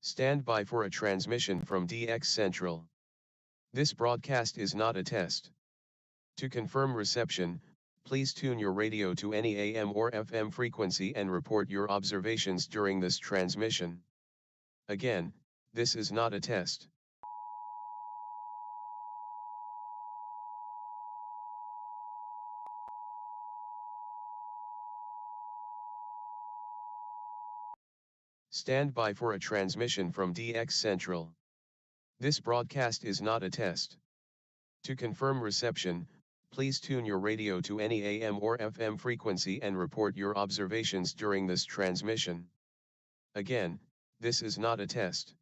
Stand by for a transmission from DX Central. This broadcast is not a test. To confirm reception, please tune your radio to any AM or FM frequency and report your observations during this transmission. Again, this is not a test. Stand by for a transmission from DX Central. This broadcast is not a test. To confirm reception, please tune your radio to any AM or FM frequency and report your observations during this transmission. Again, this is not a test.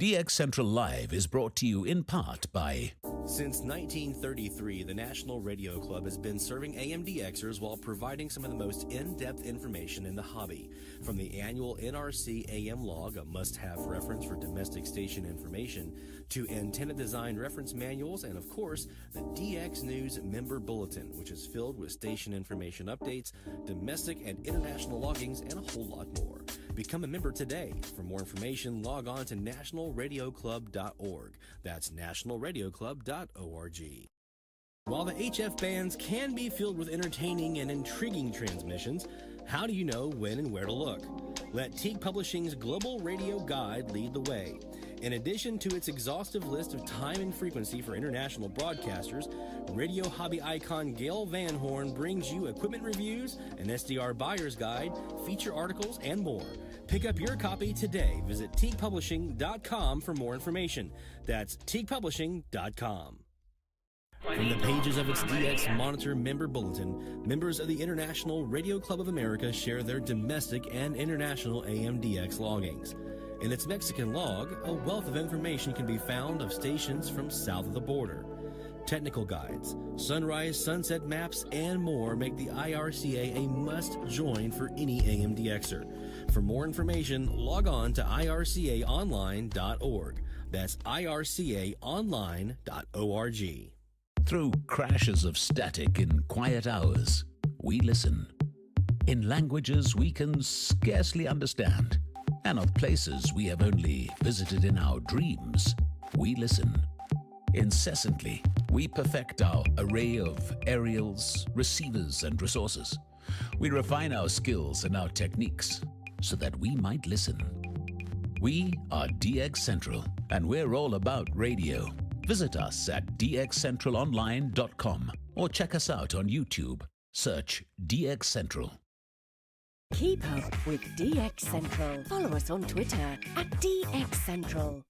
DX Central Live is brought to you in part by... Since 1933, the National Radio Club has been serving AMDXers while providing some of the most in-depth information in the hobby. From the annual NRC AM log, a must-have reference for domestic station information, to antenna design reference manuals, and of course, the DX News Member Bulletin, which is filled with station information updates, domestic and international loggings, and a whole lot more. Become a member today. For more information, log on to nationalradioclub.org. That's nationalradioclub.org. While the HF bands can be filled with entertaining and intriguing transmissions, how do you know when and where to look? Let Teague Publishing's Global Radio Guide lead the way. In addition to its exhaustive list of time and frequency for international broadcasters, radio hobby icon Gail Van Horn brings you equipment reviews, an SDR buyer's guide, feature articles, and more. Pick up your copy today. Visit TeaguePublishing.com for more information. That's TeaguePublishing.com. From the pages of its DX Monitor member bulletin, members of the International Radio Club of America share their domestic and international AMDX loggings. In its Mexican log, a wealth of information can be found of stations from south of the border. Technical guides, sunrise, sunset maps, and more make the IRCA a must-join for any AMDXer. For more information, log on to ircaonline.org. That's ircaonline.org. Through crashes of static in quiet hours, we listen. In languages we can scarcely understand, and of places we have only visited in our dreams, we listen. Incessantly, we perfect our array of aerials, receivers, and resources. We refine our skills and our techniques so that we might listen. We are DX Central, and we're all about radio. Visit us at dxcentralonline.com or check us out on YouTube. Search DX Central. Keep up with DX Central. Follow us on Twitter at DX Central.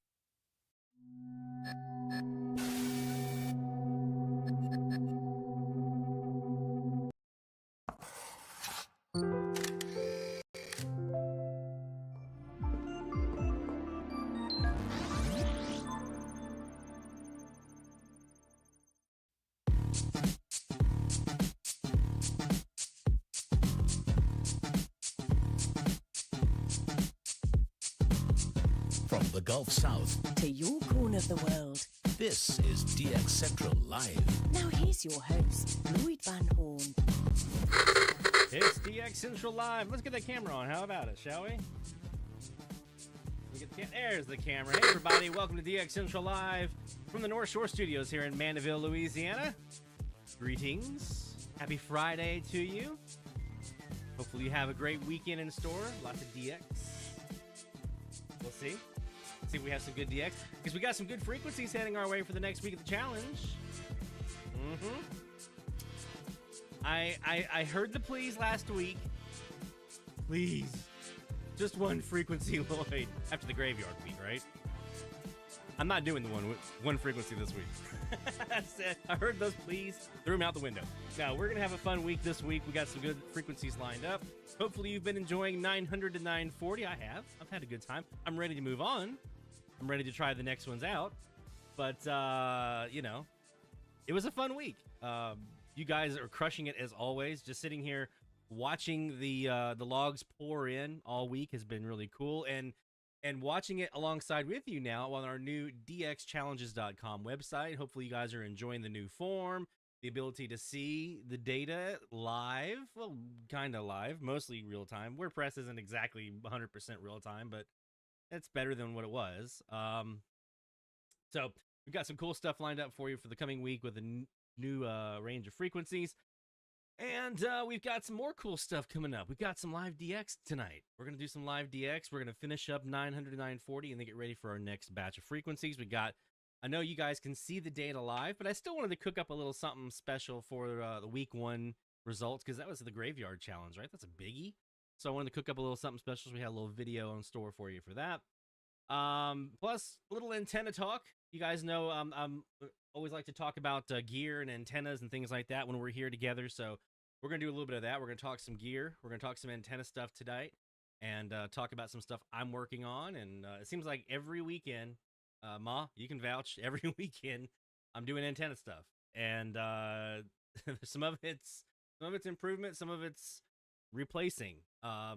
From the Gulf South To your corner of the world. this is DX Central Live. Now here's your host, Lloyd Van Horn. It's DX Central Live. Let's get that camera on. How about it, shall we? There's the camera. Hey, everybody. Welcome to DX Central Live from the North Shore Studios here in Mandeville, Louisiana. Greetings. Happy Friday to you. Hopefully you have a great weekend in store. Lots of DX. We'll see. See if we have some good DX. Because we got some good frequencies heading our way for the next week of the challenge. I heard the pleas last week. Please. Just one frequency, Lloyd. After the graveyard week, right? I'm not doing the one frequency this week. That's it. I heard those pleas. Threw them out the window. Now, we're going to have a fun week this week. We got some good frequencies lined up. Hopefully you've been enjoying 900 to 940. I have. I've had a good time. I'm ready to move on. I'm ready to try the next ones out. But, you know, it was a fun week. You guys are crushing it as always. Just sitting here watching the logs pour in all week has been really cool. And watching it alongside with you now on our new dxchallenges.com website. Hopefully you guys are enjoying the new form, the ability to see the data live. Well, kind of live, mostly real time. WordPress isn't exactly 100% real time, but it's better than what it was. So we've got some cool stuff lined up for you for the coming week with a new range of frequencies. And we've got some more cool stuff coming up. We've got some live DX tonight. We're going to do some live DX. We're going to finish up 900 to 940 and then get ready for our next batch of frequencies. I know you guys can see the data live, but I still wanted to cook up a little something special for the week one results because that was the graveyard challenge, right? That's a biggie. So I wanted to cook up a little something special. So we had a little video in store for you for that. Plus, a little antenna talk. You guys know I'm always like to talk about gear and antennas and things like that when we're here together. So we're going to do a little bit of that. We're going to talk some gear. We're going to talk some antenna stuff tonight and talk about some stuff I'm working on. And it seems like every weekend, Ma, you can vouch, every weekend I'm doing antenna stuff. And some of it's improvement, some of it's replacing.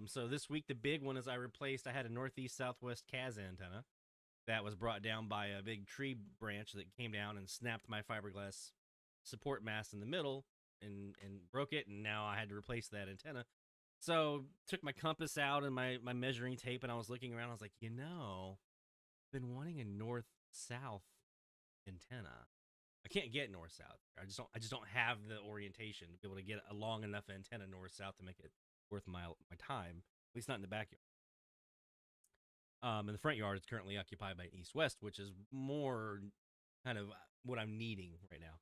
So this week, the big one is I had a northeast southwest CAS antenna that was brought down by a big tree branch that came down and snapped my fiberglass support mast in the middle and broke it, and now I had to replace that antenna. So took my compass out and my measuring tape, and I was looking around. I was like, I've been wanting a north-south antenna. I can't get north-south. I just don't have the orientation to be able to get a long enough antenna north-south to make it worth my time, at least not in the backyard. In the front yard, it's currently occupied by an east-west, which is more kind of what I'm needing right now.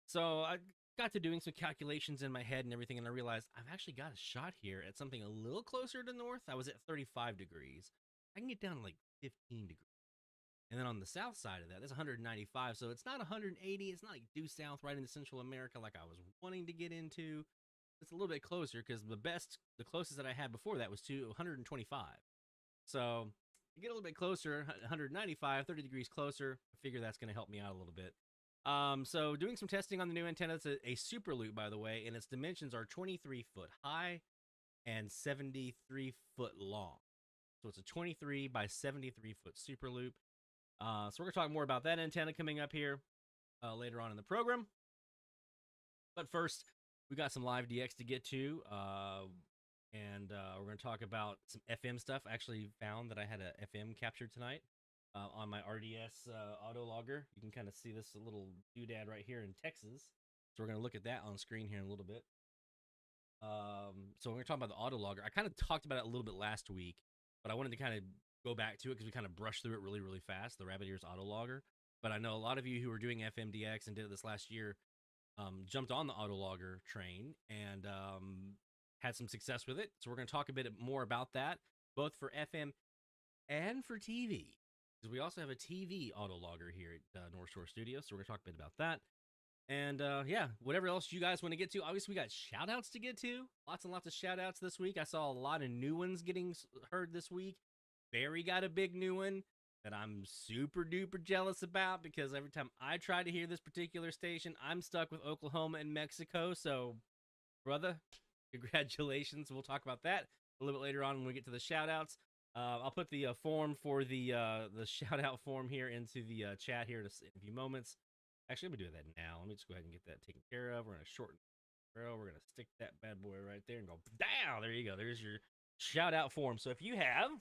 So I got to doing some calculations in my head and everything, and I realized I've actually got a shot here at something a little closer to north. I was at 35 degrees. I can get down to like 15 degrees. And then on the south side of that, that's 195. So it's not 180. It's not like due south right into Central America like I was wanting to get into. It's a little bit closer because the closest that I had before that was to 125. So you get a little bit closer, 195, 30 degrees closer. I figure that's going to help me out a little bit. So doing some testing on the new antenna. It's a Superloop, by the way, and its dimensions are 23 foot high and 73 foot long. So it's a 23 by 73 foot Superloop. So we're going to talk more about that antenna coming up here later on in the program. But first, we got some live DX to get to, and we're going to talk about some FM stuff. I actually found that I had a FM captured tonight on my RDS auto logger. You can kind of see this little doodad right here in Texas. So we're going to look at that on screen here in a little bit. So we're going to talk about the auto logger. I kind of talked about it a little bit last week, but I wanted to kind of go back to it because we kind of brushed through it really, really fast, the Rabbit Ears auto logger. But I know a lot of you who were doing FMDX and did it this last year jumped on the auto logger train and had some success with it. So we're going to talk a bit more about that, both for FM and for TV, because we also have a TV auto logger here at North Shore Studios. So we're going to talk a bit about that. And yeah, whatever else you guys want to get to. Obviously, we got shout outs to get to. Lots and lots of shout outs this week. I saw a lot of new ones getting heard this week. Barry got a big new one that I'm super duper jealous about because every time I try to hear this particular station, I'm stuck with Oklahoma and Mexico. So, brother, congratulations. We'll talk about that a little bit later on when we get to the shout outs. I'll put the form for the shout out form here into the chat here in a few moments. Actually, let me do that now. Let me just go ahead and get that taken care of. We're going to shorten the row. We're going to stick that bad boy right there and go down. There you go. There's your shout out form. So if you have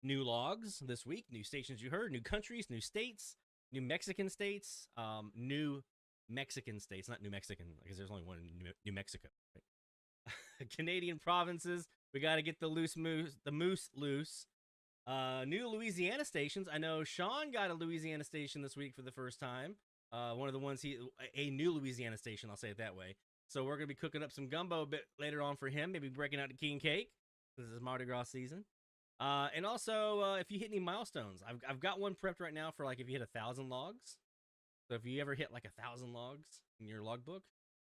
new logs this week, new stations you heard, new countries, new states, new Mexican states, new Mexican states, not New Mexican, because there's only one in New Mexico, right? Canadian provinces, we got to get the moose loose. New Louisiana stations. I know Sean got a Louisiana station this week for the first time. One of the ones a new Louisiana station, I'll say it that way. So we're going to be cooking up some gumbo a bit later on for him, maybe breaking out the king cake. This is Mardi Gras season. And also, if you hit any milestones, I've got one prepped right now for like if you hit 1,000 logs. So if you ever hit like 1,000 logs in your logbook,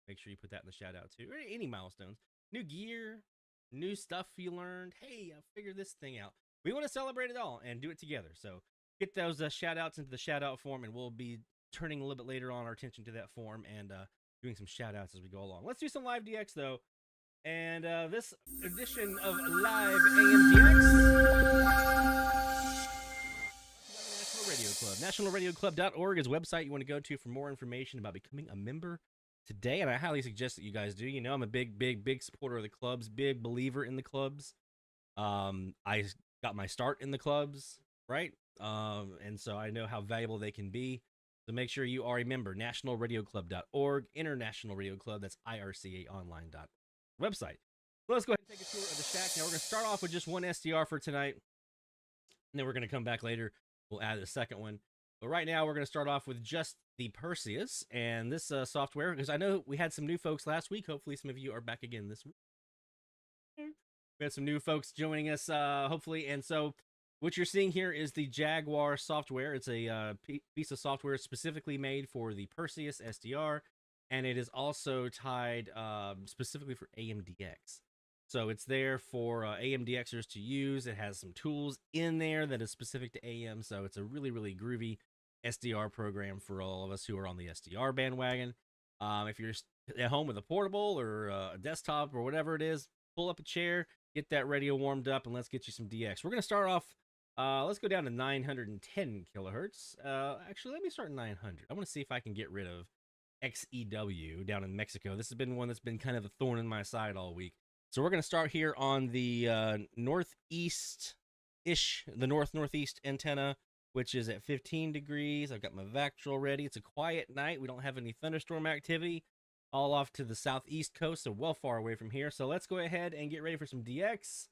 make sure you put that in the shout out too. Or any milestones, new gear, new stuff you learned. Hey, I figured this thing out. We want to celebrate it all and do it together. So get those shout outs into the shout out form, and we'll be turning a little bit later on our attention to that form and doing some shout outs as we go along. Let's do some live DX though. And this edition of Live AMDX, National Radio Club. NationalRadioClub.org is a website you want to go to for more information about becoming a member today. And I highly suggest that you guys do. You know, I'm a big supporter of the clubs, big believer in the clubs. I got my start in the clubs, right? And so I know how valuable they can be. So make sure you are a member. NationalRadioClub.org, International Radio Club. That's IRCAOnline.org. Website. Let's go ahead and take a tour of the shack. Now we're going to start off with just one SDR for tonight, and then we're going to come back later. We'll add a second one. But right now we're going to start off with just the Perseus and this software, because I know we had some new folks last week. Hopefully some of you are back again this week. We had some new folks joining us, hopefully. And so what you're seeing here is the Jaguar software. It's a piece of software specifically made for the Perseus SDR. And it is also tied specifically for AMDX. So it's there for AMDXers to use. It has some tools in there that is specific to AM. So it's a really, really groovy SDR program for all of us who are on the SDR bandwagon. If you're at home with a portable or a desktop or whatever it is, pull up a chair, get that radio warmed up, and let's get you some DX. We're going to start off, let's go down to 910 kilohertz. Actually, let me start at 900. I want to see if I can get rid of XEW down in Mexico. This has been one that's been kind of a thorn in my side all week. So we're going to start here on the northeast-ish, the northeast antenna which is at 15 degrees. I've got my vactrol ready. It's a quiet night. We don't have any thunderstorm activity. All off to the southeast coast, so well far away from here. So let's go ahead and get ready for some DX,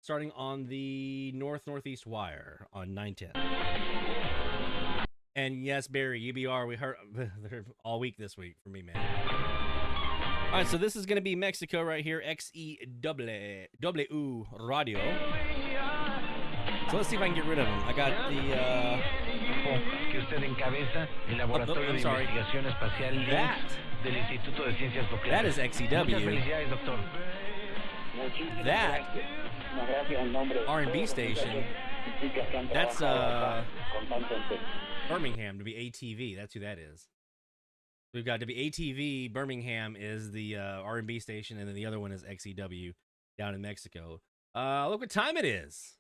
starting on the northeast wire on 910. And yes, Barry, UBR, we heard all week this week for me, man. All right, so this is going to be Mexico right here, XEW Radio. So let's see if I can get rid of them. I got the... I'm sorry. That is XEW. That R&B station, that's Birmingham, to be ATV. That's who that is. We've got to be ATV. Birmingham is the R&B station, and then the other one is XEW down in Mexico. Look what time it is.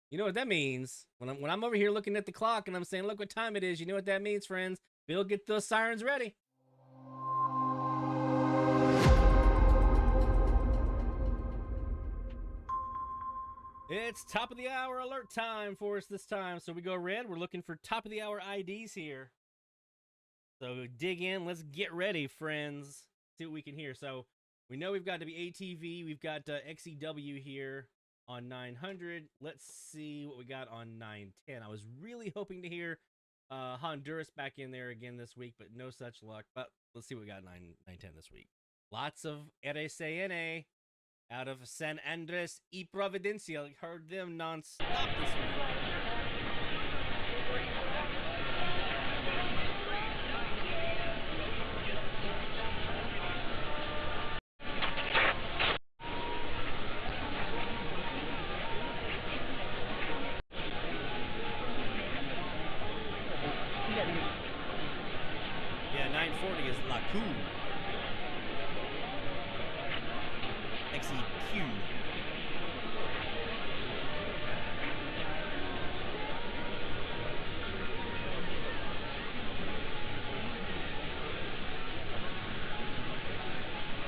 You know what that means. When I'm over here looking at the clock and I'm saying, look what time it is, you know what that means, friends. Bill, get those sirens ready. It's top of the hour alert time for us this time. So we go red. We're looking for top of the hour IDs here. So dig in. Let's get ready, friends. See what we can hear. So we know we've got to be ATV. We've got XEW here on 900. Let's see what we got on 910. I was really hoping to hear Honduras back in there again this week, but no such luck. But let's see what we got 910 this week. Lots of RSANA out of San Andres y Providencia. Heard them non-stop this week. Yeah, 940 is La Coup. XEQ.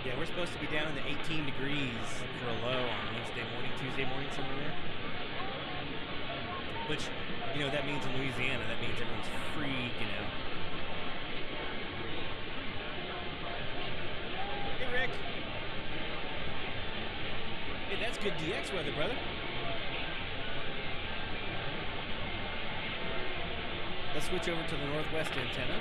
Yeah, we're supposed to be down in the 18 degrees for a low on Wednesday morning, Tuesday morning, somewhere there. Which, you know, that means in Louisiana, that means everyone's freaking out. Hey, Rick. Hey, that's good DX weather, brother. Let's switch over to the northwest antenna.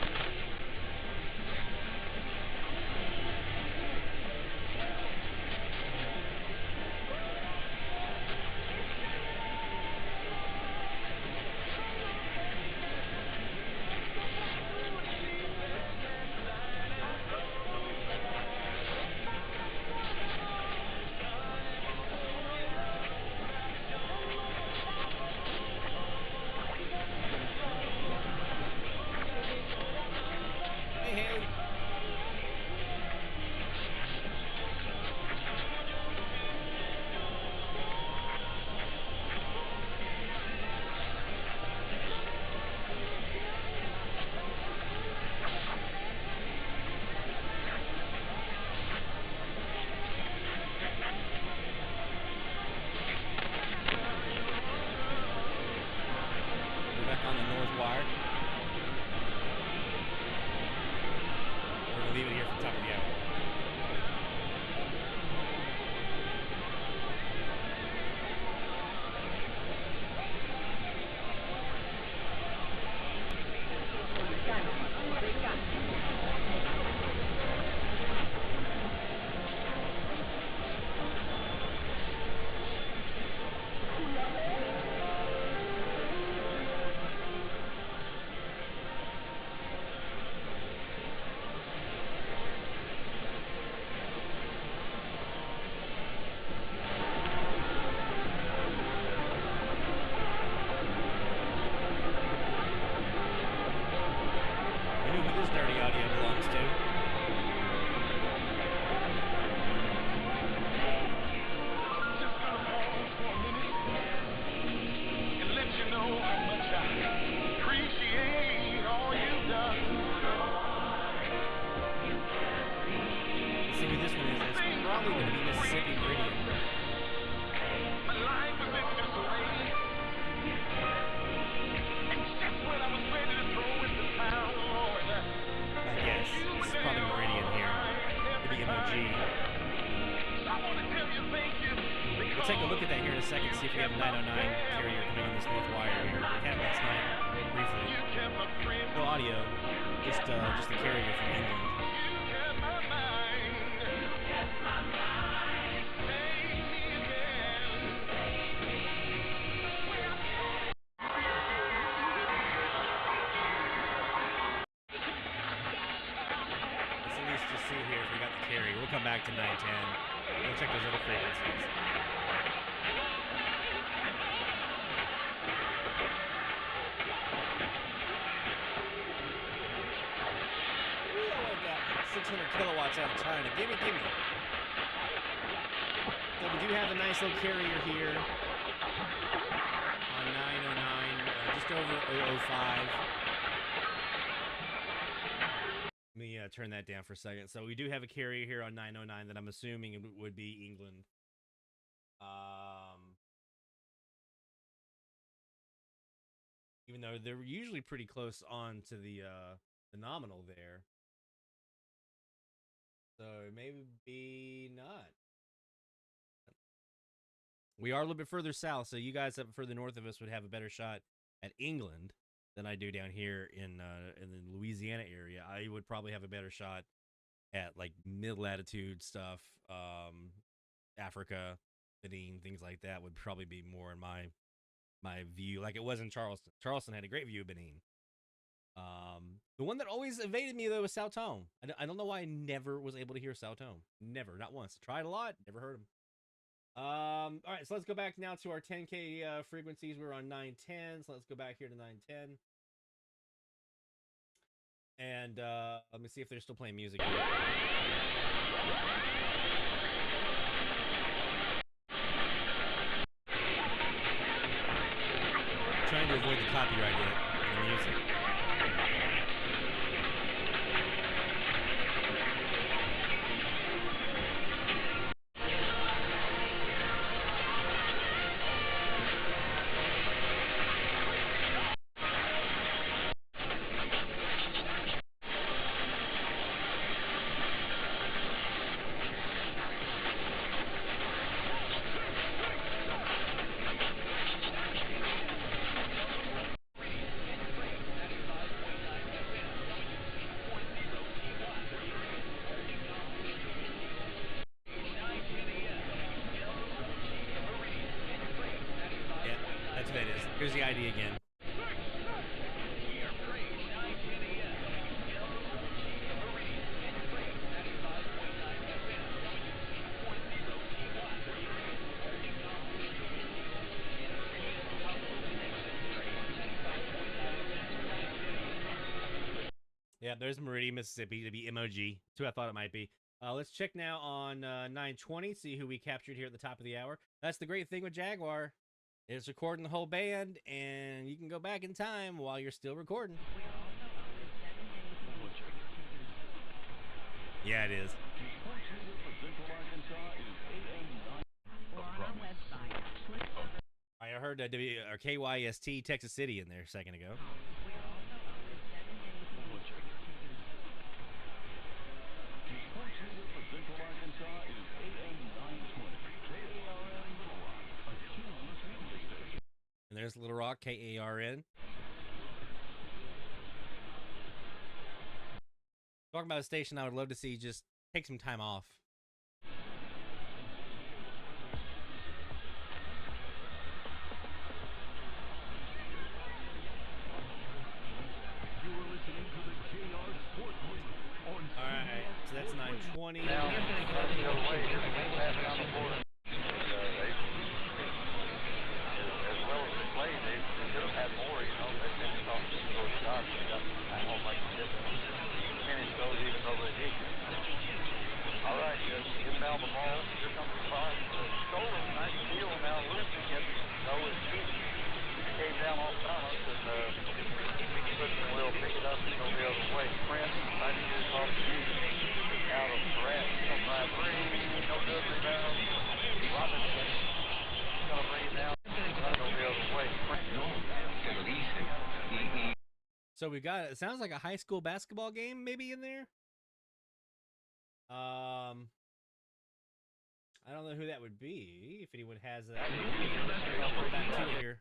We'll take a look at that here in a second, see if we have a 909 carrier coming on this north wire here. We had it last night, briefly. No audio, just the carrier from England. Let's at least just see here if we got the carrier. We'll come back to 910. We'll check those other frequencies. Ooh, I like that one. 600 kilowatts out of China. Gimme. So we do have a nice little carrier here on 909, just over 005. Let me turn that down for a second. So we do have a carrier here on 909 that I'm assuming it would be England. Even though they're usually pretty close on to the nominal there. So maybe not. We are a little bit further south, so you guys up further north of us would have a better shot at England than I do down here in the Louisiana area. I would probably have a better shot at like mid-latitude stuff, Africa, Benin, things like that would probably be more in my view, like it was in Charleston. Charleston had a great view of Benin. The one that always evaded me though was Sao Tome. I don't know why I never was able to hear Sao Tome. Never, not once. Tried a lot, never heard him. All right, so let's go back now to our 10K frequencies. We're on 910, so let's go back here to 910. And let me see if they're still playing music here. Trying to avoid the copyright hit in the music. Here's the ID again. Yeah, there's Meridian, Mississippi to be MOG. That's who I thought it might be. Let's check now on 920, see who we captured here at the top of the hour. That's the great thing with Jaguar. It's recording the whole band, and you can go back in time while you're still recording. Yeah, it is. I heard KYST Texas City in there a second ago. And there's Little Rock, KARN. Talking about a station I would love to see just take some time off. Alright, so that's 920. So we've got, it sounds like a high school basketball game maybe in there. I don't know who that would be. If anyone has that, I'll put that to here.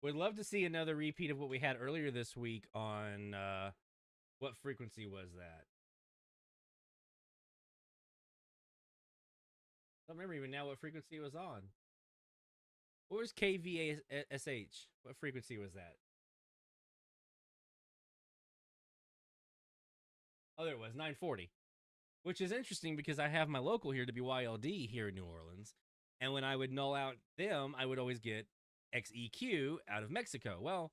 Would love to see another repeat of what we had earlier this week on, what frequency was that? I don't remember even now what frequency it was on. What was KVASH? What frequency was that? Oh, there it was, 940. Which is interesting because I have my local here, WYLD, here in New Orleans. And when I would null out them, I would always get XEQ out of Mexico. Well,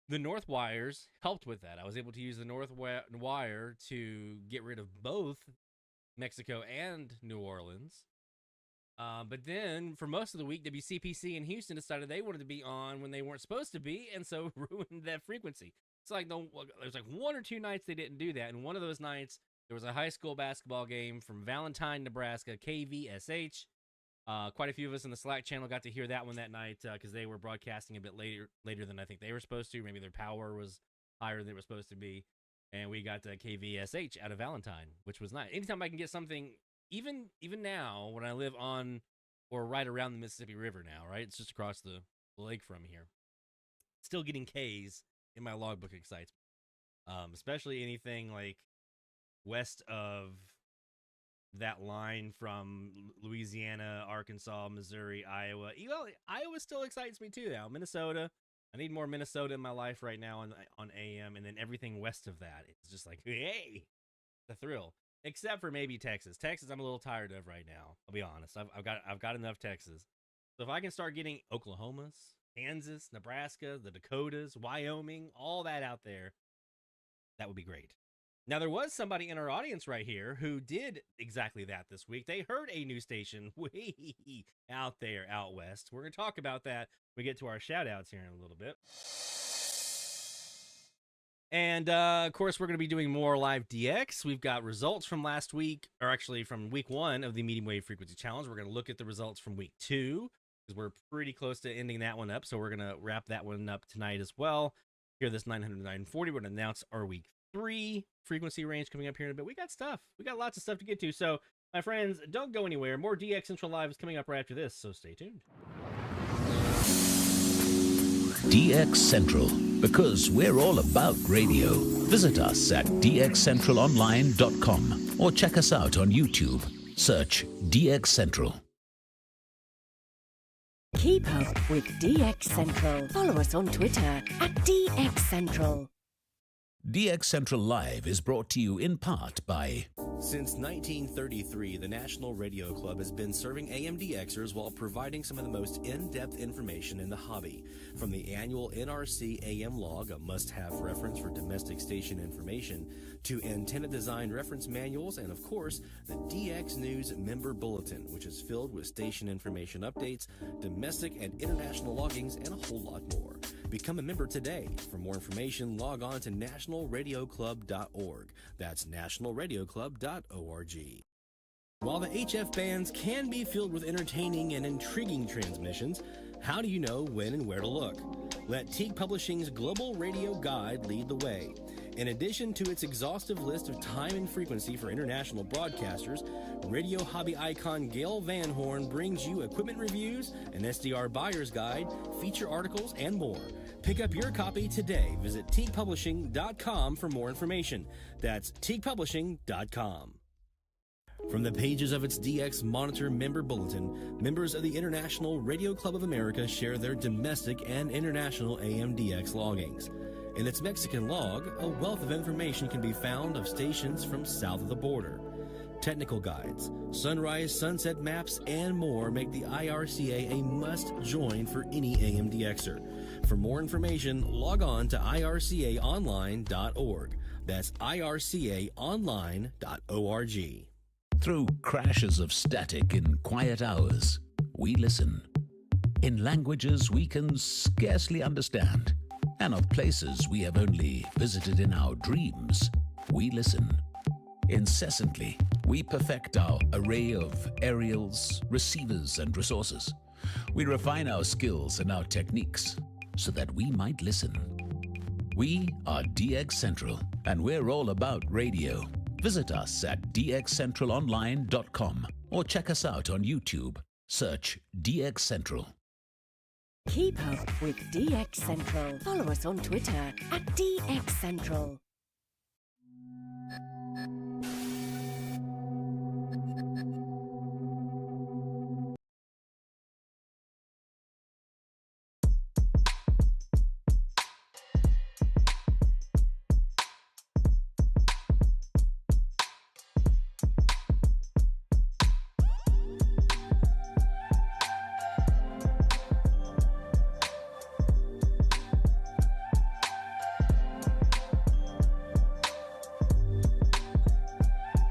the North wires helped with that. I was able to use the North wire to get rid of both Mexico and New Orleans. But then for most of the week, WCPC in Houston decided they wanted to be on when they weren't supposed to be, and so ruined that frequency. It's like there's like 1 or 2 nights they didn't do that, and one of those nights there was a high school basketball game from Valentine, Nebraska, KVSH. Quite a few of us in the Slack channel got to hear that one that night because they were broadcasting a bit later than I think they were supposed to. Maybe their power was higher than it was supposed to be. And we got KVSH out of Valentine, which was nice. Anytime I can get something, even now when I live on or right around the Mississippi River now, right? It's just across the lake from here. Still getting Ks in my logbook excites me. Especially anything like west of that line from Louisiana, Arkansas, Missouri, Iowa. Well, Iowa still excites me too now. Minnesota. I need more Minnesota in my life right now on AM, and then everything west of that. It's just like, hey, the thrill. Except for maybe Texas. Texas, I'm a little tired of right now. I'll be honest. I've got enough Texas. So if I can start getting Oklahoma's, Kansas, Nebraska, the Dakotas, Wyoming, all that out there, that would be great. Now, there was somebody in our audience right here who did exactly that this week. They heard a new station way out there, out west. We're going to talk about that when we get to our shout-outs here in a little bit. And, of course, we're going to be doing more live DX. We've got results from last week, or actually from week 1 of the Medium Wave Frequency Challenge. We're going to look at the results from week 2, because we're pretty close to ending that one up. So we're going to wrap that one up tonight as well. Here, this 900-940, we're going to announce our week 3 frequency range coming up here in a bit. We got stuff. We got lots of stuff to get to. So, my friends, don't go anywhere. More DX Central Live is coming up right after this, so stay tuned. DX Central, because we're all about radio. Visit us at dxcentralonline.com or check us out on YouTube. Search DX Central. Keep up with DX Central. Follow us on Twitter at DX Central. DX Central Live is brought to you in part by... Since 1933, the National Radio Club has been serving AMDXers while providing some of the most in-depth information in the hobby. From the annual NRC AM log, a must-have reference for domestic station information, to antenna design reference manuals, and of course, the DX News Member Bulletin, which is filled with station information updates, domestic and international loggings, and a whole lot more. Become a member today. For more information, log on to nationalradioclub.org. That's nationalradioclub.org. While the HF bands can be filled with entertaining and intriguing transmissions, how do you know when and where to look? Let Teague Publishing's Global Radio Guide lead the way. In addition to its exhaustive list of time and frequency for international broadcasters, radio hobby icon Gail Van Horn brings you equipment reviews, an SDR buyer's guide, feature articles, and more. Pick up your copy today. Visit teaguepublishing.com for more information. That's teaguepublishing.com. From the pages of its DX Monitor member bulletin, members of the International Radio Club of America share their domestic and international AMDX loggings. In its Mexican log, a wealth of information can be found of stations from south of the border. Technical guides, sunrise, sunset maps, and more make the IRCA a must-join for any AMDXer. For more information, log on to ircaonline.org. That's ircaonline.org. Through crashes of static in quiet hours, we listen. in languages we can scarcely understand, and of places we have only visited in our dreams. We listen. Incessantly, we perfect our array of aerials, receivers, and resources. We refine our skills and our techniques so that we might listen. We are DX Central, and we're all about radio. Visit us at dxcentralonline.com or check us out on YouTube. Search DX Central. Keep up with DX Central. Follow us on Twitter at DX Central.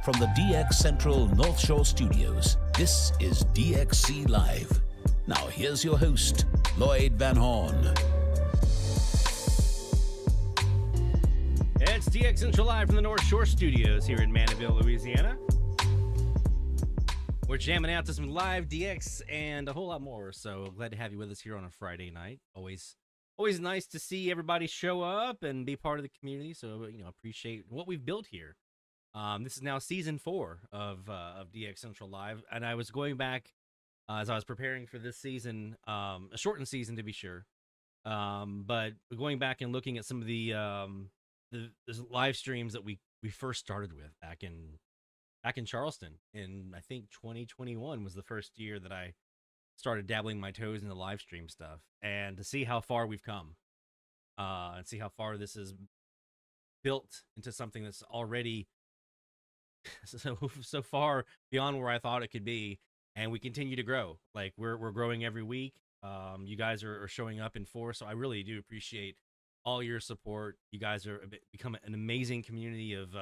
From the DX Central North Shore Studios, this is DXC Live. Now here's your host, Lloyd Van Horn. It's DX Central Live from the North Shore Studios here in Mandeville, Louisiana. We're jamming out to some live DX and a whole lot more, so glad to have you with us here on a Friday night. Always nice to see everybody show up and be part of the community, so appreciate what we've built here. This is now season 4 of DX Central Live, and I was going back as I was preparing for this season, a shortened season to be sure, but going back and looking at some of the live streams that we first started with back in Charleston in, I think, 2021 was the first year that I started dabbling my toes in the live stream stuff, and to see how far we've come, and see how far this is built into something that's already so far beyond where I thought it could be, and we continue to grow. Like we're growing every week. You guys are showing up in force, so I really do appreciate all your support. You guys are become an amazing community of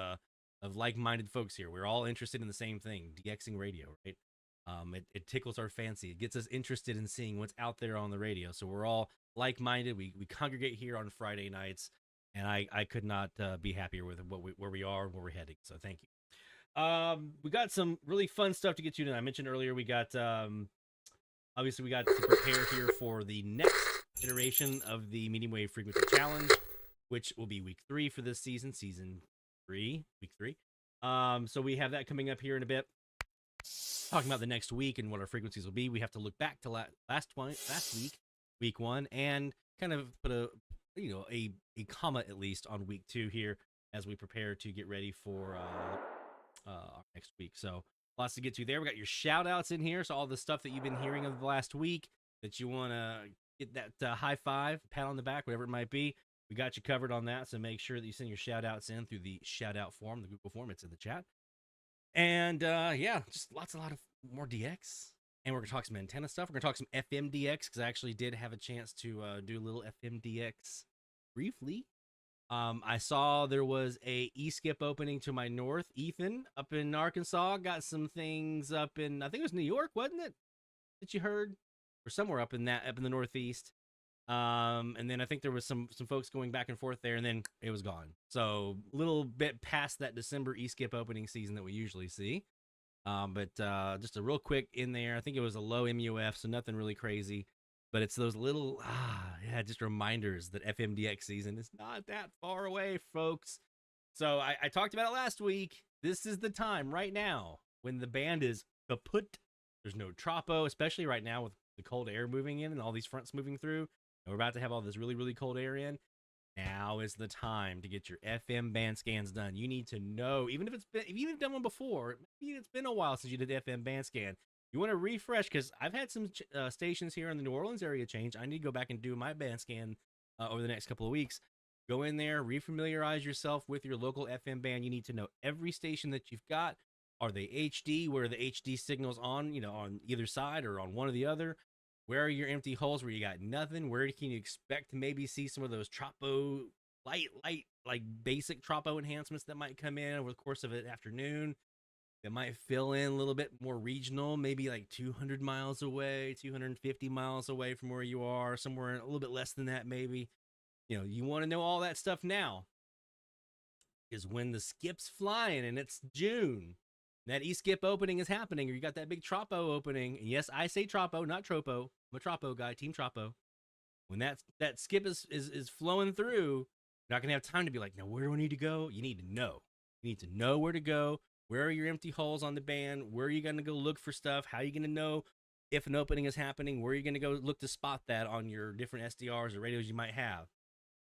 like-minded folks here. We're all interested in the same thing, DXing radio, right? It tickles our fancy. It gets us interested in seeing what's out there on the radio. So we're all like-minded. We congregate here on Friday nights, and I could not be happier with where we are and where we're heading. So thank you. We got some really fun stuff to get to tonight. I mentioned earlier we got obviously we got to prepare here for the next iteration of the medium wave frequency challenge, which will be week 3 for this season, week 3. So we have that coming up here in a bit. Talking about the next week and what our frequencies will be. We have to look back to last week, week 1, and kind of put a comma at least on week 2 here as we prepare to get ready for next week. So lots to get to there. We got your shout outs in here. So all the stuff that you've been hearing of the last week that you want to get that high five, pat on the back, whatever it might be, we got you covered on that. So make sure that you send your shout outs in through the shout out form, the Google form. It's in the chat. And just a lot of more DX. And we're going to talk some antenna stuff. We're going to talk some FM DX because I actually did have a chance to do a little FM DX briefly. I saw there was a E-skip opening to my north, Ethan, up in Arkansas. Got some things up in, I think it was New York, wasn't it? That you heard? Or somewhere up in the Northeast. And then I think there was some folks going back and forth there, and then it was gone. So a little bit past that December E-skip opening season that we usually see. But just a real quick in there. I think it was a low MUF, so nothing really crazy. But it's those little, just reminders that FMDX season is not that far away, folks. So I talked about it last week. This is the time right now when the band is kaput. There's no tropo, especially right now with the cold air moving in and all these fronts moving through. And we're about to have all this really, really cold air in. Now is the time to get your FM band scans done. You need to know, even if you've done one before, maybe it's been a while since you did FM band scan. You want to refresh, because I've had some stations here in the New Orleans area change. I need to go back and do my band scan over the next couple of weeks. Go in there, refamiliarize yourself with your local FM band. You need to know every station that you've got. Are they HD? Where are the HD signals on, on either side or on one or the other? Where are your empty holes where you got nothing? Where can you expect to maybe see some of those tropo, light, like basic tropo enhancements that might come in over the course of an afternoon? that might fill in a little bit more regional, maybe like 200 miles away, 250 miles away from where you are, somewhere a little bit less than that, maybe. You want to know all that stuff now, is when the skip's flying and it's June. That e-skip opening is happening, or you got that big Tropo opening. And yes, I say Tropo, not Tropo. I'm a Tropo guy, Team Tropo. When that skip is flowing through, you're not going to have time to be like, now, where do I need to go? You need to know. You need to know where to go. Where are your empty holes on the band? Where are you going to go look for stuff? How are you going to know if an opening is happening? Where are you going to go look to spot that on your different SDRs or radios you might have?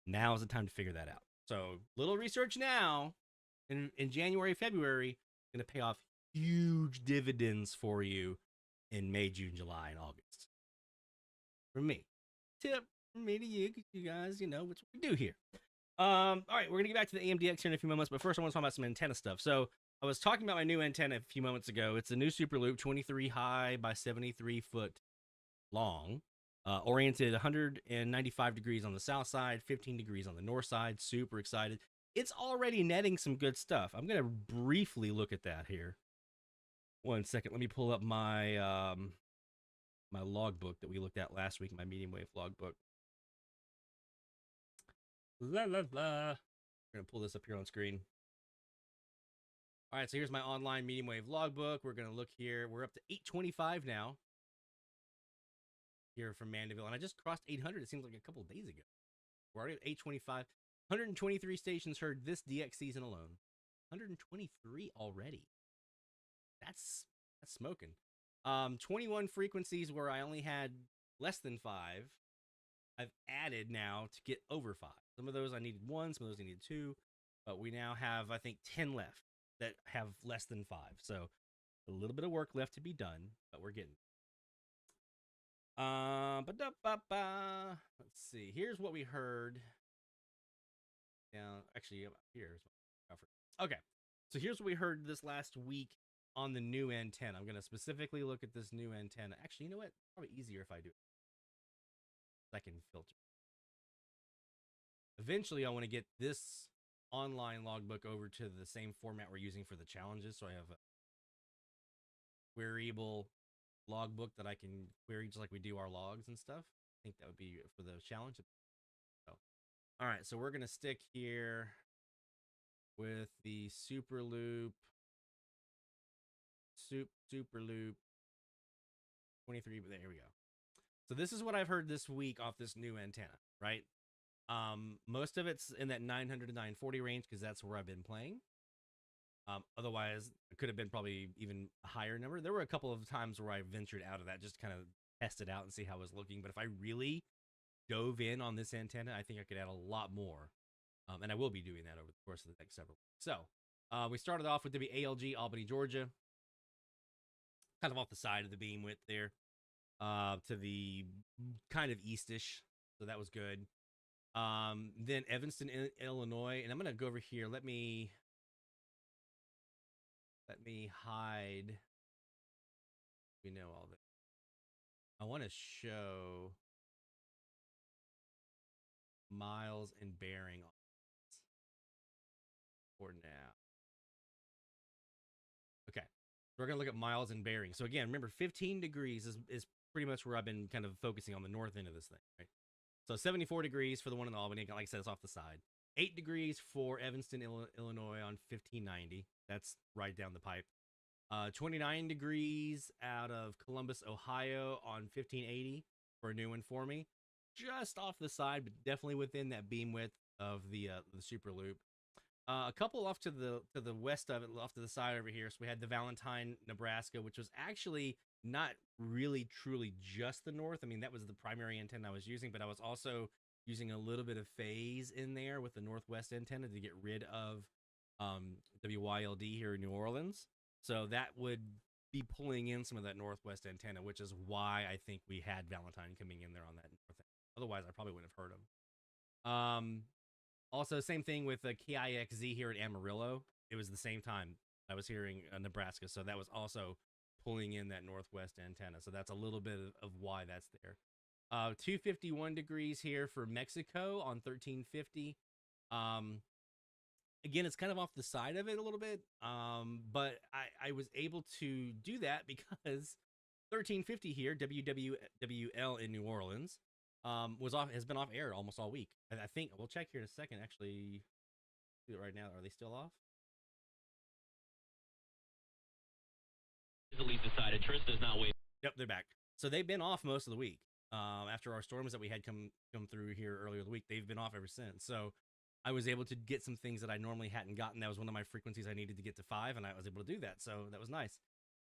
Now is the time to figure that out. So little research now in January, February, going to pay off huge dividends for you in May, June, July, and August. From me. Tip from me to you, because you guys, what we do here. All right, we're going to get back to the AMDX here in a few moments, but first I want to talk about some antenna stuff. So I was talking about my new antenna a few moments ago. It's a new Superloop, 23 high by 73 foot long, oriented 195 degrees on the south side, 15 degrees on the north side. Super excited. It's already netting some good stuff. I'm going to briefly look at that here. 1 second. Let me pull up my my logbook that we looked at last week, my medium wave logbook. La la la. We're going to pull this up here on screen. All right, so here's my online medium wave logbook. We're going to look here. We're up to 825 now here from Mandeville, and I just crossed 800. It seems like a couple of days ago. We're already at 825. 123 stations heard this DX season alone. 123 already. That's smoking. 21 frequencies where I only had less than 5. I've added now to get over 5. Some of those I needed 1, some of those I needed 2, but we now have, I think, 10 left that have less than 5. So a little bit of work left to be done, but we're getting. Let's see. Here's what we heard. Actually, here's okay. So here's what we heard this last week on the new antenna. I'm going to specifically look at this new antenna. Actually, you know what? Probably easier if I do it. I can filter. Eventually, I want to get this online logbook over to the same format we're using for the challenges. So I have a queryable logbook that I can query just like we do our logs and stuff. I think that would be for the challenge. So, all right, so we're going to stick here with the Superloop. Superloop 23, but there we go. So this is what I've heard this week off this new antenna, right? Most of it's in that 900 to 940 range because that's where I've been playing. Otherwise, it could have been probably even a higher number. There were a couple of times where I ventured out of that just to kind of test it out and see how it was looking. But if I really dove in on this antenna, I think I could add a lot more. And I will be doing that over the course of the next several weeks. So we started off with WALG, Albany, Georgia. Kind of off the side of the beam width there. To the kind of eastish, so that was good. Then Evanston, Illinois, and I'm gonna go over here. Let me hide. We know all this. I want to show miles and bearing on this for now. Okay, we're gonna look at miles and bearing. So again, remember, 15 degrees is pretty much where I've been kind of focusing on the north end of this thing, right? So 74 degrees for the one in Albany, like I said, it's off the side. 8 degrees for Evanston, Illinois on 1590. That's right down the pipe. 29 degrees out of Columbus, Ohio on 1580 for a new one for me. Just off the side, but definitely within that beam width of the Superloop. A couple off to the west of it, off to the side over here. So we had the Valentine, Nebraska, which was actually not really truly just the north. I mean, that was the primary antenna I was using, but I was also using a little bit of phase in there with the northwest antenna to get rid of WYLD here in New Orleans. So that would be pulling in some of that northwest antenna, which is why I think we had Valentine coming in there on that north end. Otherwise, I probably wouldn't have heard him. Also, same thing with the KIXZ here at Amarillo. It was the same time I was hearing Nebraska, so that was also pulling in that northwest antenna. So that's a little bit of why that's there. 251 degrees here for Mexico on 1350. Again, it's kind of off the side of it a little bit, but I was able to do that because 1350 here, WWL in New Orleans, has been off air almost all week. I think we'll check here in a second. Actually, do it right now. Are they still off? Easily decided. Tris does not wait. Yep, they're back. So they've been off most of the week. After our storms that we had come through here earlier the week, they've been off ever since. So I was able to get some things that I normally hadn't gotten. That was one of my frequencies I needed to get to 5, and I was able to do that. So that was nice.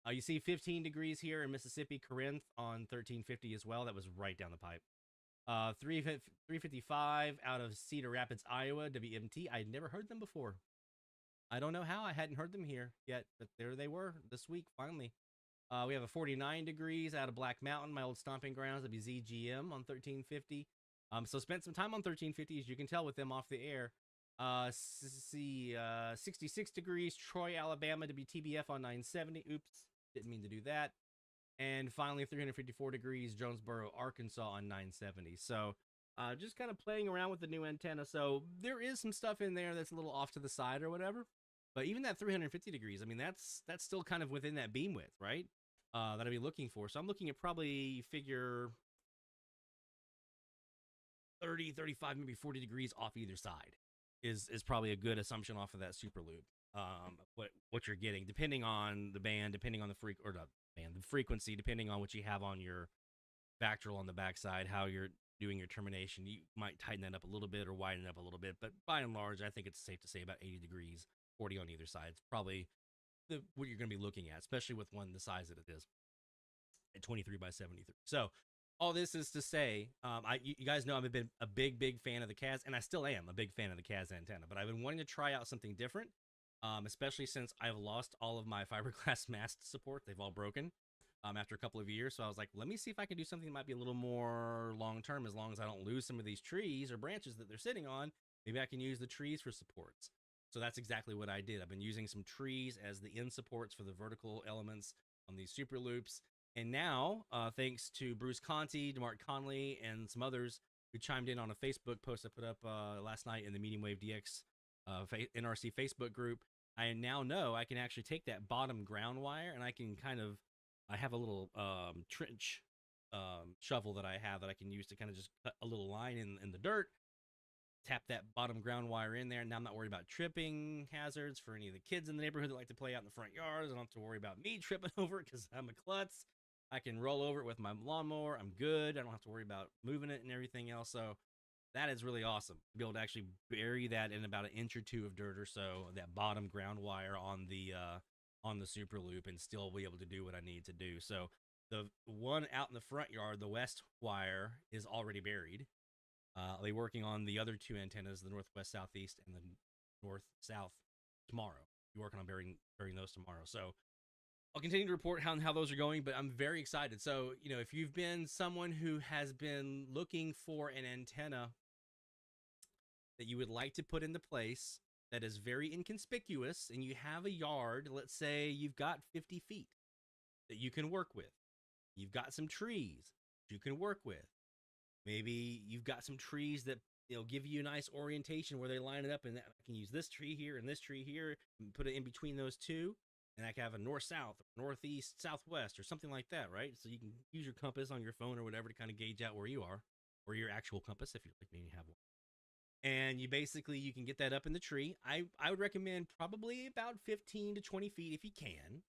You see 15 degrees here in Mississippi, Corinth on 1350 as well. That was right down the pipe. 355 out of Cedar Rapids, Iowa, WMT. I had never heard them before. I don't know how I hadn't heard them here yet, but there they were this week, finally. We have a 49 degrees out of Black Mountain, my old stomping grounds, WZGM on 1350. So spent some time on 1350, as you can tell with them off the air. 66 degrees, Troy, Alabama, WTBF on 970. Oops, didn't mean to do that. And finally, 354 degrees, Jonesboro, Arkansas on 970. So just kind of playing around with the new antenna. So there is some stuff in there that's a little off to the side or whatever. But even that 350 degrees, I mean, that's still kind of within that beam width, right? That I'd be looking for. So I'm looking at probably figure 30, 35, maybe 40 degrees off either side is probably a good assumption off of that Superloop. What you're getting, depending on the band, depending on the frequency, depending on what you have on your vactrol on the backside, how you're doing your termination, you might tighten that up a little bit or widen it up a little bit. But by and large, I think it's safe to say about 80 degrees, 40 on either side. It's probably what you're going to be looking at, especially with one the size that it is at 23 by 73. So all this is to say, you guys know I've been a big fan of the CAS, and I still am a big fan of the CAS antenna, but I've been wanting to try out something different, especially since I've lost all of my fiberglass mast support. They've all broken after a couple of years. So I was like, let me see if I can do something that might be a little more long-term, as long as I don't lose some of these trees or branches that they're sitting on. Maybe I can use the trees for supports. So that's exactly what I did. I've been using some trees as the end supports for the vertical elements on these Superloops. And now, thanks to Bruce Conti, DeMarc Conley, and some others who chimed in on a Facebook post I put up last night in the Medium Wave DX NRC Facebook group, I now know I can actually take that bottom ground wire and I can I have a little trench shovel that I have that I can use to kind of just cut a little line in the dirt, tap that bottom ground wire in there, and now I'm not worried about tripping hazards for any of the kids in the neighborhood that like to play out in the front yards. I don't have to worry about me tripping over it because I'm a klutz. I can roll over it with my lawnmower. I'm good. I don't have to worry about moving it and everything else. So that is really awesome to be able to actually bury that in about 1 inch or 2 of dirt or so, that bottom ground wire on the Superloop, and still be able to do what I need to do. So the one out in the front yard, the west wire, is already buried. They're working on the other 2 antennas, the northwest, southeast, and the north-south tomorrow. We're working on burying those tomorrow. So I'll continue to report how those are going, but I'm very excited. So, if you've been someone who has been looking for an antenna that you would like to put into place that is very inconspicuous, and you have a yard, let's say you've got 50 feet that you can work with. You've got some trees you can work with. Maybe you've got some trees that give you a nice orientation where they line it up, and I can use this tree here and this tree here and put it in between those two, and I can have a north-south, northeast, southwest, or something like that, right? So you can use your compass on your phone or whatever to kind of gauge out where you are, or your actual compass if you'd like me to have one. And you can get that up in the tree. I would recommend probably about 15 to 20 feet if you can.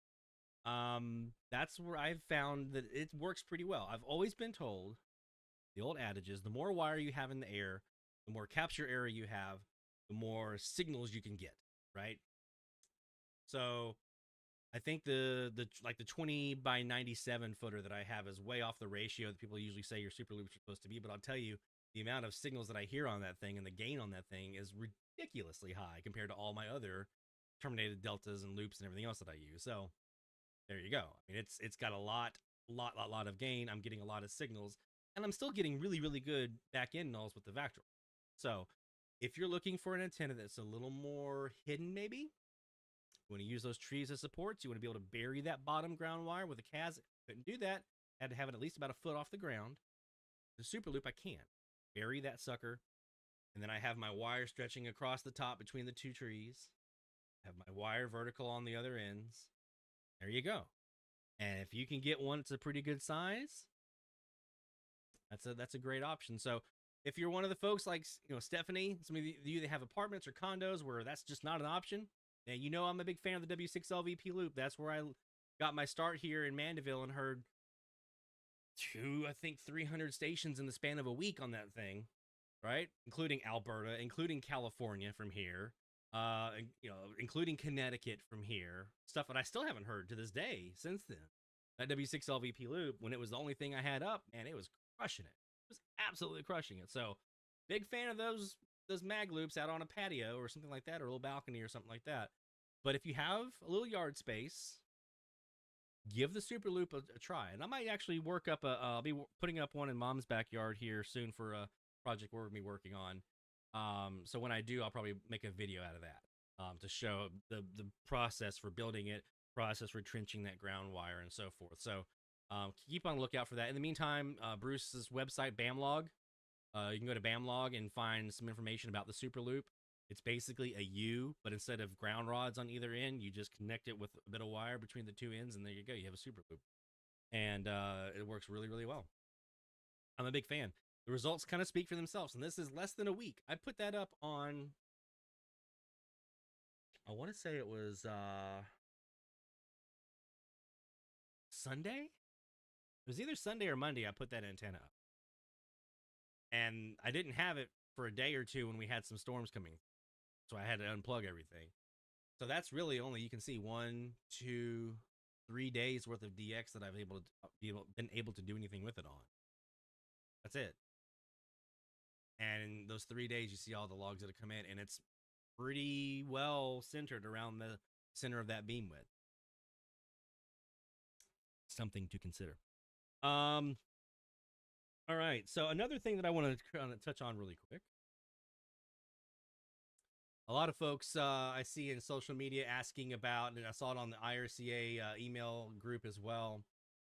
That's where I've found that it works pretty well. I've always been told, the old adage is, the more wire you have in the air, the more capture area you have, the more signals you can get, right? So I think the 20 by 97 footer that I have is way off the ratio that people usually say your Superloops are supposed to be, but I'll tell you, the amount of signals that I hear on that thing and the gain on that thing is ridiculously high compared to all my other terminated deltas and loops and everything else that I use. So there you go. I mean, it's got a lot of gain. I'm getting a lot of signals, and I'm still getting really good back end nulls with the vactrol. So if you're looking for an antenna that's a little more hidden, maybe you want to use those trees as supports, you want to be able to bury that bottom ground wire with a CAS. Couldn't do that. Had to have it at least about a foot off the ground. The Superloop, I can bury that sucker, And then I have my wire stretching across the top between the two trees. I have my wire vertical on the other ends. There you go. And if you can get one that's a pretty good size, that's a great option. So if you're one of the folks like Stephanie, some of you that have apartments or condos where that's just not an option, and I'm a big fan of the W6LVP loop. That's where I got my start here in Mandeville and heard 300 stations in the span of a week on that thing, right? Including Alberta, including California from here, including Connecticut from here. Stuff that I still haven't heard to this day since then. That W6LVP loop, when it was the only thing I had up, man, it was crushing it. It was absolutely crushing it. So, big fan of those mag loops out on a patio or something like that, or a little balcony or something like that. But if you have a little yard space, give the Superloop a try. And I might actually work up I'll be putting up one in Mom's backyard here soon for a project we're going to be working on. So when I do, I'll probably make a video out of that to show the process for building it, process for trenching that ground wire, and so forth. So keep on the lookout for that. In the meantime, Bruce's website, Bamlog, you can go to Bamlog and find some information about the Superloop. It's basically a U, but instead of ground rods on either end, you just connect it with a bit of wire between the two ends, and there you go. You have a Superloop. And it works really, really well. I'm a big fan. The results kind of speak for themselves, and this is less than a week. I put that up on, I want to say it was Sunday? It was either Sunday or Monday I put that antenna up. And I didn't have it for a day or two when we had some storms coming. So I had to unplug everything. So that's really only, you can see 1, 2, 3 days worth of DX that I've been able to do anything with it on. That's it. And those 3 days, you see all the logs that have come in, and it's pretty well centered around the center of that beam width. Something to consider. All right. So another thing that I want to touch on really quick. A lot of folks I see in social media asking about, and I saw it on the IRCA email group as well,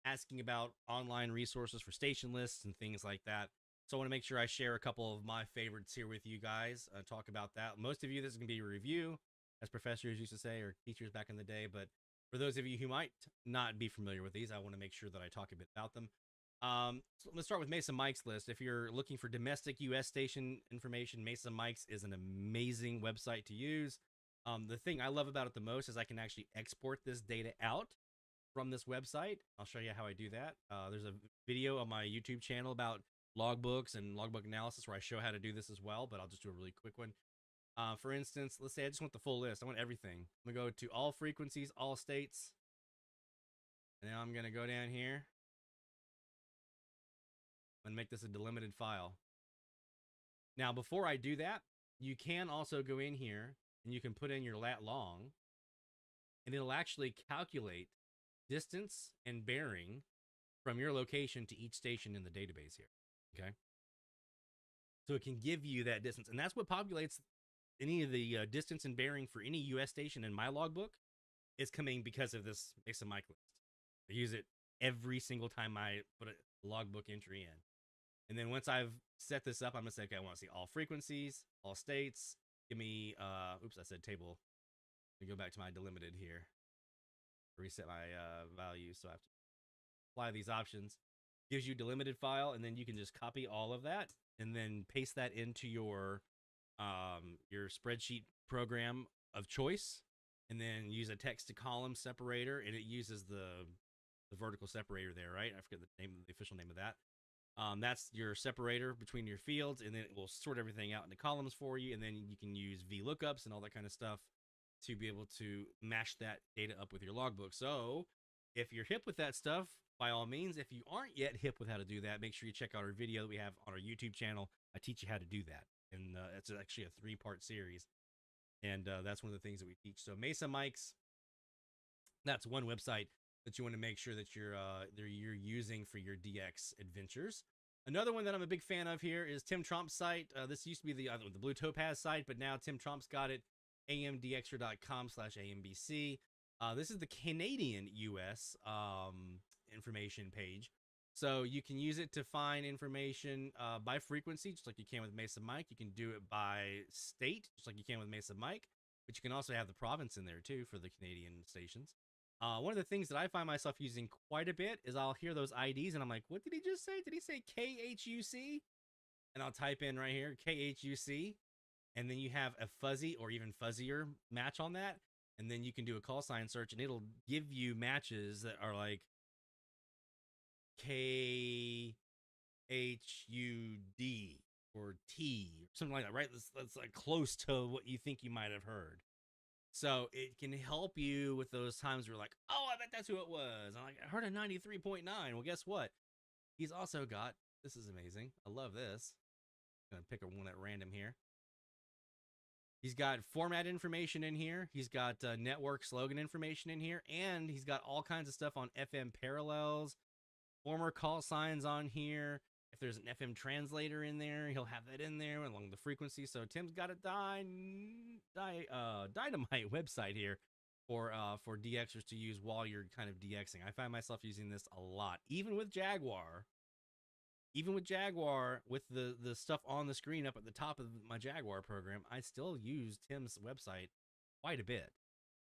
asking about online resources for station lists and things like that. So I want to make sure I share a couple of my favorites here with you guys, talk about that. Most of you, this is going to be a review, as professors used to say, or teachers back in the day. But for those of you who might not be familiar with these, I want to make sure that I talk a bit about them. So let's start with Mesa Mike's list. If you're looking for domestic U.S. station information, Mesa Mike's is an amazing website to use. The thing I love about it the most is I can actually export this data out from this website. I'll show you how I do that. There's a video on my YouTube channel about logbooks and logbook analysis where I show how to do this as well, but I'll just do a really quick one. For instance, let's say I just want the full list. I want everything. I'm going to go to all frequencies, all states. And now I'm going to go down here and make this a delimited file. Now, before I do that, you can also go in here and you can put in your lat long, and it'll actually calculate distance and bearing from your location to each station in the database here. Okay. So it can give you that distance, and that's what populates any of the distance and bearing for any US station in my logbook is coming because of this Mesa Mic list. I use it every single time I put a logbook entry in. And then once I've set this up, I'm going to say, okay, I want to see all frequencies, all states. Give me, oops, I said table. Let me go back to my delimited here. Reset my values. So I have to apply these options. Gives you delimited file, and then you can just copy all of that and then paste that into your spreadsheet program of choice, and then use a text to column separator, and it uses the vertical separator there, right? I forget the official name of that. That's your separator between your fields, and then it will sort everything out into columns for you, and then you can use VLOOKUPs and all that kind of stuff to be able to mash that data up with your logbook. So if you're hip with that stuff, by all means. If you aren't yet hip with how to do that, make sure you check out our video that we have on our YouTube channel. I teach you how to do that, and it's actually a 3-part series, and that's one of the things that we teach. So Mesa Mics, that's one website that you want to make sure that you're using for your DX adventures. Another one that I'm a big fan of here is Tim Tromp's site. This used to be the Blue Topaz site, but now Tim Tromp's got it, amdxer.com/AMBC. This is the Canadian US information page. So you can use it to find information by frequency, just like you can with Mesa Mic. You can do it by state, just like you can with Mesa Mic, but you can also have the province in there too for the Canadian stations. One of the things that I find myself using quite a bit is I'll hear those IDs and I'm like, what did he just say? Did he say KHUC? And I'll type in right here, KHUC, and then you have a fuzzy or even fuzzier match on that. And then you can do a call sign search and it'll give you matches that are like KHUD or T or something like that, right? That's like close to what you think you might have heard. So it can help you with those times where you're like, oh, I bet that's who it was. I'm like, I heard a 93.9. Well, guess what? He's also got, this is amazing. I love this. I'm going to pick one at random here. He's got format information in here. He's got network slogan information in here. And he's got all kinds of stuff on FM parallels, former call signs on here. If there's an FM translator in there, he'll have that in there along the frequency. So Tim's got a dynamite website here for DXers to use while you're kind of DXing. I find myself using this a lot, even with Jaguar. Even with Jaguar, with the stuff on the screen up at the top of my Jaguar program, I still use Tim's website quite a bit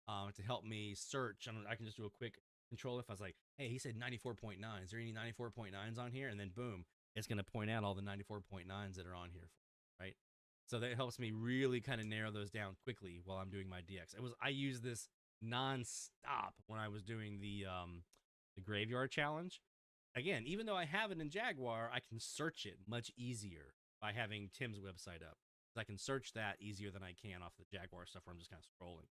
to help me search. I can just do a quick control if I was like, hey, he said 94.9. Is there any 94.9s on here? And then boom, it's going to point out all the 94.9s that are on here, right? So that helps me really kind of narrow those down quickly while I'm doing my DX. I use this nonstop when I was doing the graveyard challenge. Again, even though I have it in Jaguar, I can search it much easier by having Tim's website up. I can search that easier than I can off the Jaguar stuff where I'm just kind of scrolling.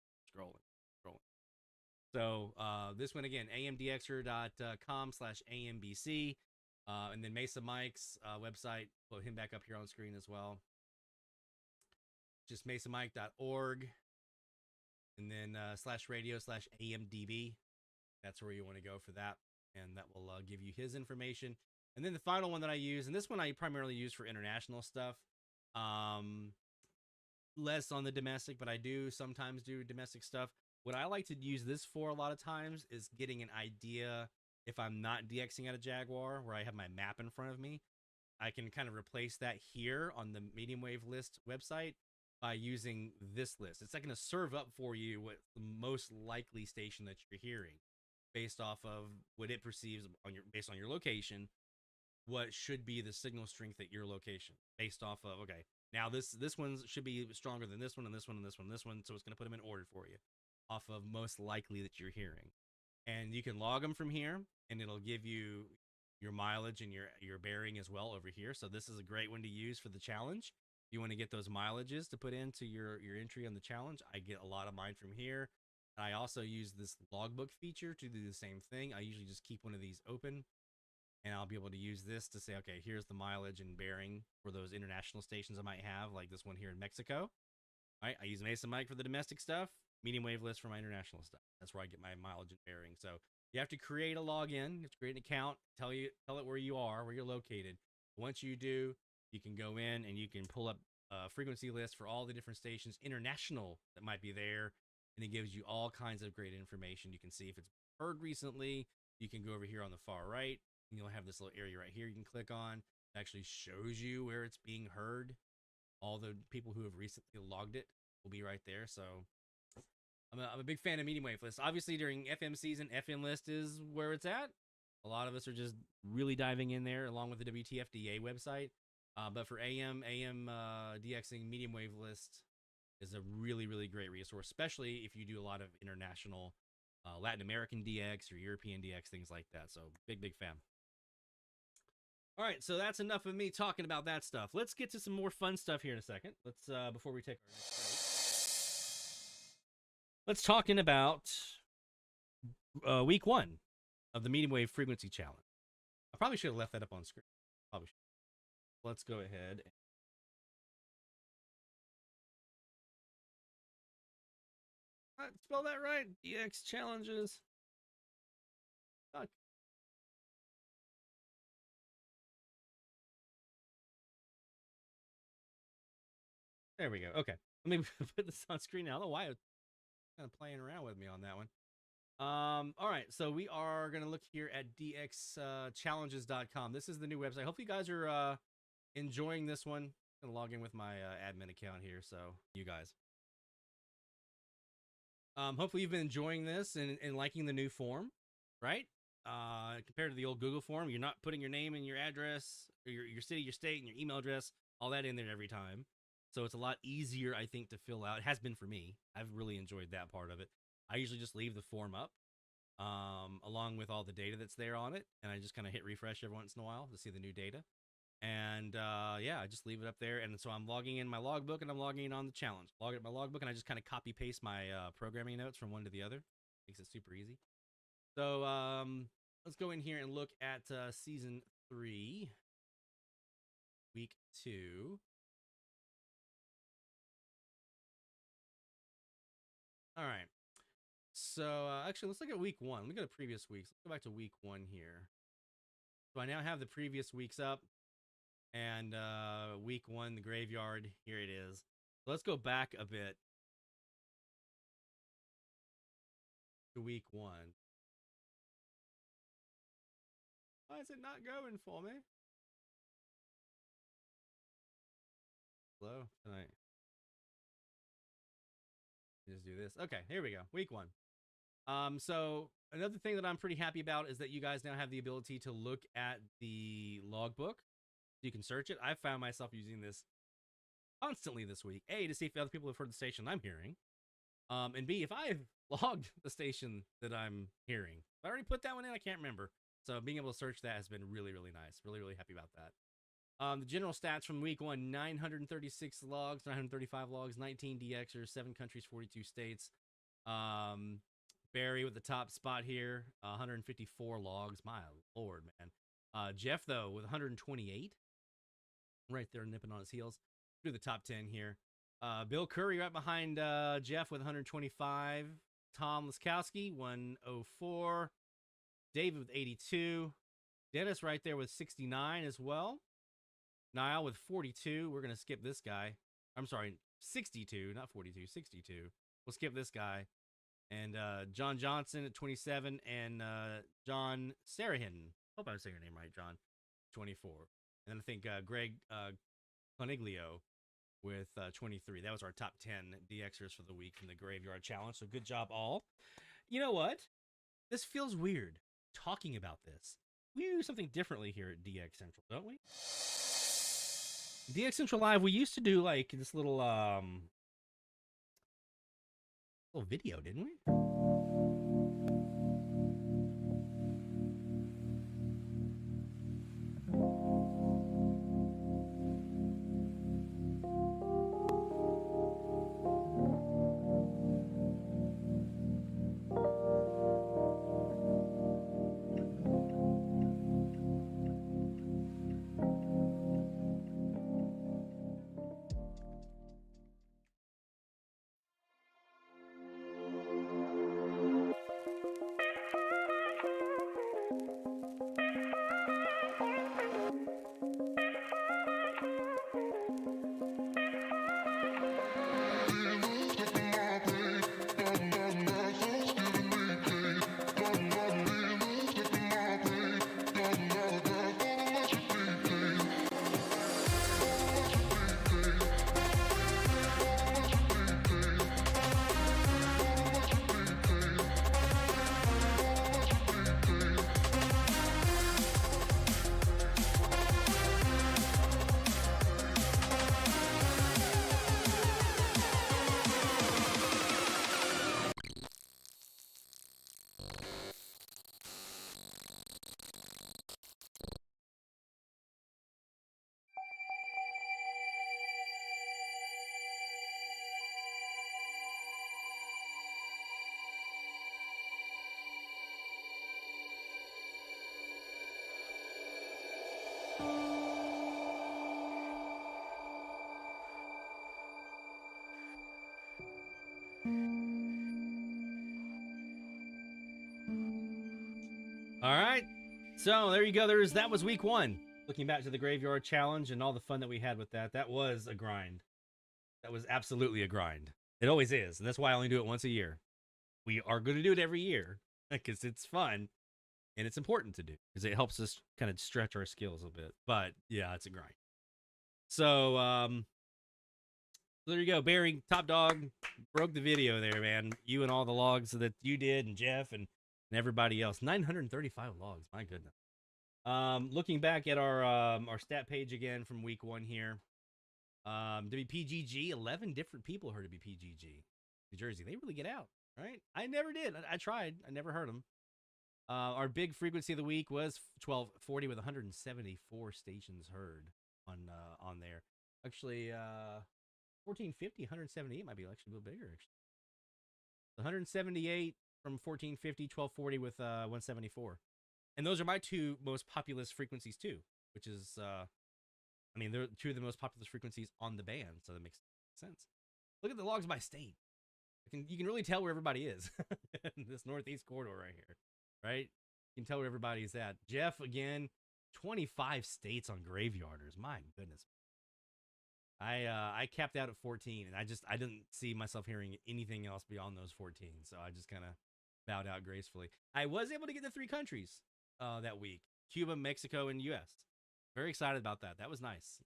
So this one again, amdxer.com/ambc, and then Mesa Mike's website. Put him back up here on screen as well. Just mesamike.org, and then /radio/amdb. That's where you want to go for that, and that will give you his information. And then the final one that I use, and this one I primarily use for international stuff. Less on the domestic, but I do sometimes do domestic stuff. What I like to use this for a lot of times is getting an idea if I'm not DXing at a Jaguar where I have my map in front of me. I can kind of replace that here on the medium wave list website by using this list. It's not going to serve up for you what the most likely station that you're hearing based off of what it perceives based on your location, what should be the signal strength at your location based off of, okay, now this one should be stronger than this one and this one and this one and this one. So it's going to put them in order for you off of most likely that you're hearing. And you can log them from here and it'll give you your mileage and your bearing as well over here. So this is a great one to use for the challenge. If you want to get those mileages to put into your entry on the challenge, I get a lot of mine from here. I also use this logbook feature to do the same thing. I usually just keep one of these open and I'll be able to use this to say, okay, here's the mileage and bearing for those international stations I might have, like this one here in Mexico. All right, I use Mesa Mic for the domestic stuff, medium wave list for my international stuff. That's where I get my mileage and bearing. So you have to create a login, you have to create an account, tell it where you are, where you're located. Once you do, you can go in and you can pull up a frequency list for all the different stations, international that might be there. And it gives you all kinds of great information. You can see if it's heard recently. You can go over here on the far right, and you'll have this little area right here you can click on. It actually shows you where it's being heard. All the people who have recently logged it will be right there. So I'm a big fan of medium wave lists. Obviously, during FM season, FM list is where it's at. A lot of us are just really diving in there along with the WTFDA website. But for AM DXing, medium wave list is a really, really great resource, especially if you do a lot of international Latin American DX or European DX, things like that. So big fan. All right, so that's enough of me talking about that stuff. Let's get to some more fun stuff here in a second. Let's before we take our next break. Let's talking about week 1 of the medium wave frequency challenge. I probably should have left that up on screen. Probably should. Let's go ahead. Spell that right. DX challenges. Fuck. There we go. Okay. Let me put this on screen now. I don't know why it's kind of playing around with me on that one. All right, so we are going to look here at dxchallenges.com. This is the new website. Hopefully you guys are enjoying this one. I'm going to log in with my admin account here, so you guys. Hopefully you've been enjoying this and liking the new form, right? Compared to the old Google form, you're not putting your name and your address, or your city, your state, and your email address, all that in there every time. So it's a lot easier, I think, to fill out. It has been for me. I've really enjoyed that part of it. I usually just leave the form up along with all the data that's there on it, and I just kind of hit refresh every once in a while to see the new data. And yeah, I just leave it up there. And so I'm logging in my logbook, and I'm logging in on the challenge. Log in my logbook, and I just kind of copy paste my programming notes from one to the other. Makes it super easy. So let's go in here and look at season 3, week 2. All right. So actually, let's look at week 1. Let me go to previous weeks. Let's go back to week 1 here. So I now have the previous weeks up, and week 1, the graveyard. Here it is. So let's go back a bit to week 1. Why is it not going for me? Hello tonight. Just do this. Okay, here we go. Week 1. So another thing that I'm pretty happy about is that you guys now have the ability to look at the logbook. You can search it. I found myself using this constantly this week. A, to see if other people have heard the station I'm hearing. And B, if I've logged the station that I'm hearing. If I already put that one in, I can't remember. So being able to search that has been really, really nice. Really, really happy about that. The general stats from week 1, 936 logs, 935 logs, 19 DXers, 7 countries, 42 states. Barry with the top spot here, 154 logs. My lord, man. Jeff, though, with 128. Right there nipping on his heels. Through the top 10 here. Bill Curry right behind Jeff with 125. Tom Laskowski, 104. David with 82. Dennis right there with 69 as well. Niall with 42. We're going to skip this guy. I'm sorry, 62, not 42, 62. We'll skip this guy. And John Johnson at 27, and John Sarahin. Hope I'm saying your name right, John. 24. And then I think Greg Coniglio with 23. That was our top 10 DXers for the week from the Graveyard Challenge. So good job, all. You know what? This feels weird talking about this. We do something differently here at DX Central, don't we? DX Central Live, we used to do like this little video, didn't we? All right. So there you go. That was week 1. Looking back to the Graveyard Challenge and all the fun that we had with that. That was a grind. That was absolutely a grind. It always is. And that's why I only do it once a year. We are going to do it every year. because it's fun and it's important to do because it helps us kind of stretch our skills a bit. But yeah, it's a grind. So there you go, Barry, top dog, broke the video there, man. You and all the logs that you did, and Jeff and everybody else. 935 logs, my goodness. Looking back at our stat page again from week 1 here. WPGG, 11 different people heard of WPGG. New Jersey, they really get out, right? I never did. I tried. I never heard them. Our big frequency of the week was 1240 with 174 stations heard on there. Actually, 1450, 178 might be actually a little bigger. Actually, 178 from 1450, 1240 with 174, and those are my 2 most populous frequencies too. Which is, I mean, they're 2 of the most populous frequencies on the band, so that makes sense. Look at the logs by state. You can really tell where everybody is. This northeast corridor right here, right? You can tell where everybody's at. Jeff, again, 25 states on graveyarders. My goodness. I capped out at 14, and I didn't see myself hearing anything else beyond those 14, so I just kind of bowed out gracefully. I was able to get to 3 countries that week: Cuba, Mexico, and U.S. Very excited about that. That was nice.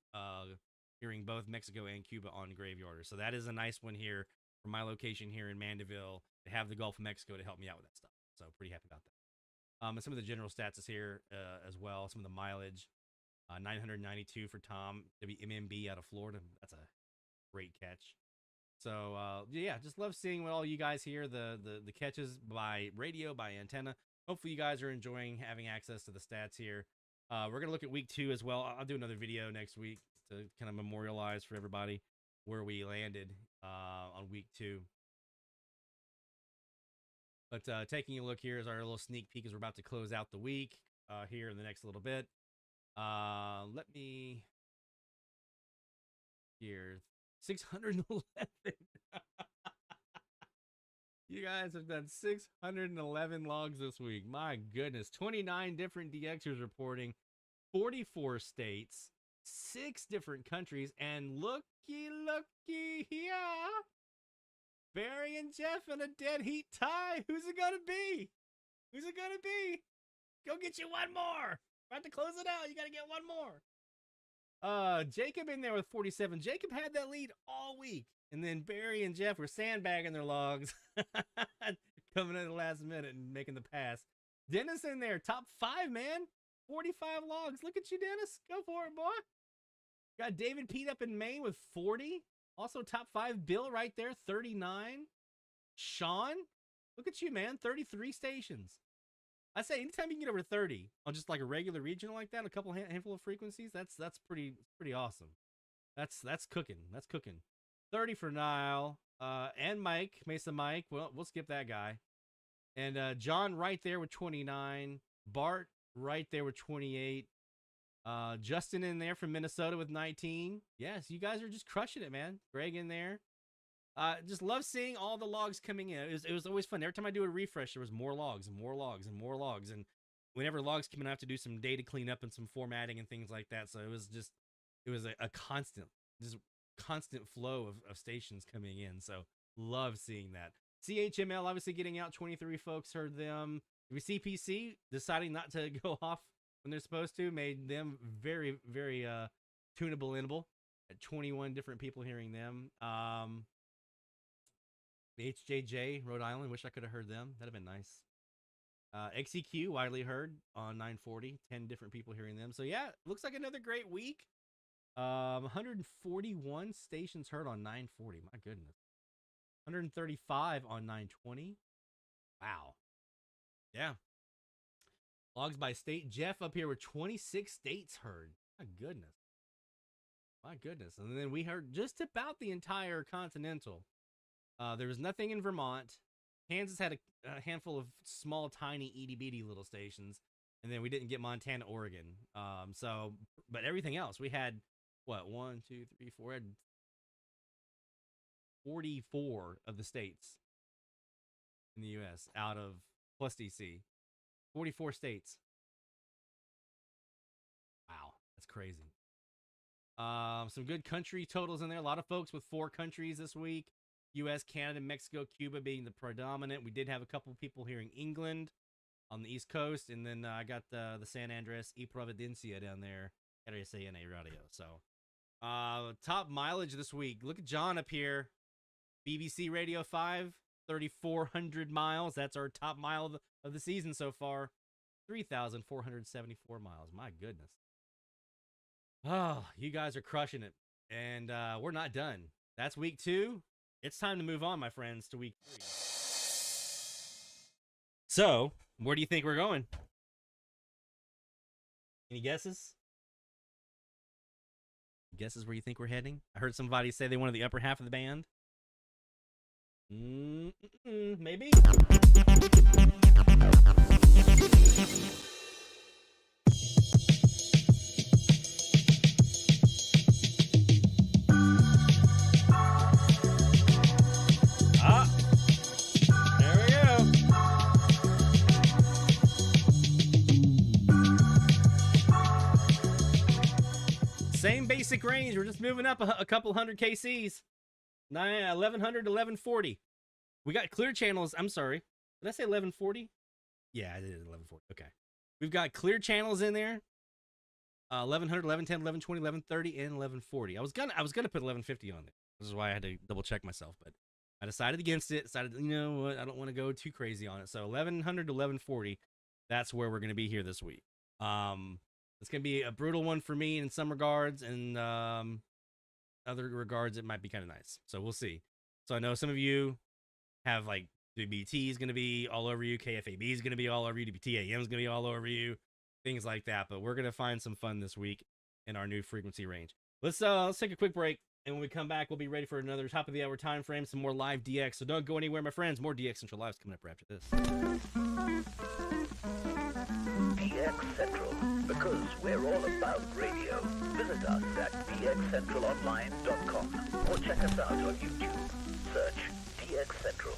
Hearing both Mexico and Cuba on graveyarders. So that is a nice one here from my location here in Mandeville to have the Gulf of Mexico to help me out with that stuff. So pretty happy about that. And some of the general stats is here as well. Some of the mileage. 992 for Tom, WMMB out of Florida. That's a great catch. So yeah, just love seeing what all you guys hear, the catches by radio, by antenna. Hopefully you guys are enjoying having access to the stats here. We're going to look at week 2 as well. I'll do another video next week to kind of memorialize for everybody where we landed on week 2. But taking a look here is our little sneak peek as we're about to close out the week here in the next little bit. Let me here 611. You guys have done 611 logs this week. My goodness. 29 different DXers reporting, 44 states, 6 different countries, and looky here, Barry and Jeff in a dead heat tie. Who's it gonna be? Who's it gonna be? Go get you one more. About to close it out. You gotta get one more. Jacob in there with 47. Jacob had that lead all week. And then Barry and Jeff were sandbagging their logs. Coming in the last minute and making the pass. Dennis in there, top 5, man. 45 logs. Look at you, Dennis. Go for it, boy. Got David Pete up in Maine with 40. Also top 5. Bill right there, 39. Sean, look at you, man. 33 stations. I say anytime you can get over 30 on just like a regular regional like that, a couple handful of frequencies, that's pretty awesome. That's cooking. That's cooking. 30 for Niall and Mike, Mesa Mike. Well, we'll skip that guy. And John right there with 29. Bart right there with 28. Justin in there from Minnesota with 19. Yes, you guys are just crushing it, man. Greg in there. Just love seeing all the logs coming in. It was always fun. Every time I do a refresh, there was more logs and more logs and more logs. And whenever logs come in, I have to do some data cleanup and some formatting and things like that. So it was a constant flow of stations coming in. So love seeing that. CHML obviously getting out. 23 folks heard them. CPC deciding not to go off when they're supposed to made them very, very tunable-inable at 21 different people hearing them. HJJ, Rhode Island, wish I could have heard them. That'd have been nice. XEQ, widely heard on 940, 10 different people hearing them. So yeah, looks like another great week. 141 stations heard on 940. My goodness. 135 on 920. Wow. Yeah. Logs by state. Jeff up here with 26 states heard. My goodness. My goodness. And then we heard just about the entire continental. There was nothing in Vermont. Kansas had a handful of small, tiny, itty-bitty little stations. And then we didn't get Montana, Oregon. But everything else, we had, what, 1, 2, 3, 4, had 44 of the states in the U.S. out of, plus DC. 44 states. Wow, that's crazy. Some good country totals in there. A lot of folks with 4 countries this week. U.S., Canada, Mexico, Cuba being the predominant. We did have a couple of people here in England on the East Coast, and then I got the San Andres y Providencia down there at SDR Radio. So, top mileage this week. Look at John up here. BBC Radio 5, 3,400 miles. That's our top mile of the season so far. 3,474 miles. My goodness. Oh, you guys are crushing it. And we're not done. That's week 2. It's time to move on, my friends, to week 3. So, where do you think we're going? Any guesses? Guesses where you think we're heading? I heard somebody say they wanted the upper half of the band. Maybe? There we go. Same basic range. We're just moving up a couple hundred KCs. 1100 to 1140. We got clear channels. I'm sorry. Did I say 1140? Yeah, I did 1140. Okay. We've got clear channels in there. 1100, 1110, 1120, 1130, and 1140. I was gonna put 1150 on there. This is why I had to double check myself, but I decided against it. Decided, you know what, I don't want to go too crazy on it. So 1100 to 1140. That's where we're gonna be here this week. It's gonna be a brutal one for me in some regards, and other regards it might be kind of nice. So we'll see. So I know some of you have like WBT is going to be all over you, KFAB is going to be all over you, WBTAM is going to be all over you, things like that. But we're going to find some fun this week in our new frequency range. Let's take a quick break, and when we come back, we'll be ready for another top of the hour time frame, some more live DX. So don't go anywhere, my friends. More DX Central Live's coming up right after this. DX Central, because we're all about radio. Visit us at dxcentralonline.com or check us out on YouTube. Search DX Central.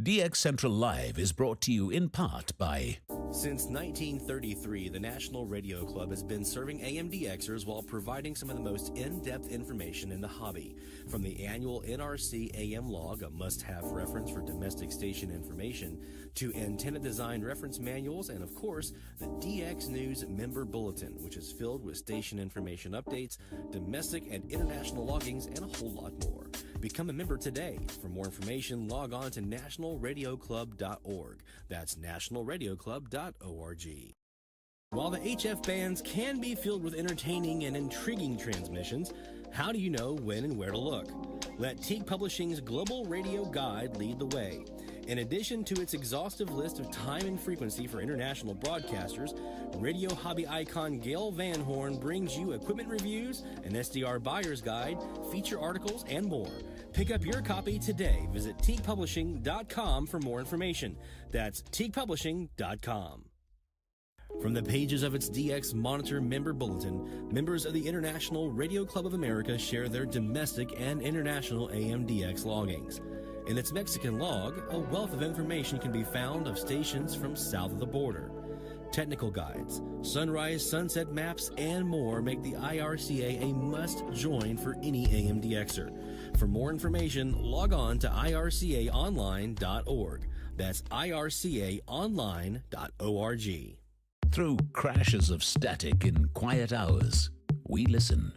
DX Central Live is brought to you in part by... Since 1933, the National Radio Club has been serving AMDXers while providing some of the most in-depth information in the hobby. From the annual NRC AM log, a must-have reference for domestic station information, to antenna design reference manuals, and of course, the DX News Member Bulletin, which is filled with station information updates, domestic and international loggings, and a whole lot more. Become a member today. For more information, log on to nationalradioclub.org. That's nationalradioclub.org. While the HF bands can be filled with entertaining and intriguing transmissions, how do you know when and where to look? Let Teague Publishing's Global Radio Guide lead the way. In addition to its exhaustive list of time and frequency for international broadcasters, radio hobby icon Gail Van Horn brings you equipment reviews, an SDR buyer's guide, feature articles, and more. Pick up your copy today. Visit teaguepublishing.com for more information. That's teaguepublishing.com. From the pages of its DX Monitor Member Bulletin, members of the International Radio Club of America share their domestic and international AMDX loggings. In its Mexican log, a wealth of information can be found of stations from south of the border. Technical guides, sunrise, sunset maps, and more make the IRCA a must-join for any AMDXer. For more information, log on to ircaonline.org. That's ircaonline.org. Through crashes of static in quiet hours, we listen.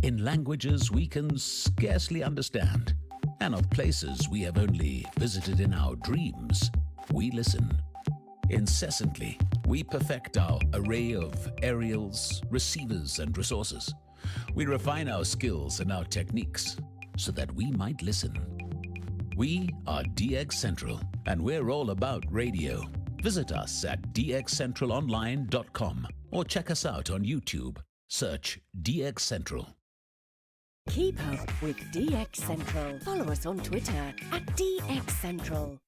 In languages we can scarcely understand, and of places we have only visited in our dreams, we listen. Incessantly, we perfect our array of aerials, receivers, and resources. We refine our skills and our techniques so that we might listen. We are DX Central, and we're all about radio. Visit us at dxcentralonline.com or check us out on YouTube. Search DX Central. Keep up with DX Central. Follow us on Twitter at DX Central.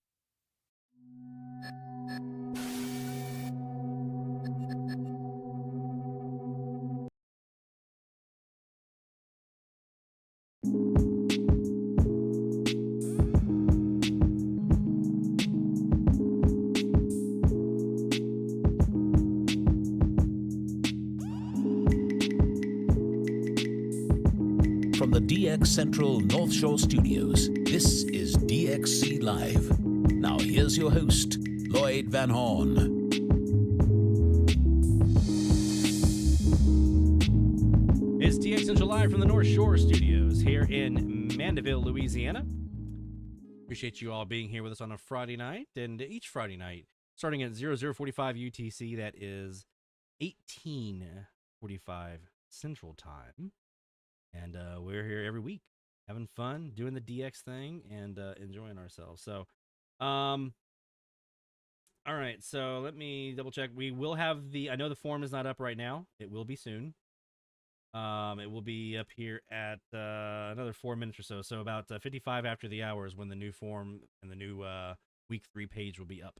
From the DX DX Central North Shore Studios, this is DXC Live. Now here's your host, Lloyd Van Horn. It's DX Central Live from the North Shore Studios here in Mandeville, Louisiana. Appreciate you all being here with us on a Friday night, and each Friday night, starting at 0045 UTC, that is 1845 Central Time. And we're here every week, having fun, doing the DX thing, and enjoying ourselves. So, all right, so let me double check. We will have I know the form is not up right now. It will be soon. It will be up here at another 4 minutes or so. So about 55 after the hour is when the new form and the new week 3 page will be up.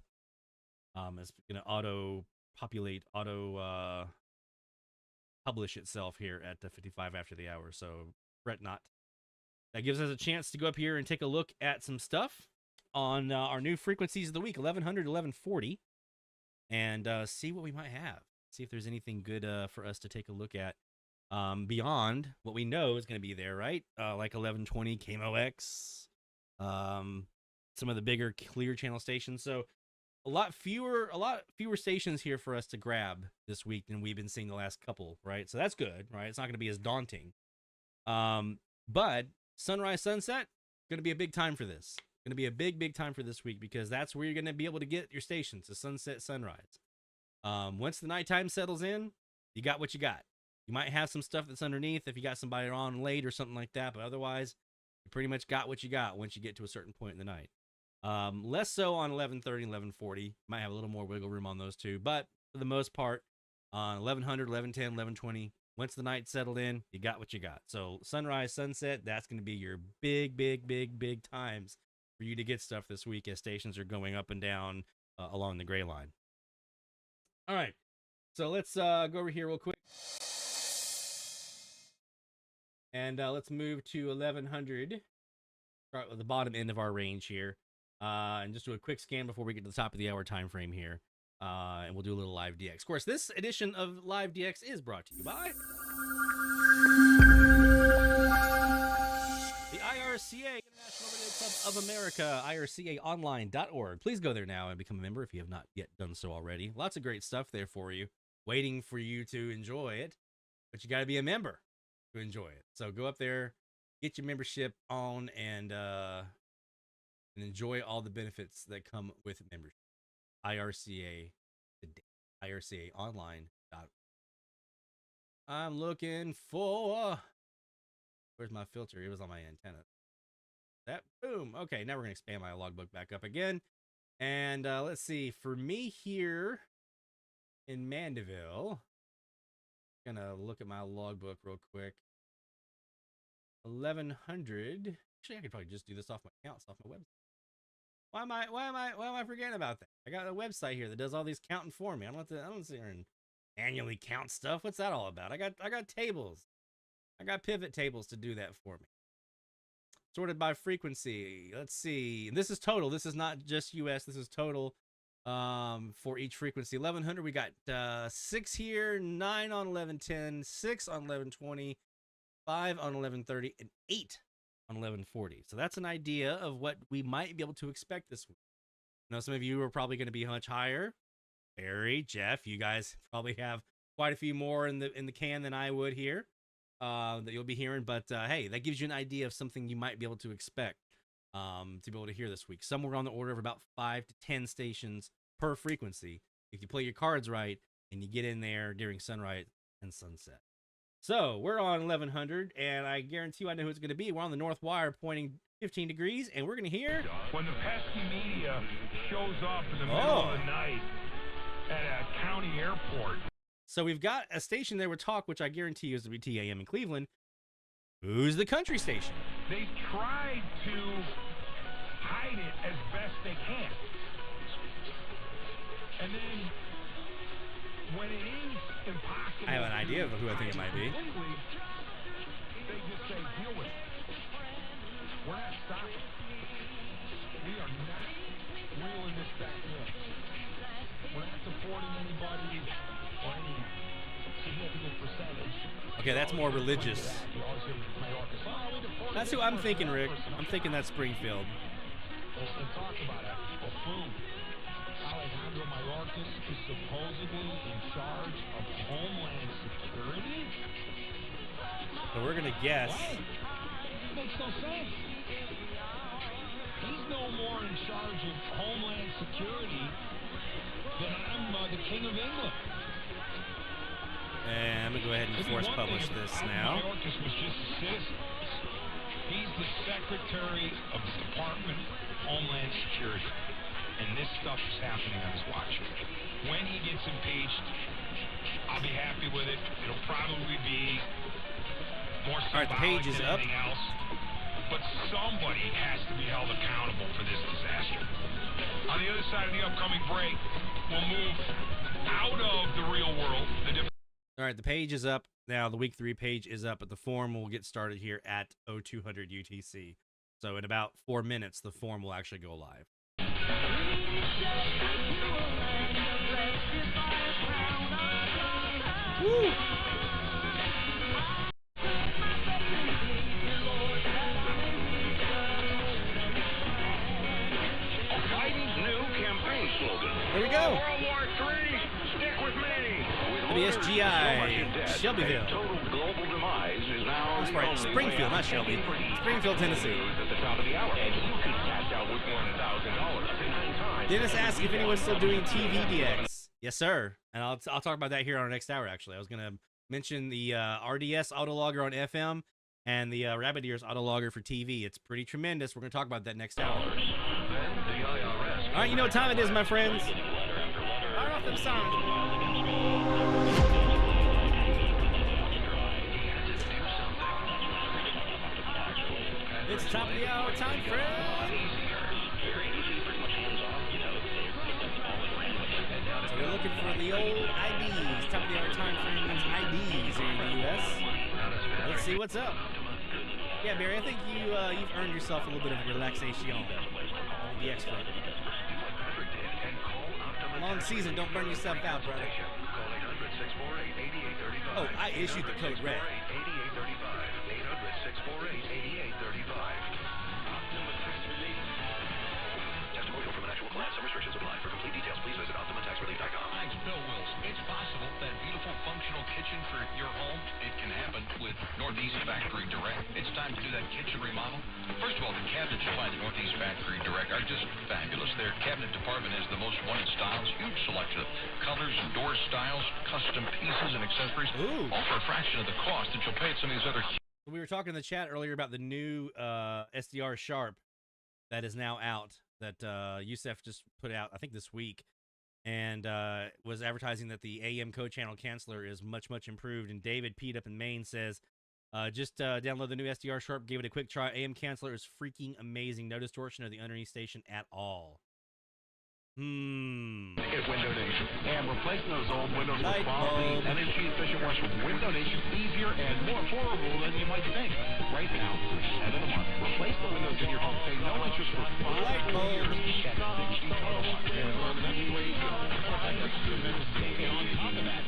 It's going to auto-populate, publish itself here at 55 after the hour, so fret not. That gives us a chance to go up here and take a look at some stuff on our new frequencies of the week, 1100 1140, and see what we might have. See if there's anything good for us to take a look at beyond what we know is going to be there, right? Like 1120 KMOX, some of the bigger clear channel stations. So a lot fewer stations here for us to grab this week than we've been seeing the last couple, right? So that's good, right? It's not going to be as daunting. But sunrise, sunset, going to be a big time for this. Going to be a big time for this week, because that's where you're going to be able to get your stations, the sunset, sunrise. Once the nighttime settles in, you got what you got. You might have some stuff that's underneath if you got somebody on late or something like that, but otherwise, you pretty much got what you got once you get to a certain point in the night. Less so on 1130 and 1140. Might have a little more wiggle room on those two, but for the most part, on 1100, 1110, 1120, once the night settled in, you got what you got. So sunrise, sunset, that's going to be your big times for you to get stuff this week as stations are going up and down along the gray line. All right, so let's go over here real quick. And let's move to 1100. Start with the bottom end of our range here. And just do a quick scan before we get to the top of the hour time frame here. And we'll do a little live DX. Of course, this edition of Live DX is brought to you by the IRCA, International Radio Club of America, ircaonline.org. Please go there now and become a member if you have not yet done so already. Lots of great stuff there for you, waiting for you to enjoy it. But you got to be a member to enjoy it. So go up there, get your membership on, and enjoy all the benefits that come with membership. IRCA today. IRCAonline.org. I'm looking for... Where's my filter? It was on my antenna. That, boom. Okay, now we're going to expand my logbook back up again. And let's see. For me here in Mandeville, I'm going to look at my logbook real quick. 1100. Actually, I could probably just do this off my accounts, off my website. Why am I forgetting about that? I got a website here that does all these counting for me. I don't sit here and manually count stuff. What's that all about? I got tables. I got pivot tables to do that for me. Sorted by frequency. Let's see. This is total. This is not just US. This is total for each frequency. 1100, we got 6 here, 9 on 1110, 6 on 1120, 5 on 1130, and 8 on 1140. So that's an idea of what we might be able to expect this week. I know some of you are probably going to be much higher. Barry, Jeff, you guys probably have quite a few more in the can than I would here that you'll be hearing. But hey, that gives you an idea of something you might be able to expect to be able to hear this week. Somewhere on the order of about 5 to 10 stations per frequency if you play your cards right and you get in there during sunrise and sunset. So we're on 1100, and I guarantee you I know who it's going to be. We're on the north wire pointing 15 degrees, and we're going to hear... When the pesky media shows up in the middle of the night at a county airport. So we've got a station there with talk, which I guarantee you is WTAM in Cleveland. Who's the country station? They tried to hide it as best they can. And then when it is impossible... I have an idea of who I think it might be. They just say, deal with it. We're not stopping. We are not reeling this back in. We're not supporting anybody or any significant percentage. Okay, that's more religious. That's who I'm thinking, Rick. I'm thinking that's Springfield. Let's talk about it. Alejandro Mayorkas is supposedly in charge of Homeland Security? So we're going to guess. Makes no sense. He's no more in charge of Homeland Security than I'm the King of England. And I'm going to go ahead and force publish this now. Mayorkas was just a citizen. He's the Secretary of the Department of Homeland Security. And this stuff is happening on his watch. When he gets impeached, I'll be happy with it. It'll probably be more symbolic the page is than up. anything else. But somebody has to be held accountable for this disaster. On the other side of the upcoming break, we'll move out of the real world. All right, the page is up. Now the week 3 page is up, but the form will get started here at 0200 UTC. So in about 4 minutes, the form will actually go live. Woo! Biden's new campaign slogan. There we go. World War III, stick with me. WSGI, Shelbyville. Total global demise is now That's right, Springfield, not Shelby. Springfield, Tennessee. At the top of the hour, and you can cash out with $1,000. Dennis asked if anyone's still doing TVDX. Yes, sir. And I'll talk about that here on our next hour, actually. I was going to mention the RDS autologger on FM and the Rabbit Ears autologger for TV. It's pretty tremendous. We're going to talk about that next hour. All right, you know what time it is, my friends. Fire off them songs. It's top of the hour time, friends. So we're looking for the old IDs. Top of the hour time frame means IDs here in the U.S. Let's see what's up. Yeah, Barry, I think you've earned yourself a little bit of relaxation on the DX front. A long season, don't burn yourself out, brother. Oh, I issued the code red. Testimonial from an actual client. Some restrictions apply. For complete details, please visit OptimaTaxRelief.com. Thanks, Bill Wills. It's possible that beautiful functional kitchen for your home, it can happen with Northeast Factory Direct. It's time to do that kitchen remodel. First of all, the cabinets you find at Northeast Factory Direct are just fabulous. Their cabinet department has the most wanted styles, huge selection of colors and door styles, custom pieces and accessories, all for a fraction of the cost that you'll pay at some of these other. We were talking in the chat earlier about the new SDR Sharp that is now out, that Youssef just put out, I think, this week, and was advertising that the AM code channel canceller is much, much improved. And David Pete up in Maine says, just download the new SDR Sharp, give it a quick try. AM canceller is freaking amazing. No distortion of the underneath station at all. Window Nation. And replacing those old windows with Light quality, bulb. energy-efficient ones from Window Nation easier and more affordable than you might think. Right now, for $7 a month, replace the windows in your home. Pay no interest for 5 Light bulb. years. That's $60 a month. And that's the way you go. On top of that,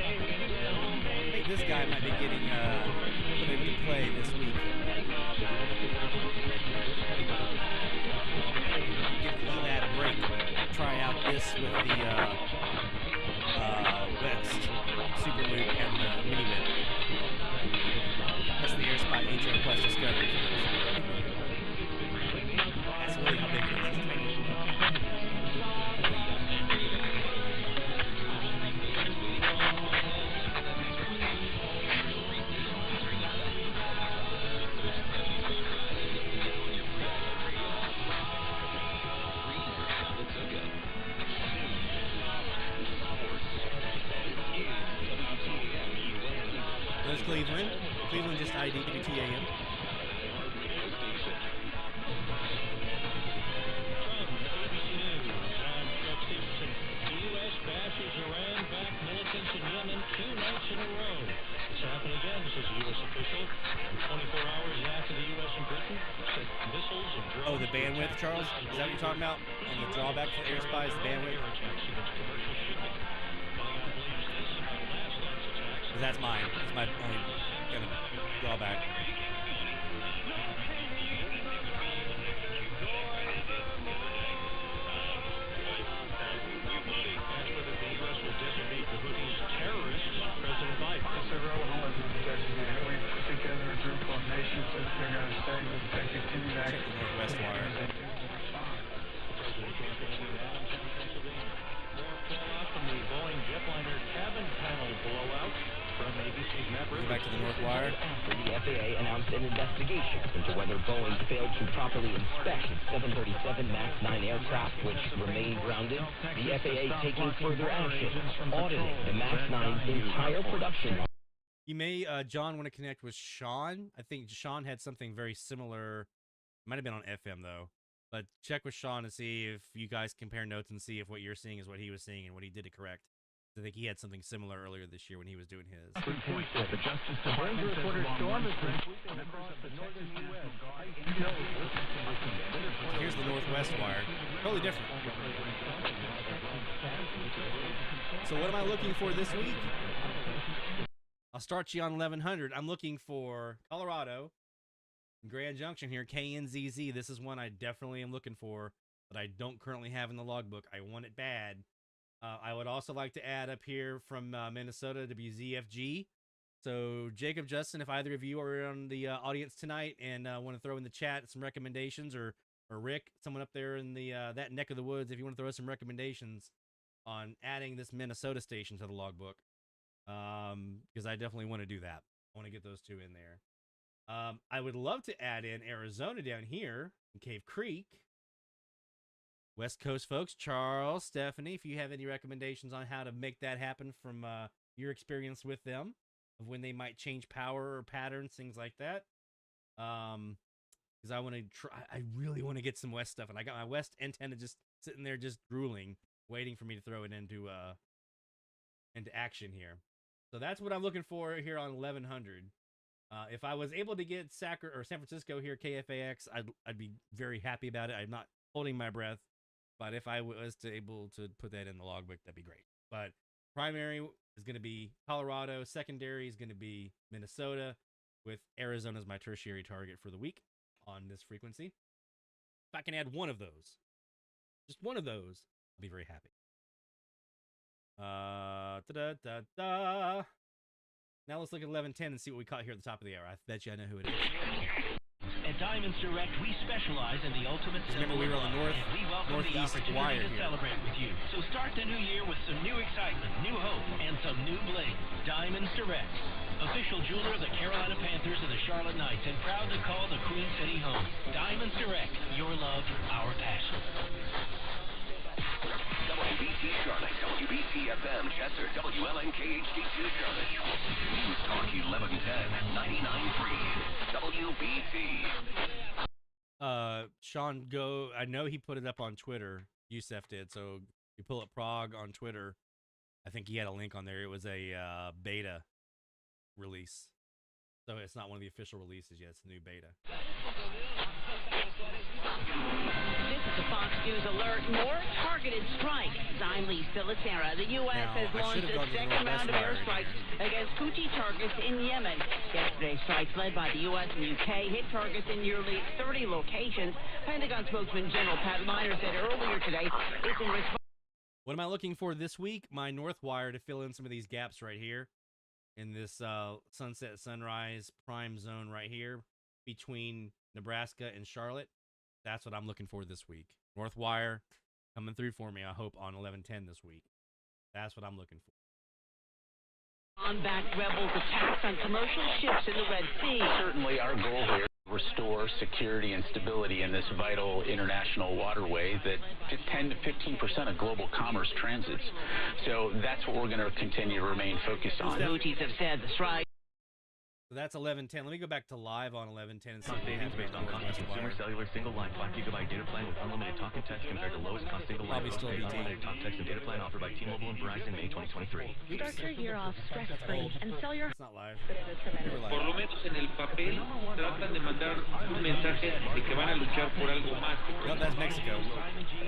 I think this guy might be getting put into play this week. Give Elad a break. Try out this with the West Superloop and the Mini Whip. That's the AirSpot HM Plus Discovery. That's really how big it is. It's tiny. There's Cleveland. Cleveland just ID WTAM. U.S. bashes Iran back militants in Yemen 2 nights in a row. It's happened again, says a U.S. official. 24 hours after the U.S. and Britain said missiles and drones. Oh, the bandwidth, Charles? Is that what you're talking about? On the drawback for air spies, the bandwidth? Is That's mine. That's my only kind of drawback. Check the Northwest wire. Go back to the North wire. After the FAA announced an investigation into whether Boeing failed to properly inspect its 737 MAX 9 aircraft, which remained grounded, the FAA taking further action, auditing the MAX 9's entire production line. You may, John, want to connect with Sean. I think Sean had something very similar. Might have been on FM, though. But check with Sean to see if you guys compare notes and see if what you're seeing is what he was seeing and what he did to correct. I think he had something similar earlier this year when he was doing his. The Justice Department storm is sweeping across the northern U.S. Here's the Northwest wire. Totally different. So what am I looking for this week? I'll start you on 1100. I'm looking for Colorado, Grand Junction here, KNZZ. This is one I definitely am looking for, but I don't currently have in the logbook. I want it bad. I would also like to add up here from Minnesota WZFG. So Jacob, Justin, if either of you are on the audience tonight and want to throw in the chat some recommendations, or Rick, someone up there in the that neck of the woods, if you want to throw some recommendations on adding this Minnesota station to the logbook, because I definitely want to do that. I want to get those two in there. I would love to add in Arizona down here in Cave Creek. West Coast folks, Charles, Stephanie, if you have any recommendations on how to make that happen from your experience with them, of when they might change power or patterns, things like that. Because I want to try, I really want to get some West stuff, and I got my West antenna just sitting there, just drooling, waiting for me to throw it into action here. So that's what I'm looking for here on 1100. If I was able to get San Francisco here, KFAX, I'd be very happy about it. I'm not holding my breath. But if I was able to put that in the logbook, that'd be great. But primary is going to be Colorado. Secondary is going to be Minnesota, with Arizona as my tertiary target for the week on this frequency. If I can add one of those, just one of those, I'll be very happy. Now let's look at 1110 and see what we caught here at the top of the hour. I bet you I know who it is. At Diamonds Direct, we specialize in the ultimate. Remember, we were on the northeast wire to celebrate with you. So start the new year with some new excitement, new hope, and some new bling. Diamonds Direct, official jeweler of the Carolina Panthers and the Charlotte Knights, and proud to call the Queen City home. Diamonds Direct, your love, our passion. WBT Charlotte, WBT-FM Chester, WLNK-HD2 Charlotte. News Talk 1110, 99.3, WBT. Sean, go. I know he put it up on Twitter. Yusef did. So you pull up Prague on Twitter. I think he had a link on there. It was a beta release. So it's not one of the official releases yet. It's a new beta. This is a Fox News alert. More targeted strikes. Timely Silicera. The U.S. has launched a second round of airstrikes against Houthi targets in Yemen. Yesterday's strikes led by the U.S. and U.K. hit targets in nearly 30 locations. Pentagon spokesman General Pat Miner said earlier today it's in response. What am I looking for this week? My north wire to fill in some of these gaps right here in this sunset sunrise prime zone right here between Nebraska and Charlotte. That's what I'm looking for this week. North wire coming through for me, I hope, on 1110 this week. That's what I'm looking for. On-back rebels attacks on commercial ships in the Red Sea. Certainly our goal here is to restore security and stability in this vital international waterway that 10 to 15% of global commerce transits. So that's what we're going to continue to remain focused on. The Houthis have said the strike. So that's 1110. Let me go back to live on 1110 and see what they have based on cost. Consumer cellular single line 5 gigabyte data plan with unlimited talk and text compared to lowest cost single line postpaid unlimited talk, text, and data plan offered by T-Mobile and Verizon May 2023. Start your year off stress-free and sell your. It's not live. Por lo menos en el papel tratan de mandar un mensaje de que van a luchar por algo más. No, that's Mexico.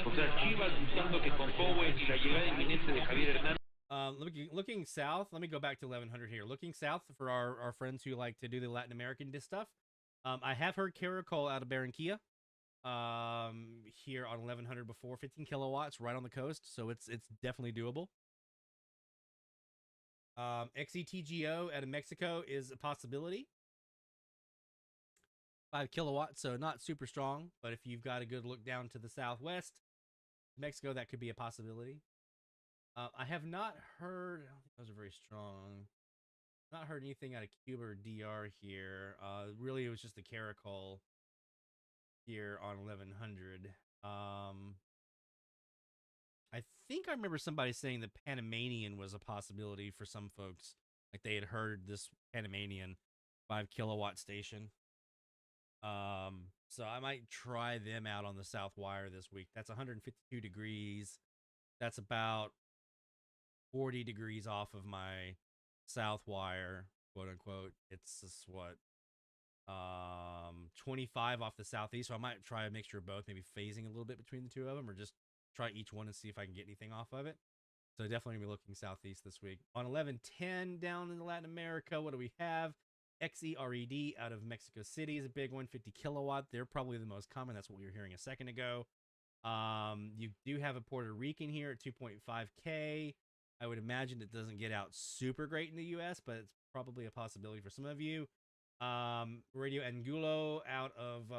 O sea, Chivas diciendo que con Cowell y la llegada inminente de Javier Hernández. Looking south, let me go back to 1100 here. Looking south for our friends who like to do the Latin American stuff. I have heard Caracol out of Barranquilla. Here on 1100 before, 15 kilowatts right on the coast, so it's definitely doable. XETGO out of Mexico is a possibility. 5 kilowatts, so not super strong, but if you've got a good look down to the southwest Mexico, that could be a possibility. I have not heard, I don't think those are very strong. Not heard anything out of Cuba or DR here. Really, it was just the Caracol here on 1100. I think I remember somebody saying the Panamanian was a possibility for some folks. Like they had heard this Panamanian 5 kilowatt station. So I might try them out on the South Wire this week. That's 152 degrees. That's about 40 degrees off of my South Wire, quote unquote. It's just what, 25 off the Southeast. So I might try a mixture of both, maybe phasing a little bit between the two of them, or just try each one and see if I can get anything off of it. So definitely gonna be looking Southeast this week. On 1110 down in Latin America, what do we have? XERED out of Mexico City is a big one, 50 kilowatt. They're probably the most common. That's what we were hearing a second ago. You do have a Puerto Rican here at 2.5K. I would imagine it doesn't get out super great in the US, but it's probably a possibility for some of you. Radio Angulo out of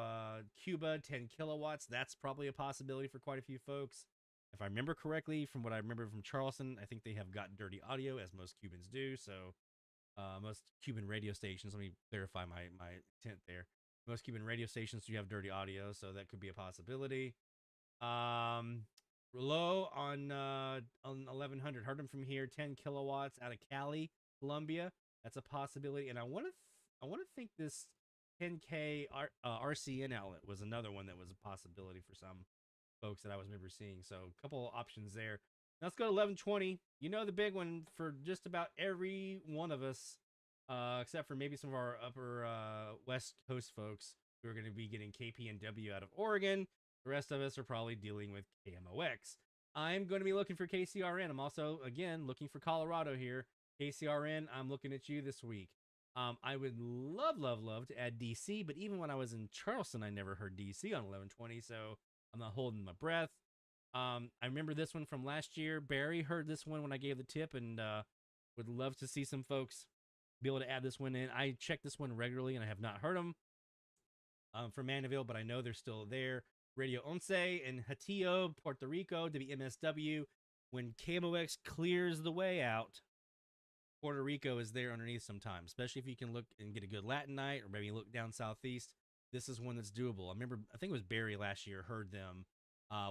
Cuba, 10 kilowatts. That's probably a possibility for quite a few folks. If I remember correctly, from what I remember from Charleston, I think they have got dirty audio, as most Cubans do. So most Cuban radio stations, let me clarify my intent there. Most Cuban radio stations do have dirty audio, so that could be a possibility. Low on 1100. Heard them from here, 10 kilowatts out of Cali, Colombia. That's a possibility. And I want to think this 10K RCN outlet was another one that was a possibility for some folks that I was remember seeing. So a couple of options there. Now let's go to 1120. You know, the big one for just about every one of us, except for maybe some of our upper West Coast folks who are going to be getting KPNW out of Oregon. The rest of us are probably dealing with KMOX. I'm going to be looking for KCRN. I'm also, again, looking for Colorado here. KCRN, I'm looking at you this week. I would love to add DC, but even when I was in Charleston, I never heard DC on 1120, so I'm not holding my breath. I remember this one from last year. Barry heard this one when I gave the tip, and would love to see some folks be able to add this one in. I check this one regularly, and I have not heard them from Mandeville, but I know they're still there. Radio Once in Hatillo, Puerto Rico, WMSW. When KMOX clears the way out, Puerto Rico is there underneath sometimes, especially if you can look and get a good Latin night, or maybe look down southeast. This is one that's doable. I think it was Barry last year heard them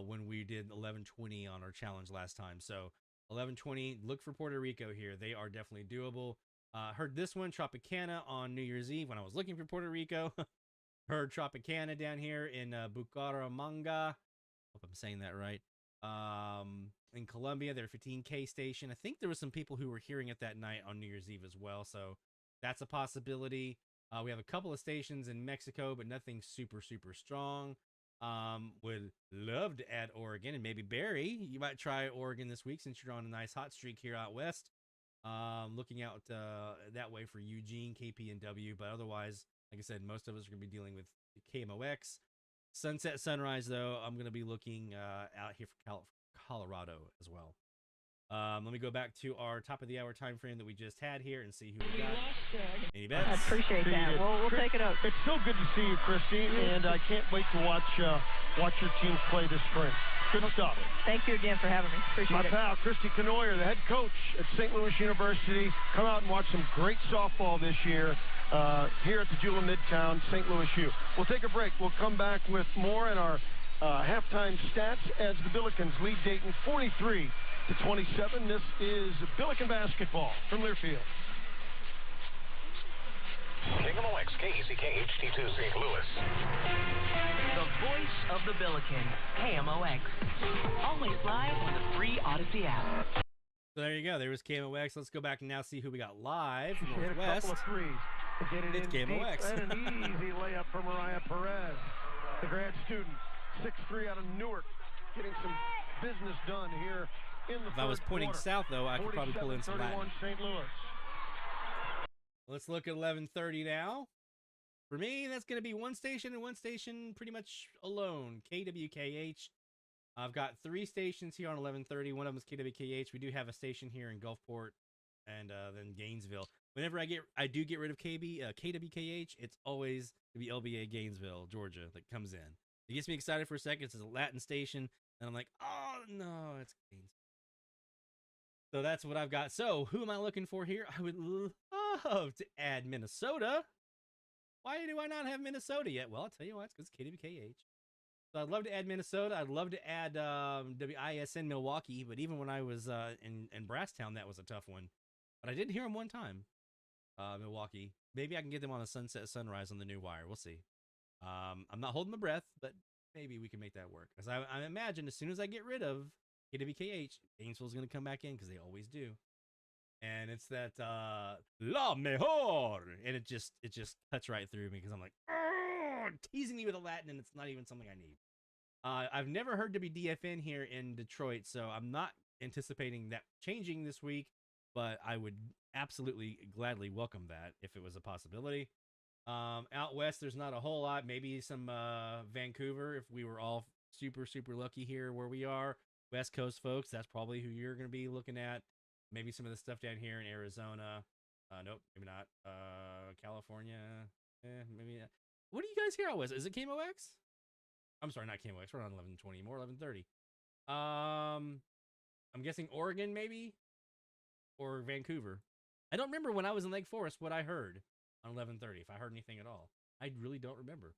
when we did 1120 on our challenge last time. So 1120, look for Puerto Rico here. They are definitely doable. Heard this one, Tropicana, on New Year's Eve when I was looking for Puerto Rico. Heard Tropicana down here in Bucaramanga. Hope I'm saying that right. In Colombia, their 15K station. I think there were some people who were hearing it that night on New Year's Eve as well. So that's a possibility. We have a couple of stations in Mexico, but nothing super strong. Would love to add Oregon, and maybe Barry, you might try Oregon this week since you're on a nice hot streak here out west. Looking out that way for Eugene, KPNW, but otherwise, like I said, most of us are going to be dealing with KMOX. Sunset Sunrise, though, I'm going to be looking out here for Colorado as well. Let me go back to our top of the hour time frame that we just had here and see who we got. Any bets? I appreciate that. We'll take it up. It's so good to see you, Christy, and I can't wait to watch your teams play this spring. Good stuff. Thank you again for having me. Appreciate it. My pal, Christy Canoyer, the head coach at St. Louis University. Come out and watch some great softball this year here at the Jewel of Midtown, St. Louis U. We'll take a break. We'll come back with more in our halftime stats as the Billikens lead Dayton 43-27. This is Billiken basketball from Learfield. KMOX, KECK, HD2 St. Louis. The voice of the Billiken, KMOX. Always live on the free Odyssey app. So there you go. There was KMOX. Let's go back and now see who we got live from Hit a Northwest. couple of threes to get it It's in KMOX. deep, and an easy layup for Mariah Perez, the grad student. 6'3" out of Newark, getting some business done here in the If I was pointing south, though, I could probably pull in some Latin. St. Louis. Let's look at 11:30 now. For me, that's going to be one station and one station pretty much alone. KWKH. I've got 3 stations here on 11:30. One of them is KWKH. We do have a station here in Gulfport and then Gainesville. Whenever I do get rid of KWKH, it's always the LBA Gainesville, Georgia, that comes in. It gets me excited for a second. It's a Latin station, and I'm like, oh no, it's Gainesville. So that's what I've got. So who am I looking for here? I would love to add Minnesota. Why do I not have Minnesota yet? Well, I'll tell you why. It's because KWKH. So I'd love to add Minnesota. I'd love to add WISN Milwaukee, but even when I was in Brasstown, that was a tough one. But I did hear them one time, Milwaukee. Maybe I can get them on a sunset sunrise on the new wire. We'll see. I'm not holding my breath, but maybe we can make that work. Because I imagine as soon as I get rid of KWKH, Gainesville's going to come back in because they always do. And it's that La Mejor, and it just cuts right through me because I'm like, teasing me with a Latin, and it's not even something I need. I've never heard WDFN here in Detroit, so I'm not anticipating that changing this week, but I would absolutely gladly welcome that if it was a possibility. Out west, there's not a whole lot. Maybe some Vancouver if we were all super lucky here where we are. West Coast folks, that's probably who you're going to be looking at. Maybe some of the stuff down here in Arizona. Nope, maybe not. California. Maybe not. What do you guys hear out west? Is it KMOX? I'm sorry, not KMOX. We're on 11:20, more 11:30. I'm guessing Oregon, maybe? Or Vancouver. I don't remember when I was in Lake Forest what I heard on 11:30, if I heard anything at all. I really don't remember.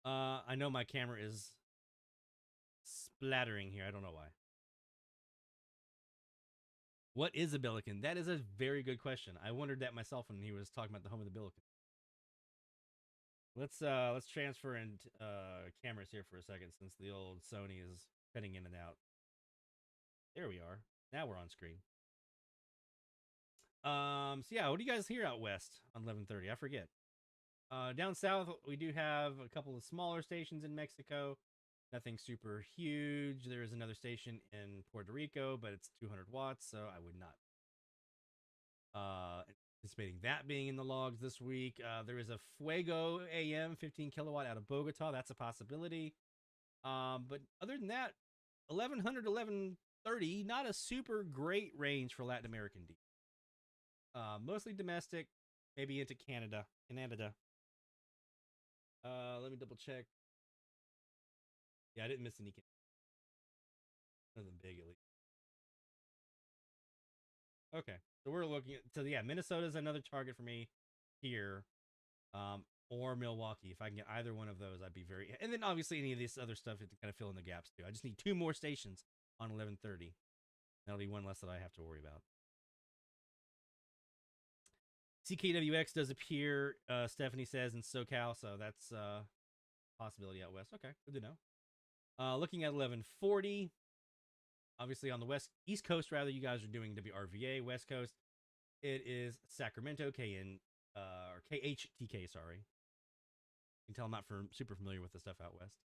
I know my camera is splattering here. I don't know why. What is a Billiken? That is a very good question. I wondered that myself when he was talking about the home of the Billiken. Let's transfer in cameras here for a second since the old Sony is cutting in and out. There we are. Now we're on screen. So yeah, what do you guys hear out west on 11:30? I forget. Down south, we do have a couple of smaller stations in Mexico. Nothing super huge. There is another station in Puerto Rico, but it's 200 watts, so I would not anticipating that being in the logs this week. There is a Fuego AM 15 kilowatt out of Bogota. That's a possibility. But other than that, 1100 to 1130, not a super great range for Latin American D. Mostly domestic, maybe into Canada. Let me double check. Yeah, I didn't miss any. Nothing big, at least. Okay, so we're looking at, so yeah, Minnesota's another target for me here, or Milwaukee. If I can get either one of those, I'd be very, and then obviously any of this other stuff to kind of fill in the gaps too. I just need 2 more stations on 11:30. That'll be one less that I have to worry about. CKWX does appear, Stephanie says, in SoCal, so that's a possibility out west. Okay, good to know. Looking at 1140, obviously on the East Coast, rather, you guys are doing WRVA. West Coast, it is Sacramento, or KHTK, sorry. You can tell I'm not super familiar with the stuff out west.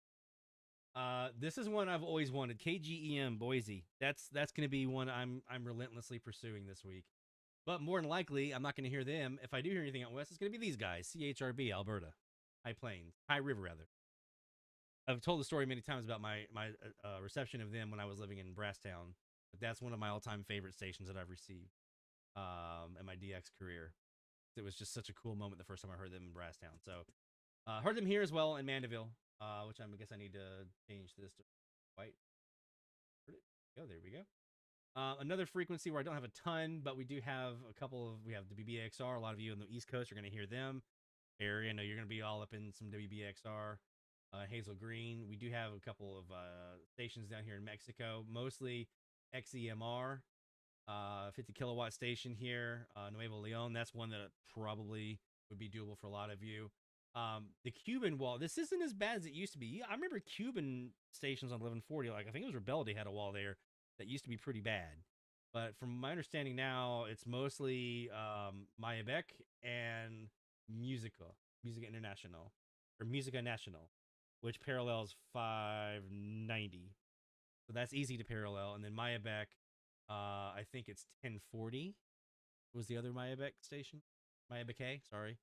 This is one I've always wanted, KGEM Boise. That's going to be one I'm relentlessly pursuing this week. But more than likely, I'm not going to hear them. If I do hear anything out west, it's going to be these guys, CHRB, Alberta. High River, rather. I've told the story many times about my reception of them when I was living in Brasstown. But that's one of my all-time favorite stations that I've received in my DX career. It was just such a cool moment the first time I heard them in Brasstown. So heard them here as well in Mandeville, which I guess I need to change this to white. Oh, there we go. Another frequency where I don't have a ton, but we do have we have the WBXR. A lot of you on the East Coast are going to hear them. Area, I know you're going to be all up in some WBXR. Hazel Green. We do have a couple of stations down here in Mexico, mostly XEMR, 50 kilowatt station here, Nuevo Leon. That's one that probably would be doable for a lot of you. The Cuban wall, this isn't as bad as it used to be. I remember Cuban stations on 1140, like I think it was Rebelde had a wall there that used to be pretty bad. But from my understanding now, it's mostly Mayabec and Musica International, or Musica Nacional, which parallels 590. So that's easy to parallel. And then Mayabec, I think it's 1040 was the other Mayabec station. Mayabec, sorry.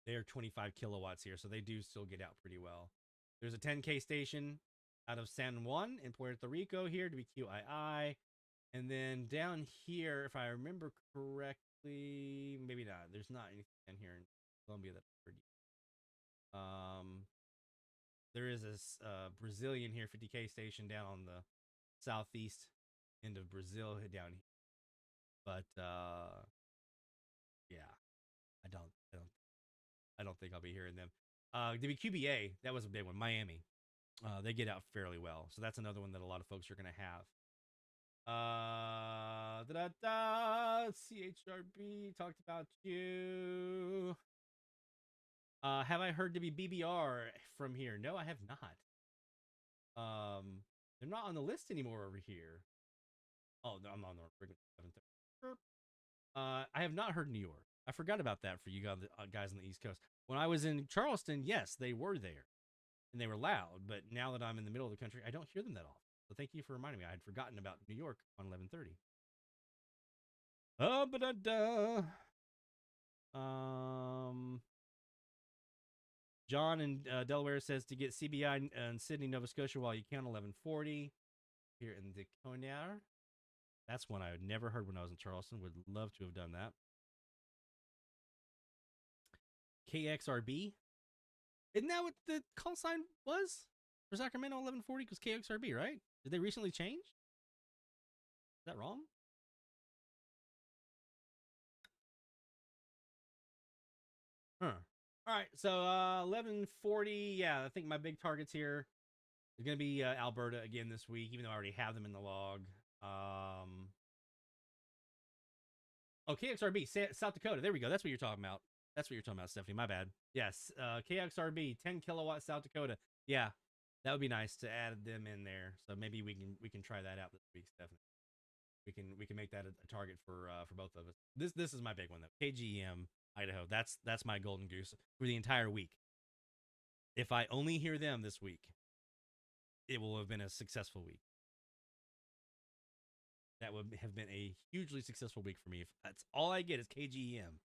They're 25 kilowatts here, so they do still get out pretty well. There's a 10K station out of San Juan in Puerto Rico here to be QII. And then down here, if I remember correctly, maybe not. There's not anything in here in Colombia that's pretty. There is a Brazilian here, 50K station down on the southeast end of Brazil down here. But yeah, I don't think I'll be hearing them. WQBA, that was a big one. Miami, they get out fairly well, so that's another one that a lot of folks are going to have. CHRB talked about you. Have I heard to be BBR from here? No, I have not. They're not on the list anymore over here. Oh, no, I'm on the frequency 730. I have not heard New York. I forgot about that for you guys on the East Coast. When I was in Charleston, yes, they were there, and they were loud. But now that I'm in the middle of the country, I don't hear them that often. So thank you for reminding me. I had forgotten about New York on 1130. John in Delaware says to get CBI in Sydney, Nova Scotia while you can 1140 here in the Cognac. That's one I had never heard when I was in Charleston. Would love to have done that. KXRB. Isn't that what the call sign was for Sacramento 1140? Because KXRB, right? Did they recently change? Is that wrong? Huh. All right, so 1140, yeah, I think my big targets here is going to be Alberta again this week, even though I already have them in the log. Oh, KXRB, South Dakota. There we go. That's what you're talking about. That's what you're talking about, Stephanie. My bad. Yes, KXRB, 10 kilowatt South Dakota. Yeah, that would be nice to add them in there. So maybe we can try that out this week, Stephanie. We can make that a target for both of us. This is my big one though. KGEM, Idaho. That's my golden goose for the entire week. If I only hear them this week, it will have been a successful week. That would have been a hugely successful week for me. If that's all I get is KGEM.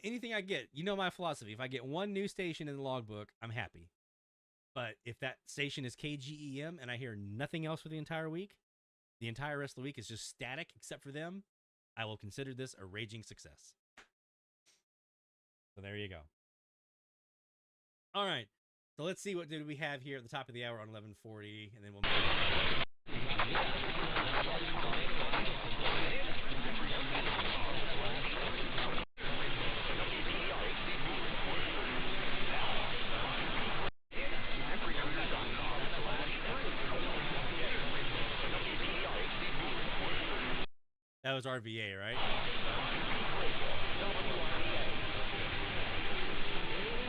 Anything I get, you know my philosophy. If I get one new station in the logbook, I'm happy. But if that station is KGEM and I hear nothing else for the entire week, the entire rest of the week is just static except for them, I will consider this a raging success. So there you go. All right. So let's see what did we have here at the top of the hour on 1140, and then we'll move on. That was RVA, right?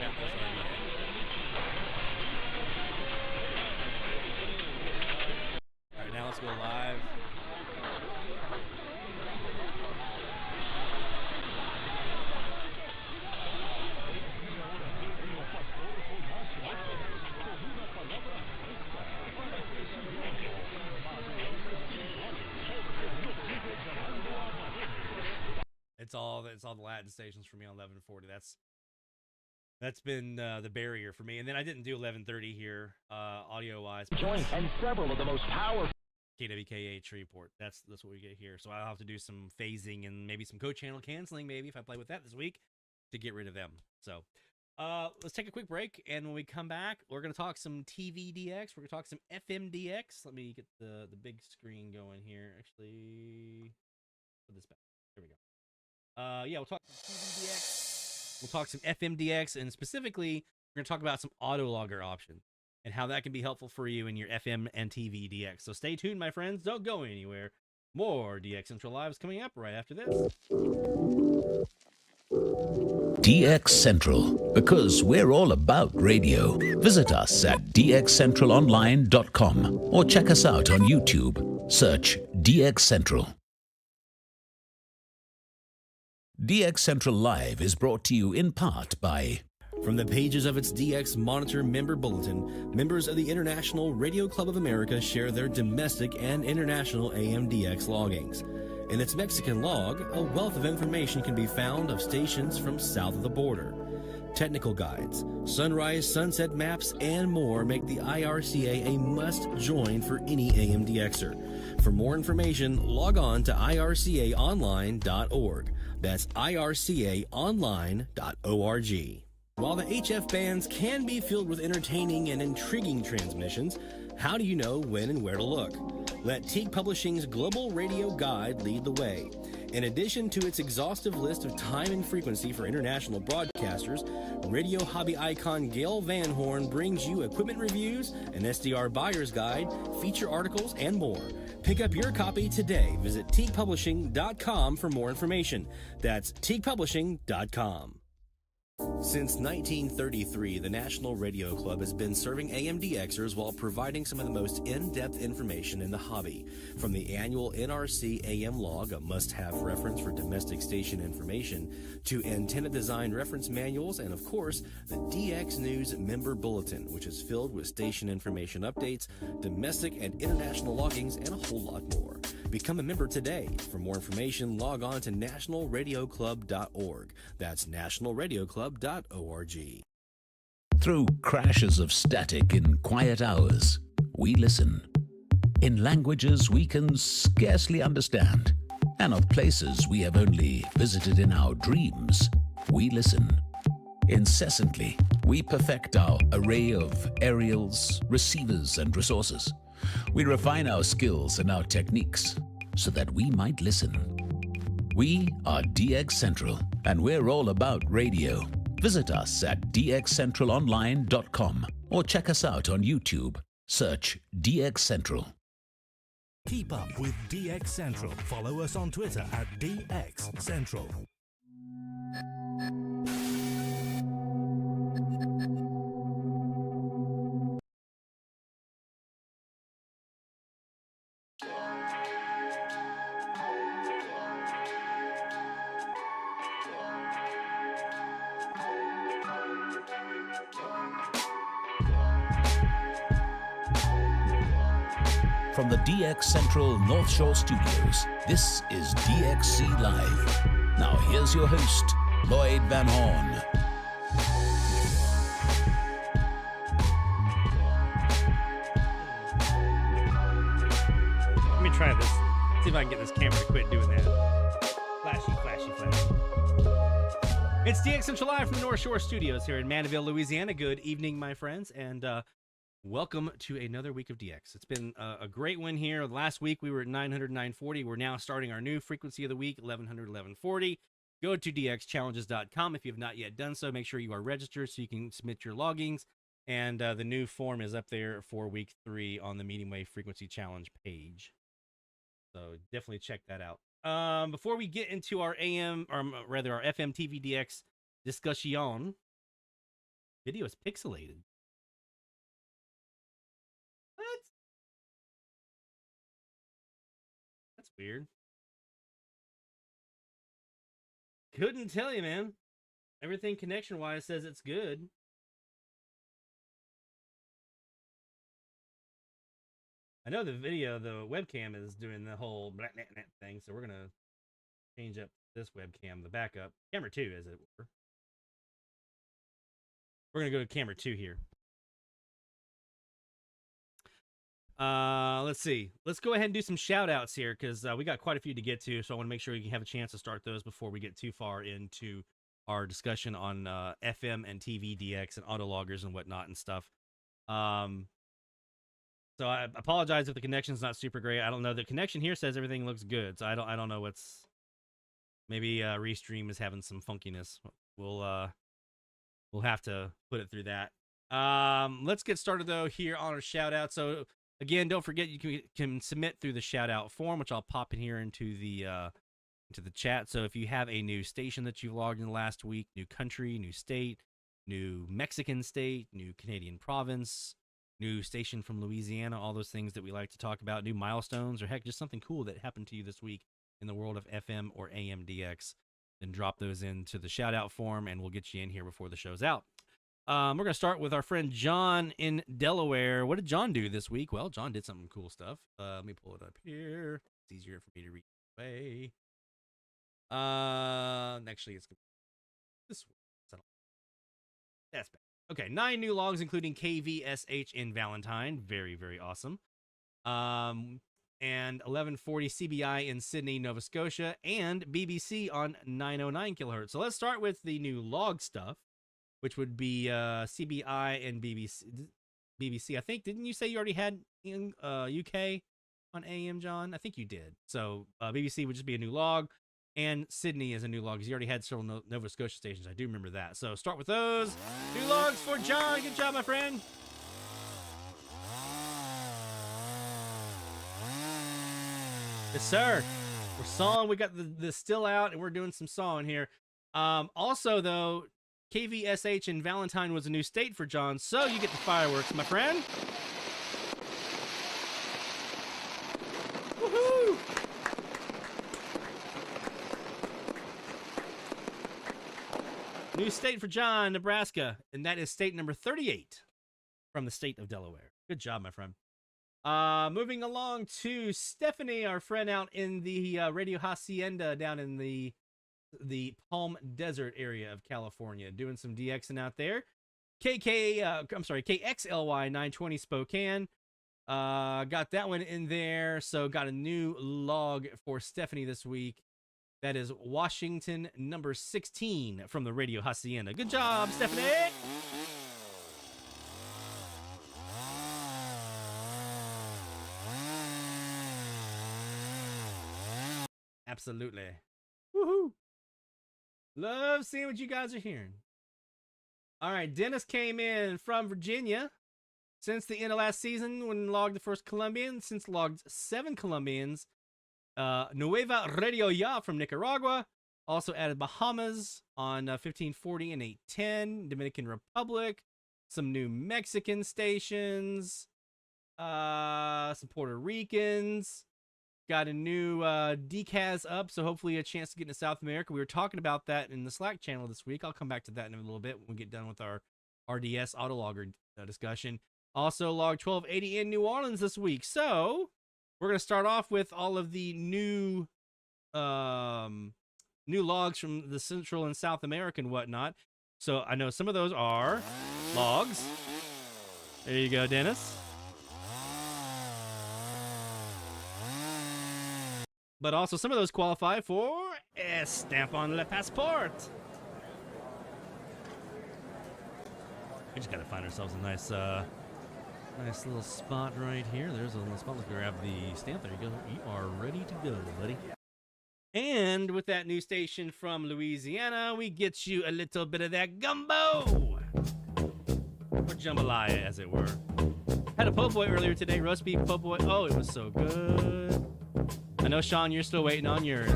That was RVA. All right, now let's go live. It's all the Latin stations for me on 1140. That's been the barrier for me. And then I didn't do 1130 here, audio wise. Joint and several of the most powerful KWKA Shreveport. That's what we get here. So I'll have to do some phasing and maybe some co-channel canceling maybe if I play with that this week to get rid of them. So let's take a quick break, and when we come back, we're gonna talk some TVDX. We're gonna talk some FMDX. Let me get the big screen going here. Actually, put this back. There we go. Yeah, we'll talk some TVDX. We'll talk some FMDX, and specifically, we're gonna talk about some autologger options and how that can be helpful for you in your FM and TV DX. So stay tuned, my friends. Don't go anywhere. More DX Central Live is coming up right after this. DX Central, because we're all about radio. Visit us at dxcentralonline.com or check us out on YouTube. Search DX Central. DX Central Live is brought to you in part by From the pages of its DX Monitor member bulletin, members of the International Radio Club of America share their domestic and international AM/DX loggings. In its Mexican log, a wealth of information can be found of stations from south of the border. Technical guides, sunrise, sunset maps, and more make the IRCA a must-join for any AM/DXer. For more information, log on to ircaonline.org. That's ircaonline.org. While the HF bands can be filled with entertaining and intriguing transmissions, how do you know when and where to look? Let Teague Publishing's Global Radio Guide lead the way. In addition to its exhaustive list of time and frequency for international broadcasters, radio hobby icon Gail Van Horn brings you equipment reviews, an SDR buyer's guide, feature articles, and more. Pick up your copy today. Visit teaguepublishing.com for more information. That's teaguepublishing.com. Since 1933, the National Radio Club has been serving AM/DXers while providing some of the most in-depth information in the hobby. From the annual NRC AM log, a must-have reference for domestic station information, to antenna design reference manuals, and of course, the DX News member bulletin, which is filled with station information updates, domestic and international loggings, and a whole lot more. Become a member today. For more information, log on to nationalradioclub.org. That's nationalradioclub.org. Through crashes of static in quiet hours, we listen. In languages we can scarcely understand, and of places we have only visited in our dreams, we listen. Incessantly, we perfect our array of aerials, receivers, and resources. We refine our skills and our techniques so that we might listen. We are DX Central, and we're all about radio. Visit us at dxcentralonline.com or check us out on YouTube. Search DX Central. Keep up with DX Central. Follow us on Twitter at DX Central. From the DX Central North Shore Studios, this is DXC Live. Now here's your host, Lloyd Van Horn. Let me try this. See if I can get this camera to quit doing that. Flashy, flashy, flashy. It's DX Central Live from the North Shore Studios here in Mandeville, Louisiana. Good evening, my friends, and welcome to another week of DX. It's been a great one here. Last week we were at 900, 940. We're now starting our new frequency of the week, 1100, 1140. Go to dxchallenges.com. If you have not yet done so, make sure you are registered so you can submit your loggings. And the new form is up there for week 3 on the Medium Wave Frequency Challenge page. So definitely check that out. Before we get into our AM, or rather our FM TV DX discussion, video is pixelated. What? That's weird. Couldn't tell you, man. Everything connection-wise says it's good. I know the video, the webcam is doing the whole blah, blah, blah thing, so we're going to change up this webcam, the backup. Camera 2, as it were. We're going to go to camera 2 here. Let's see. Let's go ahead and do some shout-outs here, because we got quite a few to get to, so I want to make sure you can have a chance to start those before we get too far into our discussion on FM and TV DX and autologgers and whatnot and stuff. So I apologize if the connection's not super great. I don't know. The connection here says everything looks good, so I don't know what's. Maybe Restream is having some funkiness. We'll have to put it through that. Let's get started though here on our shout out. So again, don't forget you can submit through the shout out form, which I'll pop in here into the chat. So if you have a new station that you've logged in the last week, new country, new state, new Mexican state, new Canadian province, new station from Louisiana, all those things that we like to talk about, new milestones, or heck, just something cool that happened to you this week in the world of FM or AM DX, then drop those into the shout out form and we'll get you in here before the show's out. We're going to start with our friend John in Delaware. What did John do this week? Well, John did something cool stuff. Let me pull it up here. It's easier for me to read away. Actually, it's this one. That's bad. Okay, 9 new logs, including KVSH in Valentine. Very, very awesome. And 1140 CBI in Sydney, Nova Scotia, and BBC on 909 kilohertz. So let's start with the new log stuff, which would be CBI and BBC. I think, didn't you say you already had in UK on AM, John? I think you did. So BBC would just be a new log, and Sydney is a new log because you already had several Nova Scotia stations. I do remember that. So start with those new logs for John. Good job, my friend. Yes, sir. We're sawing. We got the still out, and we're doing some sawing here. Also, though, KVSH in Valentine was a new state for John, so you get the fireworks, my friend. Woohoo! New state for John, Nebraska, and that is state number 38 from the state of Delaware. Good job, my friend. Moving along to Stephanie, our friend out in the Radio Hacienda down in the Palm Desert area of California, doing some DXing out there. KXLY 920 Spokane. Got that one in there. So got a new log for Stephanie this week. That is Washington number 16 from the Radio Hacienda. Good job, Stephanie. Absolutely. Woohoo. Love seeing what you guys are hearing. All right, Dennis came in from Virginia. Since the end of last season, when logged the first Colombian, since logged 7 Colombians. Nueva Radio Ya from Nicaragua. Also added Bahamas on 1540 and 810. Dominican Republic. Some New Mexican stations. Some Puerto Ricans. Got a new DCAS up, so hopefully a chance to get into South America. We were talking about that in the Slack channel this week. I'll come back to that in a little bit when we get done with our RDS autologger discussion. Also, log 1280 in New Orleans this week. So we're going to start off with all of the new logs from the Central and South America and whatnot. So I know some of those are logs. There you go, Dennis. But also some of those qualify for a stamp on le passport. We just got to find ourselves a nice little spot right here. There's a little spot. Let's grab the stamp. There you go. You are ready to go, buddy. And with that new station from Louisiana, we get you a little bit of that gumbo. Or jambalaya, as it were. Had a po' boy earlier today. Roast beef po' boy. Oh, it was so good. I know, Sean, you're still waiting on yours.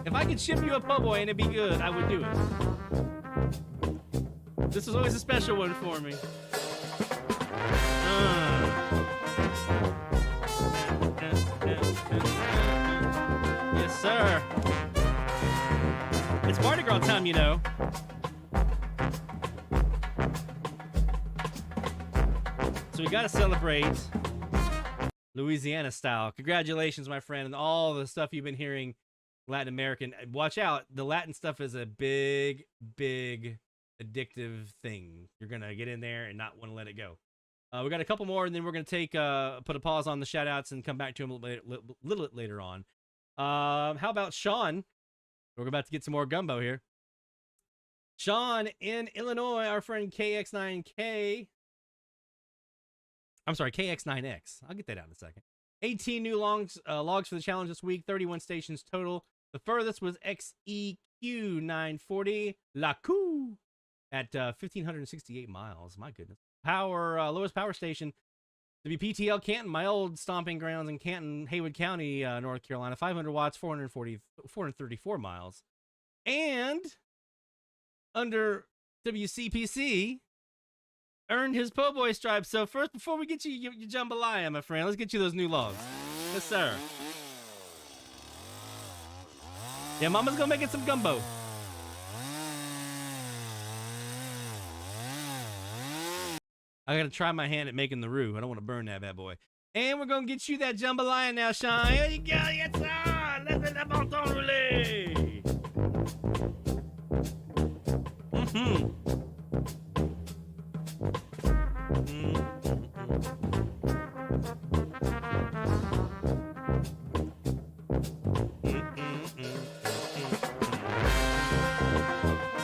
If I could ship you a po' boy and it'd be good, I would do it. This is always a special one for me. Yes, sir. It's Mardi Gras time, you know. So we gotta celebrate Louisiana style. Congratulations, my friend, and all the stuff you've been hearing Latin American. Watch out. The Latin stuff is a big, big addictive thing. You're going to get in there and not want to let it go. We got a couple more, and then we're going to take put a pause on the shout-outs and come back to them a little bit later on. How about Sean? We're about to get some more gumbo here. Sean in Illinois, our friend KX9K. I'm sorry, KX9X. I'll get that out in a second. 18 new logs for the challenge this week. 31 stations total. The furthest was XEQ940 Lacu at 1,568 miles. My goodness. Lowest power station to be PTL Canton, my old stomping grounds in Canton, Haywood County, North Carolina. 500 watts, 434 miles. And under WCPC, earned his po' boy stripe. So first, before we get you your jambalaya, my friend, let's get you those new logs. Yes, sir. Yeah, Mama's gonna make it some gumbo. I got to try my hand at making the roux. I don't want to burn that bad boy. And we're going to get you that jambalaya now, Sean. Here you go. Yes, sir. Let's la bon temps roulé.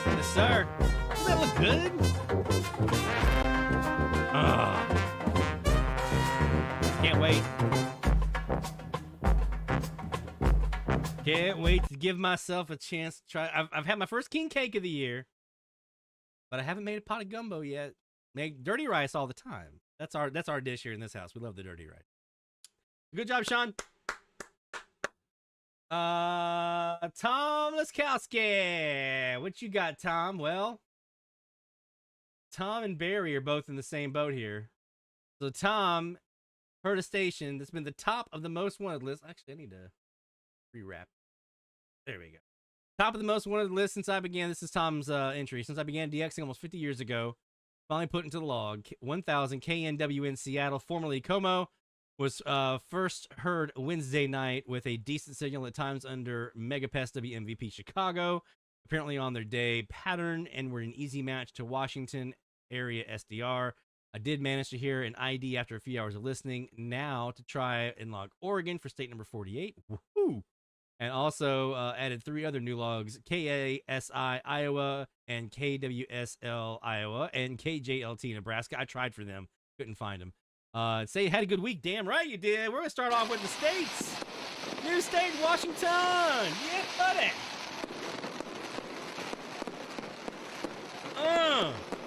Yes, sir. Does that look good? Can't wait. Can't wait to give myself a chance to try. I've had my first king cake of the year, but I haven't made a pot of gumbo yet. Make dirty rice all the time. That's our dish here in this house. We love the dirty rice. Good job, Sean. Tom Laskowski. What you got, Tom? Well, Tom and Barry are both in the same boat here. So Tom heard a station that's been the top of the most wanted list. Actually, I need to rewrap. There we go. Top of the most wanted list since I began. This is Tom's entry. Since I began DXing almost 50 years ago, finally put into the log. 1000 KNWN Seattle, formerly Como, was first heard Wednesday night with a decent signal at times under Megapest WMVP Chicago. Apparently on their day pattern, and were an easy match to Washington area SDR. I did manage to hear an ID after a few hours of listening. Now to try and log Oregon for state number 48. Woohoo! And also added 3 other new logs: KASI Iowa, and KWSL Iowa, and KJLT Nebraska. I tried for them, couldn't find them. Say you had a good week. Damn right you did. We're gonna start off with the states. New state, Washington. Yeah, buddy.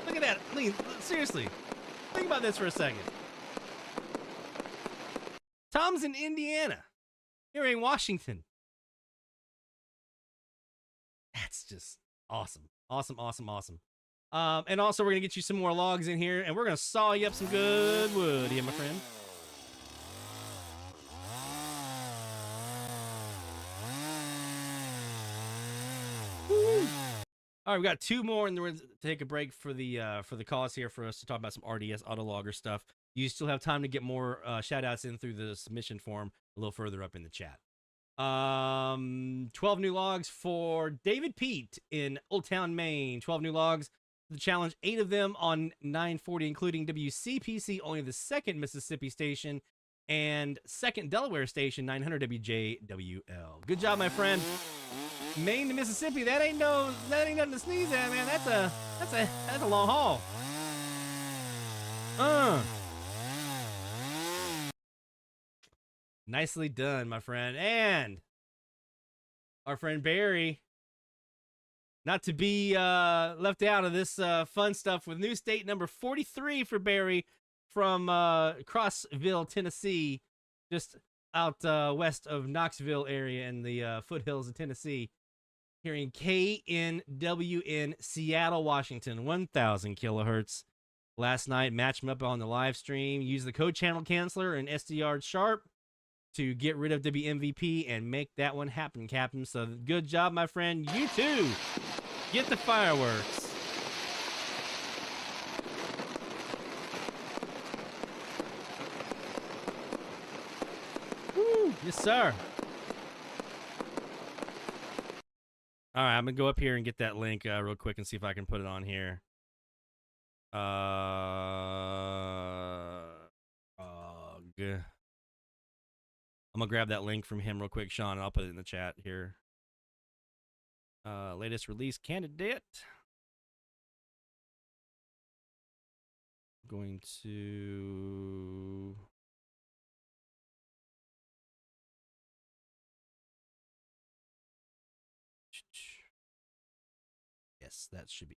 Look at that. Seriously, think about this for a second. Tom's in Indiana. You're in Washington. That's just awesome. Awesome, awesome, awesome. And also, we're going to get you some more logs in here, and we're going to saw you up some good wood here, my friend. Woo. All right, we got 2 more, and then we're going to take a break for the calls here for us to talk about some RDS Autologger stuff. You still have time to get more shout-outs in through the submission form a little further up in the chat. 12 new logs for David Pete in Old Town, Maine. 12 new logs. The challenge, 8 of them on 940, including WCPC, only the 2nd Mississippi station, and 2nd Delaware station, 900 WJWL. Good job, my friend. Maine to Mississippi, that ain't nothing to sneeze at, man. That's a long haul. Nicely done, my friend. And our friend Barry, not to be left out of this fun stuff, with new state number 43 for Barry from Crossville, Tennessee, just out west of Knoxville area in the foothills of Tennessee. Hearing KNWN Seattle, Washington, 1000 kilohertz. Last night, matched him up on the live stream. Used the code channel canceller and SDR Sharp to get rid of WMVP and make that one happen, Captain. So good job, my friend. You too. Get the fireworks. Woo. Yes, sir. All right, I'm going to go up here and get that link real quick and see if I can put it on here. Good. I'm going to grab that link from him real quick, Sean, and I'll put it in the chat here. Latest release candidate. I'm going to... Yes, that should be.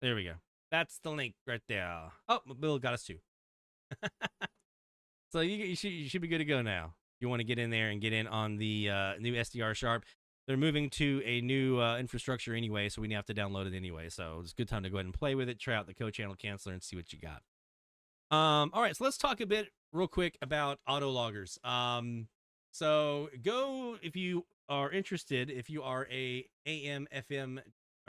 There we go. That's the link right there. Oh, Bill got us too. So you should be good to go now. You want to get in there and get in on the new SDR Sharp. They're moving to a new infrastructure anyway, so we have to download it anyway. So it's a good time to go ahead and play with it, try out the code channel canceller, and see what you got. All right, so let's talk a bit real quick about autologgers. So go, if you are interested, if you are a AM, FM,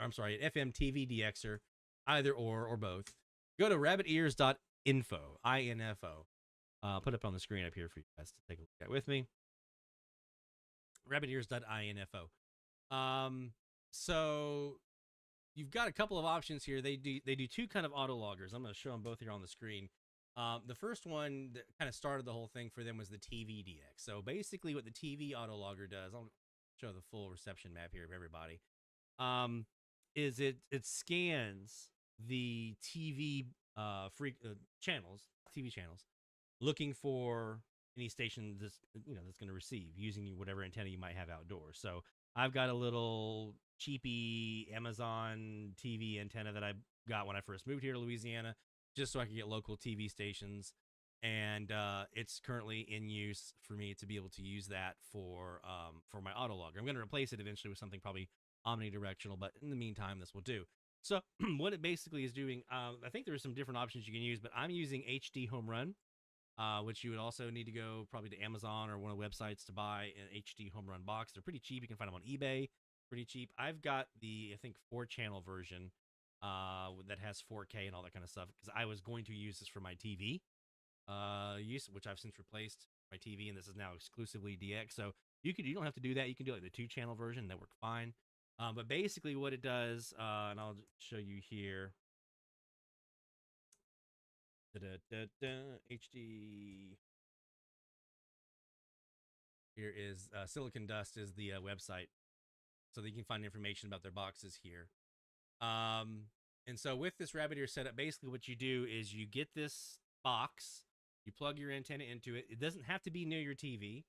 I'm sorry, an FM TV DXer, either or both. Go to rabbitears.info, I-N-F-O. Put up on the screen up here for you guys to take a look at with me. Rabbitears.info. So you've got a couple of options here. They do two kind of auto loggers. I'm going to show them both here on the screen. The first one that kind of started the whole thing for them was the TV DX. So basically what the TV auto logger does, I'll show the full reception map here of everybody, is it scans the TV channels, looking for any station that's going to receive using whatever antenna you might have outdoors. So I've got a little cheapy Amazon TV antenna that I got when I first moved here to Louisiana, just so I could get local TV stations. And it's currently in use for me to be able to use that for my auto logger. I'm going to replace it eventually with something probably omnidirectional, but in the meantime, this will do. So what it basically is doing, I think there are some different options you can use, but I'm using HD Home Run, which you would also need to go probably to Amazon or one of the websites to buy an HD Home Run box. They're pretty cheap. You can find them on eBay, pretty cheap. I've got the, I think, 4-channel version that has 4K and all that kind of stuff, because I was going to use this for my TV use, which I've since replaced my TV, and this is now exclusively DX. So you don't have to do that. You can do like the 2-channel version. That work fine. But basically what it does, and I'll show you here. HD. Here is Silicon Dust is the website, so that you can find information about their boxes here. And so with this rabbit ear setup, basically what you do is you get this box, you plug your antenna into it. It doesn't have to be near your TV.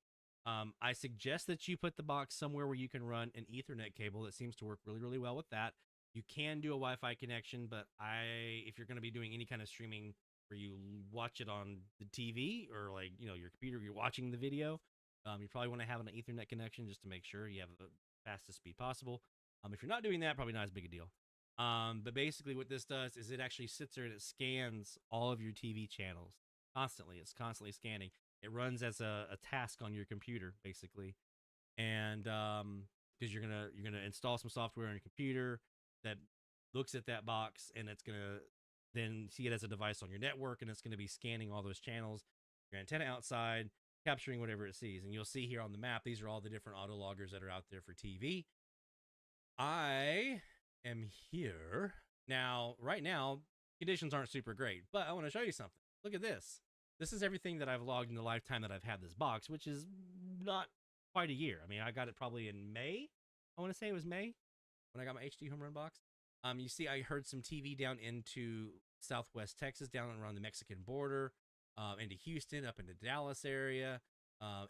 I suggest that you put the box somewhere where you can run an Ethernet cable. That seems to work really, really well with that. You can do a Wi-Fi connection, but if you're going to be doing any kind of streaming where you watch it on the TV or like, your computer, you're watching the video, you probably want to have an Ethernet connection just to make sure you have the fastest speed possible. If you're not doing that, probably not as big a deal. But basically what this does is it actually sits there and it scans all of your TV channels constantly. It's constantly scanning. It runs as a task on your computer, basically. And because you're gonna install some software on your computer that looks at that box, and it's gonna then see it as a device on your network, and it's gonna be scanning all those channels, your antenna outside, capturing whatever it sees. And you'll see here on the map, these are all the different auto loggers that are out there for TV. I am here now. Right now, conditions aren't super great, but I want to show you something. Look at this. This is everything that I've logged in the lifetime that I've had this box, which is not quite a year. I mean, I got it probably in May. I want to say it was May when I got my HD Home Run box. You see, I heard some TV down into Southwest Texas, down around the Mexican border, into Houston, up into Dallas area,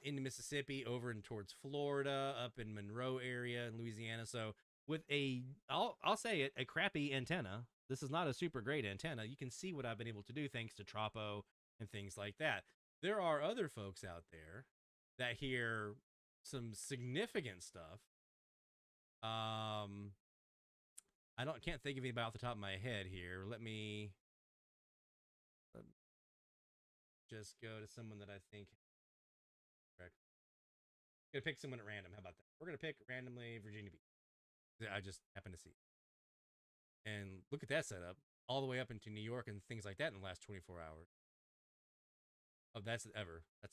into Mississippi, over and towards Florida, up in Monroe area in Louisiana. So with I'll say it, a crappy antenna. This is not a super great antenna. You can see what I've been able to do thanks to Tropo and things like that. There are other folks out there that hear some significant stuff. Can't think of anybody off the top of my head here. Let me just go to someone that I think. Gonna pick someone at random. How about that? We're gonna pick randomly Virginia Beach. I just happen to see. And look at that setup, all the way up into New York and things like that in the last 24 hours. Oh, that's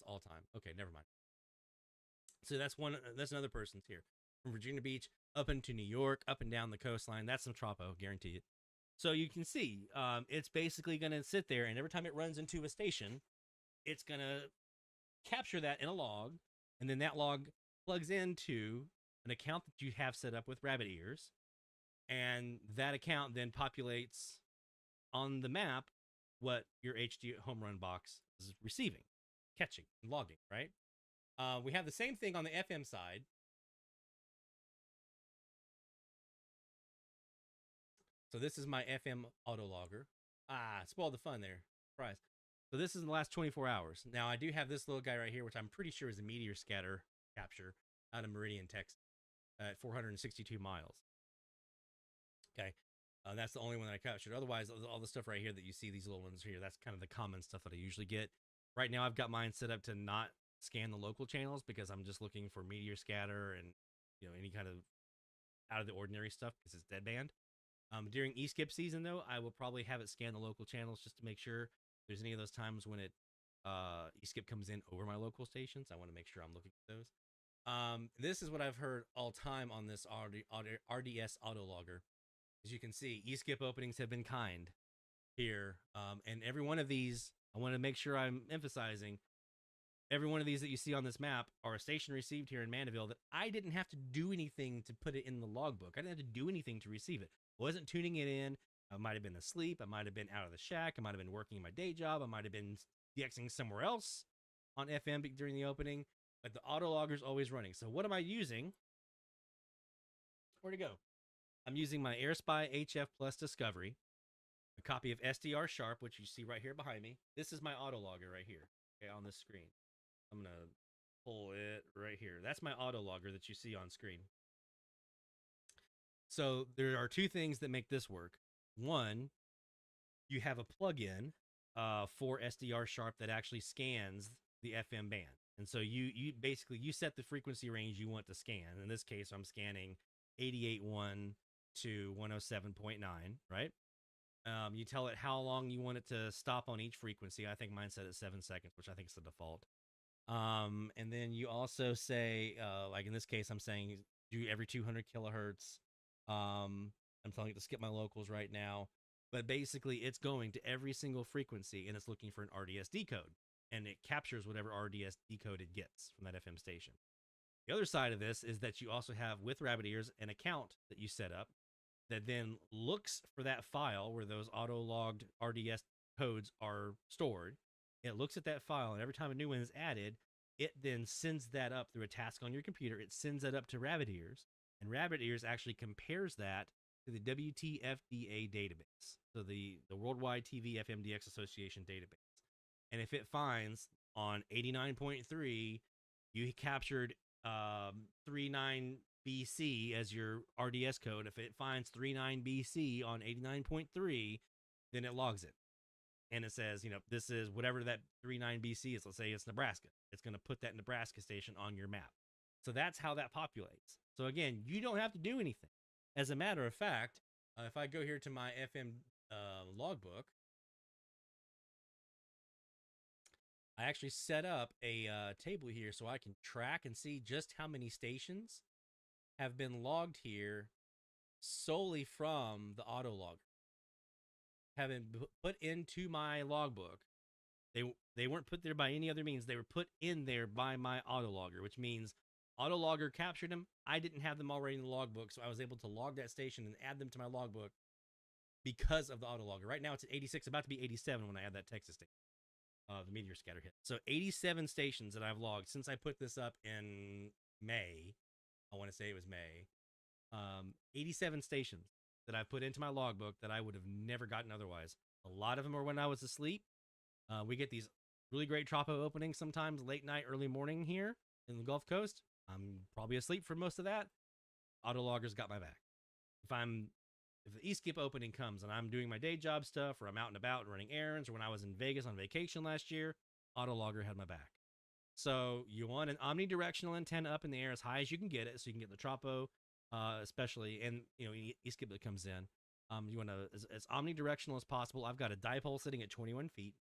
all time. Okay, never mind. So that's another person's here. From Virginia Beach up into New York, up and down the coastline. That's some Tropo, guarantee it. So you can see, it's basically going to sit there, and every time it runs into a station, it's going to capture that in a log, and then that log plugs into an account that you have set up with rabbit ears, and that account then populates on the map what your HD Home Run box is receiving, catching, and logging, right? We have the same thing on the FM side. So this is my FM auto logger. Spoiled the fun there. Surprise. So this is in the last 24 hours. Now I do have this little guy right here, which I'm pretty sure is a meteor scatter capture out of Meridian, Texas, at 462 miles. Okay. That's the only one that I captured. Otherwise, all the stuff right here that you see, these little ones here, that's kind of the common stuff that I usually get. Right now, I've got mine set up to not scan the local channels because I'm just looking for meteor scatter and any kind of out of the ordinary stuff because it's deadband. During e-skip season, though, I will probably have it scan the local channels just to make sure if there's any of those times when it e-skip comes in over my local stations. I want to make sure I'm looking at those. This is what I've heard all time on this RDS autologger. As you can see, e-skip openings have been kind here, and every one of these, I want to make sure I'm emphasizing, every one of these that you see on this map are a station received here in Mandeville that I didn't have to do anything to put it in the logbook. I didn't have to do anything to receive it. I wasn't tuning it in. I might have been asleep. I might have been out of the shack. I might have been working my day job. I might have been DXing somewhere else on FM during the opening, but the autologger's always running. So what am I using? Where'd it go? I'm using my AirSpy HF Plus Discovery, a copy of SDR Sharp, which you see right here behind me. This is my autologger right here, okay, on this screen. I'm going to pull it right here. That's my autologger that you see on screen. So there are two things that make this work. One, you have a plug-in for SDR Sharp that actually scans the FM band. And so you basically, you set the frequency range you want to scan. In this case, I'm scanning 88.1 to 107.9, right? You tell it how long you want it to stop on each frequency. I think mine set at 7 seconds, which I think is the default. And then you also say, like in this case, I'm saying do every 200 kilohertz. I'm telling it to skip my locals right now. But basically, it's going to every single frequency, and it's looking for an RDSD code. And it captures whatever RDSD code it gets from that FM station. The other side of this is that you also have, with Rabbit Ears, an account that you set up that then looks for that file where those auto-logged RDS codes are stored. It looks at that file, and every time a new one is added, it then sends that up through a task on your computer. It sends that up to Rabbit Ears, and Rabbit Ears actually compares that to the WTFDA database, so the Worldwide TV FMDX Association database. And if it finds on 89.3, you captured 39 BC as your RDS code. If it finds 39 BC on 89.3, then it logs it. And it says, you know, this is whatever that 39 BC is. Let's say it's Nebraska. It's going to put that Nebraska station on your map. So that's how that populates. So again, you don't have to do anything. As a matter of fact, if I go here to my FM logbook, I actually set up a table here so I can track and see just how many stations have been logged here solely from the autologger. Having put into my logbook. They weren't put there by any other means. They were put in there by my autologger, which means autologger captured them. I didn't have them already in the logbook, so I was able to log that station and add them to my logbook because of the autologger. Right now it's at 86, about to be 87 when I add that Texas station. The meteor scatter hit. So 87 stations that I've logged since I put this up in May. I want to say it was May. 87 stations that I've put into my logbook that I would have never gotten otherwise. A lot of them are when I was asleep. We get these really great Tropo openings sometimes late night, early morning here in the Gulf Coast. I'm probably asleep for most of that. Autologger's got my back. If the e-skip opening comes and I'm doing my day job stuff, or I'm out and about and running errands, or when I was in Vegas on vacation last year, autologger had my back. So you want an omnidirectional antenna up in the air as high as you can get it, so you can get the Tropo, especially, and you know, e-skip that comes in. You want to as omnidirectional as possible. I've got a dipole sitting at 21 feet,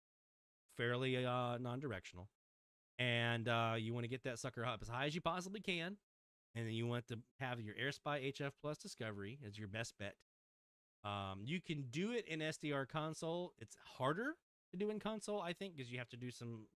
fairly non-directional, and you want to get that sucker up as high as you possibly can, and then you want to have your AirSpy HF Plus Discovery as your best bet. You can do it in SDR Console. It's harder to do in console, I think, because you have to do some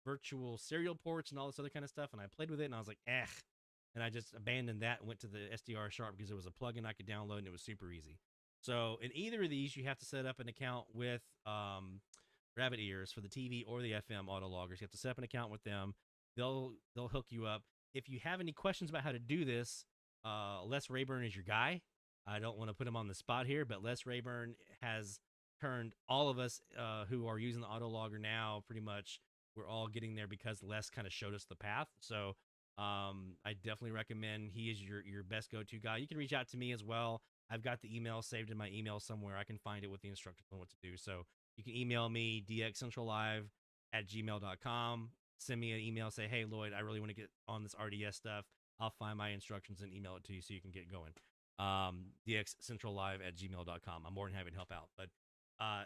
virtual serial ports and all this other kind of stuff. And I played with it, and I was like, and I just abandoned that and went to the SDR Sharp because it was a plugin I could download, and it was super easy. So in either of these, you have to set up an account with Rabbit Ears for the TV or the FM autologgers. You have to set up an account with them. They'll hook you up. If you have any questions about how to do this, Les Rayburn is your guy. I don't want to put him on the spot here, but Les Rayburn has turned all of us who are using the autologger now, pretty much, we're all getting there because Les kind of showed us the path. So I definitely recommend he is your best go-to guy. You can reach out to me as well. I've got the email saved in my email somewhere. I can find it with the instructions on what to do. So you can email me, dxcentrallive@gmail.com. Send me an email, say, hey, Lloyd, I really want to get on this RDS stuff. I'll find my instructions and email it to you so you can get going. dxcentrallive@gmail.com. I'm more than happy to help out. But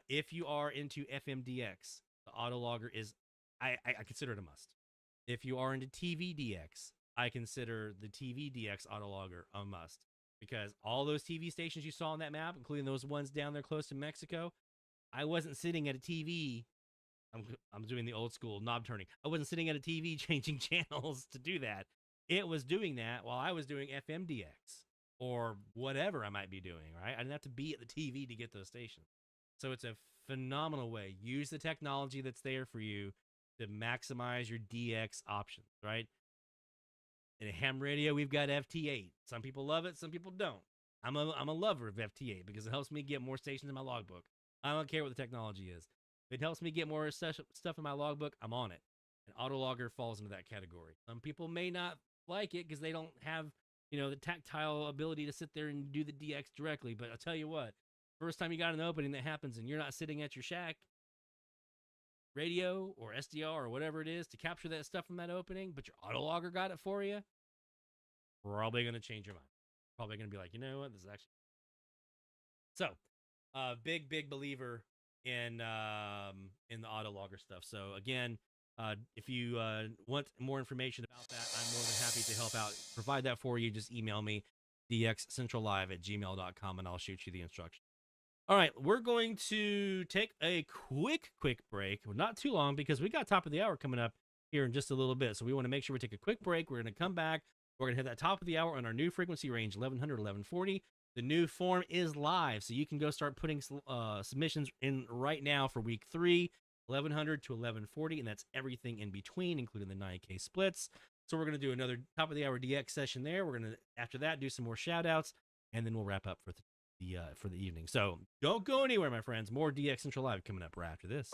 if you are into FMDX, the autologger is, I consider it a must. If you are into TVDX, I consider the TVDX autologger a must, because all those TV stations you saw on that map, including those ones down there close to Mexico, I wasn't sitting at a TV. I'm doing the old school knob turning. I wasn't sitting at a TV changing channels to do that. It was doing that while I was doing FMDX or whatever I might be doing, right? I didn't have to be at the TV to get those stations. So it's a phenomenal way. Use the technology that's there for you to maximize your DX options, right? In a ham radio, we've got FT8. Some people love it, some people don't. I'm a lover of FT8 because it helps me get more stations in my logbook. I don't care what the technology is. If it helps me get more stuff in my logbook, I'm on it. And autologger falls into that category. Some people may not like it because they don't have, the tactile ability to sit there and do the DX directly. But I'll tell you what, first time you got an opening that happens and you're not sitting at your shack radio or SDR or whatever it is to capture that stuff from that opening, but your autologger got it for you, probably going to change your mind. Probably going to be like, you know what, this is actually... So, big believer in the autologger stuff. So again, if you want more information about that, I'm more than happy to help out, provide that for you. Just email me, dxcentrallive@gmail.com, and I'll shoot you the instructions. All right, we're going to take a quick break. Well, not too long, because we got top of the hour coming up here in just a little bit. So we want to make sure we take a quick break. We're going to come back. We're going to hit that top of the hour on our new frequency range, 1100, 1140. The new form is live, so you can go start putting submissions in right now for week 3, 1100 to 1140, and that's everything in between, including the 9K splits. So we're going to do another top of the hour DX session there. We're going to, after that, do some more shout outs, and then we'll wrap up for the evening. So don't go anywhere, my friends. More DX Central Live coming up right after this.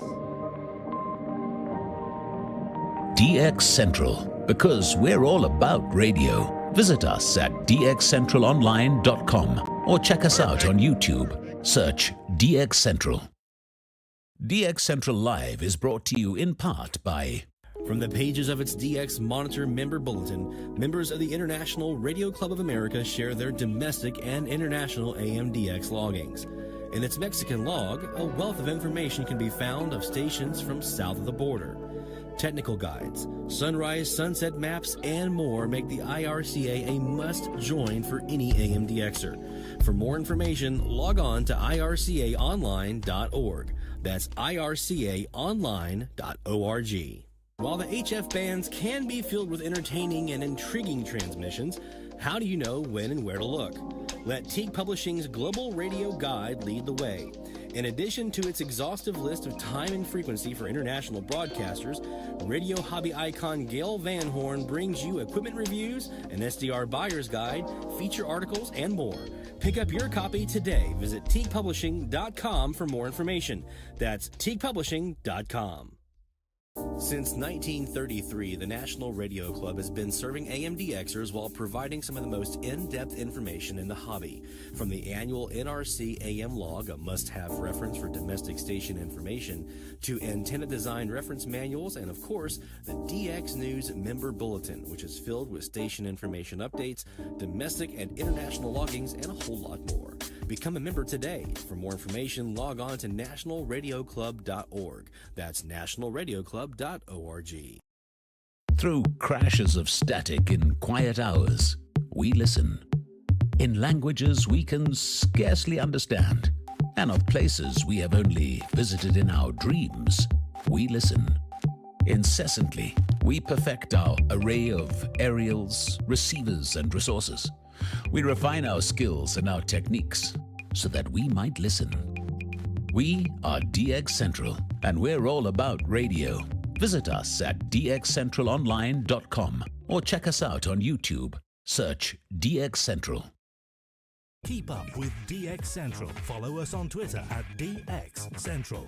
DX Central, because we're all about radio. Visit us at dxcentralonline.com or check us out on YouTube. Search DX Central. DX Central Live is brought to you in part by... From the pages of its DX Monitor member bulletin, members of the International Radio Club of America share their domestic and international AM/DX loggings. In its Mexican log, a wealth of information can be found of stations from south of the border. Technical guides, sunrise, sunset maps, and more make the IRCA a must-join for any AM/DXer. For more information, log on to ircaonline.org. That's ircaonline.org. While the HF bands can be filled with entertaining and intriguing transmissions, how do you know when and where to look? Let Teague Publishing's Global Radio Guide lead the way. In addition to its exhaustive list of time and frequency for international broadcasters, radio hobby icon Gail Van Horn brings you equipment reviews, an SDR buyer's guide, feature articles, and more. Pick up your copy today. Visit teaguepublishing.com for more information. That's teaguepublishing.com. Since 1933, the National Radio Club has been serving AM/DXers while providing some of the most in-depth information in the hobby. From the annual NRC AM log, a must-have reference for domestic station information, to antenna design reference manuals, and of course, the DX News member bulletin, which is filled with station information updates, domestic and international loggings, and a whole lot more. Become a member today. For more information, log on to nationalradioclub.org. That's nationalradioclub.org. Through crashes of static in quiet hours, we listen. In languages we can scarcely understand, and of places we have only visited in our dreams, we listen. Incessantly, we perfect our array of aerials, receivers, and resources. We refine our skills and our techniques so that we might listen. We are DX Central, and we're all about radio. Visit us at dxcentralonline.com or check us out on YouTube. Search DX Central. Keep up with DX Central. Follow us on Twitter at DX Central.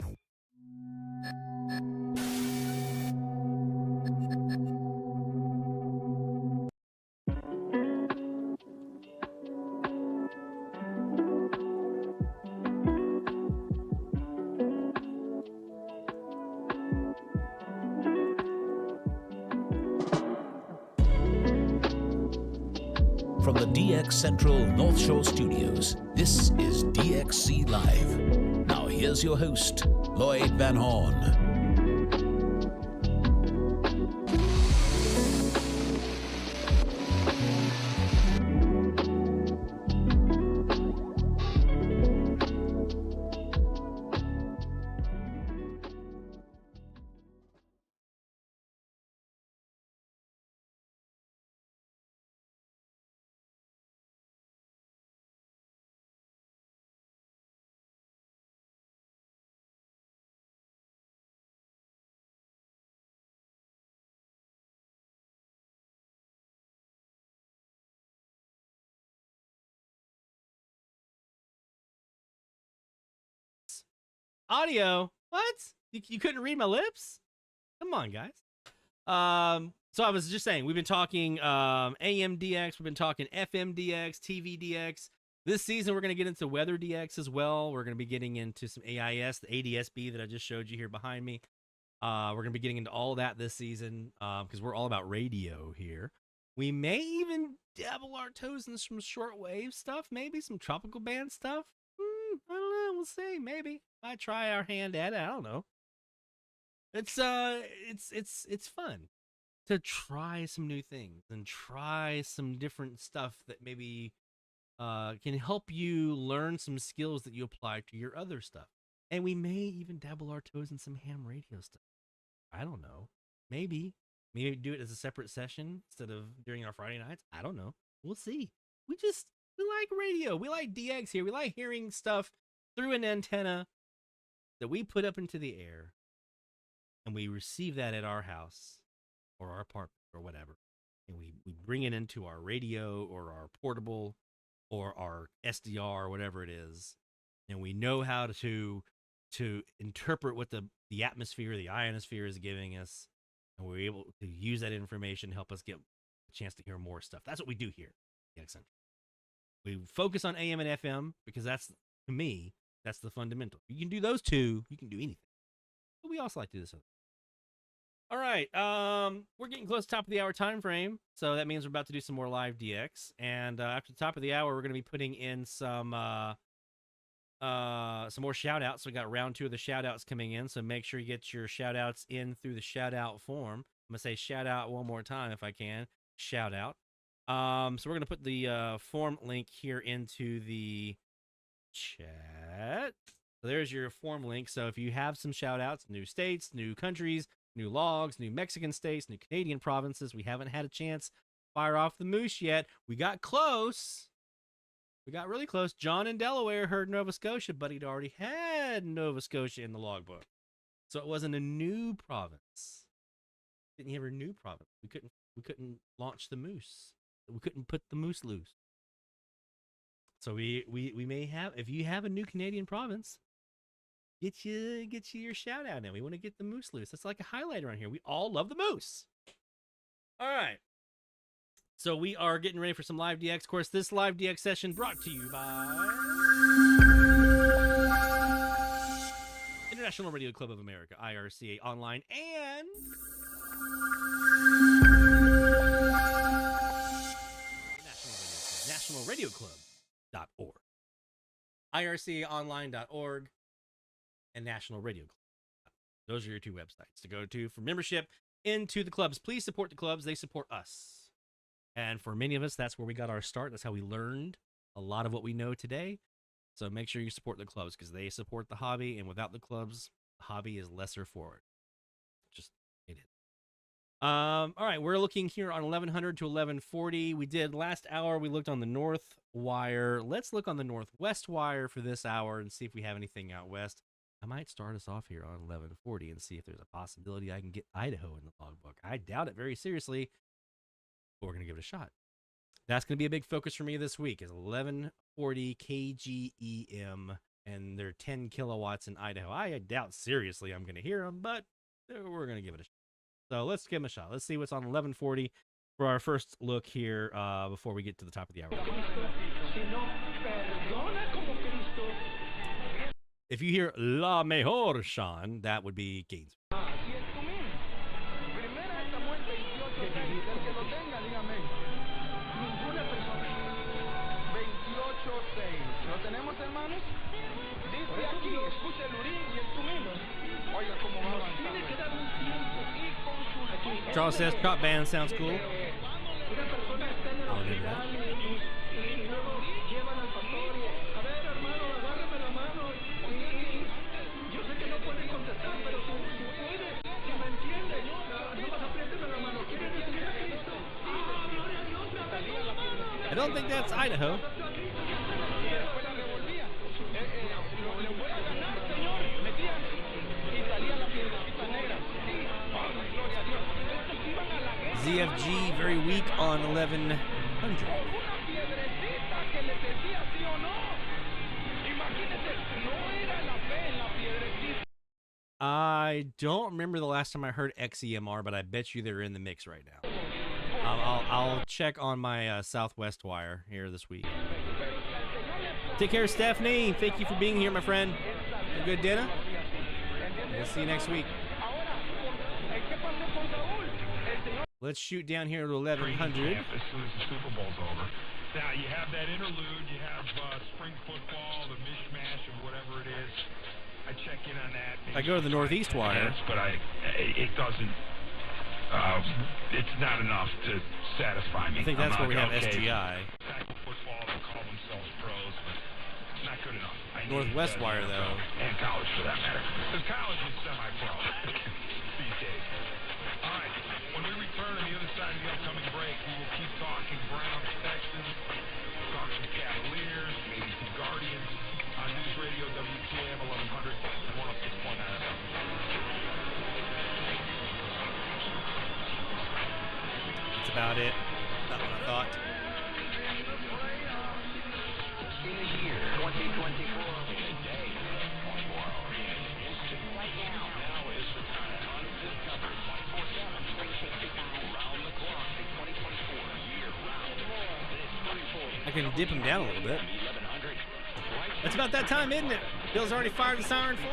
From the DX Central North Shore Studios, this is DXC Live. Now here's your host, Lloyd Van Horn. Audio? What? You couldn't read my lips? Come on, guys. So I was just saying, we've been talking AM-DX, we've been talking FM-DX, TV-DX. This season, we're going to get into weather DX as well. We're going to be getting into some AIS, the ADSB that I just showed you here behind me. We're going to be getting into all of that this season because we're all about radio here. We may even dabble our toes in some shortwave stuff, maybe some tropical band stuff. I don't know. We'll see. Maybe might try our hand at it. I don't know. It's fun to try some new things and try some different stuff that maybe can help you learn some skills that you apply to your other stuff. And we may even dabble our toes in some ham radio stuff. I don't know. Maybe do it as a separate session instead of during our Friday nights. I don't know. We'll see. We like radio. We like DX here. We like hearing stuff through an antenna that we put up into the air, and we receive that at our house or our apartment or whatever, and we bring it into our radio or our portable or our SDR or whatever it is, and we know how to interpret what the atmosphere, the ionosphere is giving us, and we're able to use that information to help us get a chance to hear more stuff. That's what we do here at DX Central. We focus on AM and FM because that's, to me, that's the fundamental. You can do those two, you can do anything. But we also like to do this other. All right, we're getting close to the top of the hour time frame, so that means we're about to do some more live DX. And after the top of the hour, we're going to be putting in some more shout outs. So we got round 2 of the shout outs coming in, so make sure you get your shout outs in through the shout out form. I'm going to say shout out one more time if I can. Shout out. So we're going to put the form link here into the chat. So there's your form link. So if you have some shout outs, new states, new countries, new logs, new Mexican states, new Canadian provinces, we haven't had a chance to fire off the moose yet. We got close. We got really close. John in Delaware heard Nova Scotia, but he'd already had Nova Scotia in the logbook. So it wasn't a new province. Didn't have a new province. We couldn't launch the moose. We couldn't put the moose loose. So we may have, if you have a new Canadian province, get you your shout out now. We want to get the moose loose. That's like a highlight around here. We all love the moose. All right. So we are getting ready for some live DX. Of course, this live DX session brought to you by International Radio Club of America, IRCA Online, and nationalradioclub.org. IRCAonline.org and National Radio Club. Those are your two websites to go to for membership into the clubs. Please support the clubs. They support us. And for many of us, that's where we got our start. That's how we learned a lot of what we know today. So make sure you support the clubs because they support the hobby. And without the clubs, the hobby is lesser forward. Just, it is. All right, we're looking here on 1100 to 1140. We did last hour, we looked on the north wire. Let's look on the northwest wire for this hour and see if we have anything out west. I might start us off here on 1140 and see if there's a possibility I can get Idaho in the logbook. I doubt it very seriously, but we're going to give it a shot. That's going to be a big focus for me this week is 1140 KGEM, and they're 10 kilowatts in Idaho. I doubt seriously I'm going to hear them, but we're going to give it a shot. So let's give them a shot. Let's see what's on 1140 for our first look here before we get to the top of the hour. If you hear La Mejor, Sean, that would be Gainesville. tenemos, hermanos. Dice aquí, escucha el urín y el tumino. Oiga, cómo va avanzando. Tiene que dar un tiempo y consultar. Charles says prop band sounds cool. Una persona está en el hospital y luego llevan al pastor y, a ver, hermano, agárrame la mano. Yo sé que no puede contestar, pero si puede, si me entiende, nomás apriéteme la mano. ¿Quiere recibir a Cristo? Gloria a Dios, me apretó la mano. I don't think that's Idaho. ZFG very weak on 1100. I don't remember the last time I heard XEMR, but I bet you they're in the mix right now. I'll check on my Southwest wire here this week. Take care, Stephanie. Thank you for being here, my friend. Have a good dinner. We'll see you next week. Let's shoot down here to 1100. As soon as the Super Bowl's over. Now, you have that interlude. You have spring football, the mishmash of whatever it is. I check in on that. I go to the Northeast wire. But it doesn't. It's not enough to satisfy me. I think that's where we have okay. SGI. Tackle football, they call themselves pros, but it's not good enough. Northwest wire, though. And college, for that matter. Because college is semi-pro these days. All right. When we return on the other side of the upcoming break, we will keep talking Browns, Texans, talk some Cavaliers, maybe some Guardians on News Radio WQAM 1100 and 106.9 FM. That's about it. Not what I thought. In a year, 2024, in a day, 24 hours. Right now. Now is the time. Undiscovered 24/7. Round the clock in 2024. Year round. I can dip him down a little bit. It's about that time, isn't it? Bill's already fired the siren for me.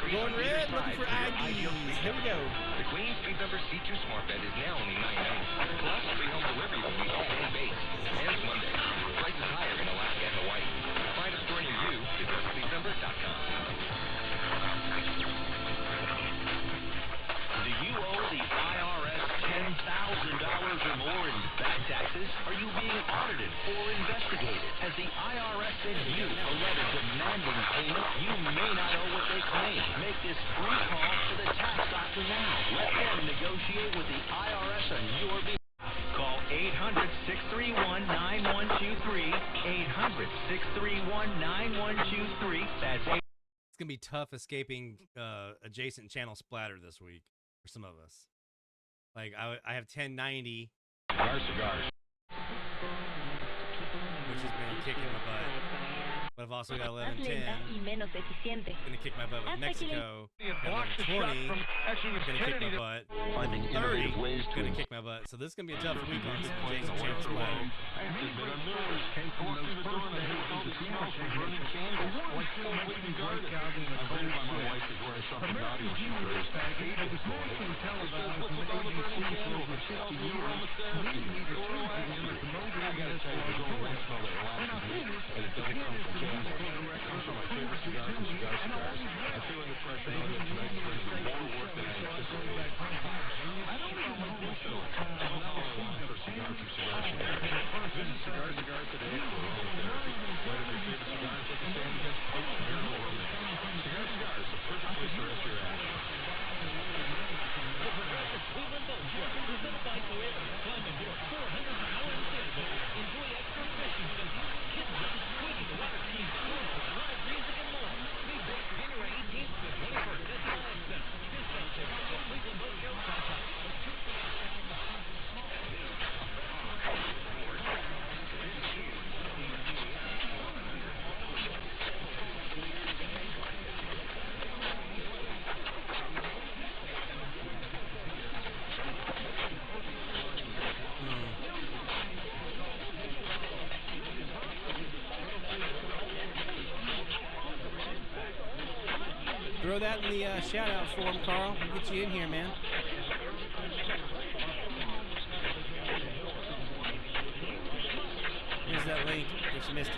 Going red, looking for IDs. Here we go. The Clean Speed Number C2 Smart Bed is now only $9.90. Plus, free home delivery will be all home base. Ends Monday. Prices higher in Alaska and Hawaii. Find a store near you at speednumber.com. Do you owe the IRS $10,000 or more in back taxes? Are you being audited or investigated? Has the IRS sent you a letter demanding payment? You may not owe what they claim. Make this free call to the tax doctor now. Let them negotiate with the IRS on your behalf. Call 800-631-9123. 800-631-9123. That's 800. It's going to be tough escaping adjacent channel splatter this week for some of us. Like, I have 1090. Cigars. Which has been kicking my butt. But I've also got 1110. Gonna kick my butt with Mexico. 1120. Gonna kick my butt. 1130. Gonna kick my butt. So this is gonna be a tough week on some adjacent channel splatter. Throw that in the shout-out form, Carl. We'll get you in here, man. Here's that link if you missed it.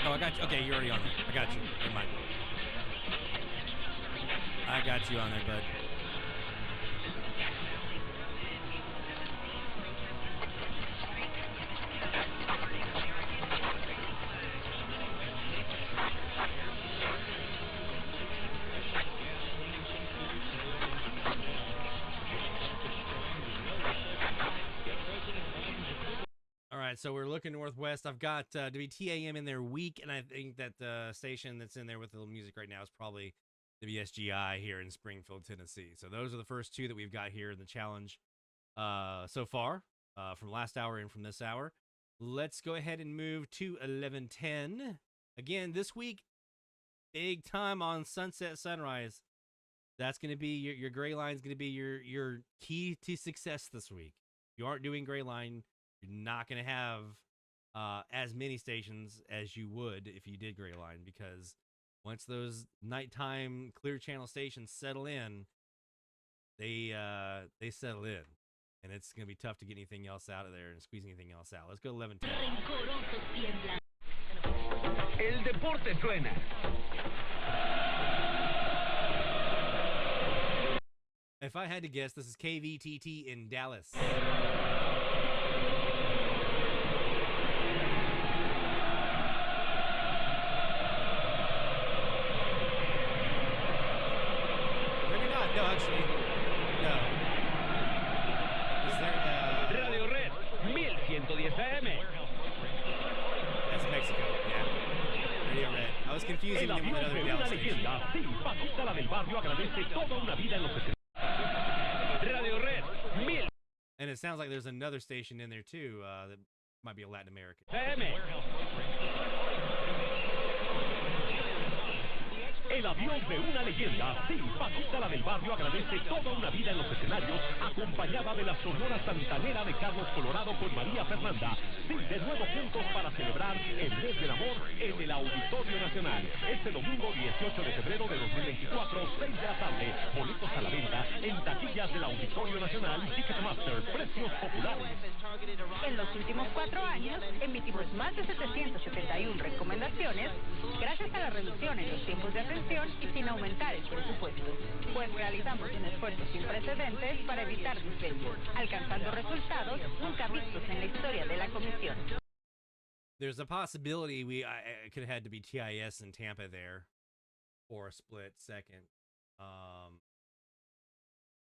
Oh, I got you. Okay, you're already on there. I got you. Never mind. I got you on there, bud. So we're looking northwest. I've got WTAM in there weak, and I think that the station that's in there with the little music right now is probably WSGI here in Springfield, Tennessee. So those are the first two that we've got here in the challenge so far, from last hour and from this hour. Let's go ahead and move to 1110. Again, this week, big time on Sunset Sunrise. That's going to be your gray line is going to be your key to success this week. If you aren't doing gray line, you're not going to have as many stations as you would if you did gray line, because once those nighttime clear channel stations settle in, they settle in, and it's going to be tough to get anything else out of there and squeeze anything else out. Let's go 1110. El deporte suena. If I had to guess, this is KVTT in Dallas. No, actually, no. Is there Radio Red 1110 AM? That's Mexico, yeah. Radio Red. I was confusing him with another Dallas station. Radio Red 1000. And it sounds like there's another station in there too that might be a Latin American. El avión de una leyenda, Paquita la del barrio agradece toda una vida en los escenarios, acompañada de la sonora santanera de Carlos Colorado con María Fernanda. Sí, de nuevo juntos para celebrar el mes del amor en el Auditorio Nacional. Este domingo 18 de febrero de 2024, 6 de la tarde. Boletos a la venta en taquillas del Auditorio Nacional y Ticketmaster. Precios populares. En los últimos 4 años, emitimos más de 771 recomendaciones gracias a la reducción en los tiempos de atención y sin aumentar el presupuesto, pues realizamos un esfuerzo sin precedentes para evitar desvíos, alcanzando resultados nunca vistos en la historia de la comisión. There's a possibility I could have had to be TIS in Tampa there for a split second.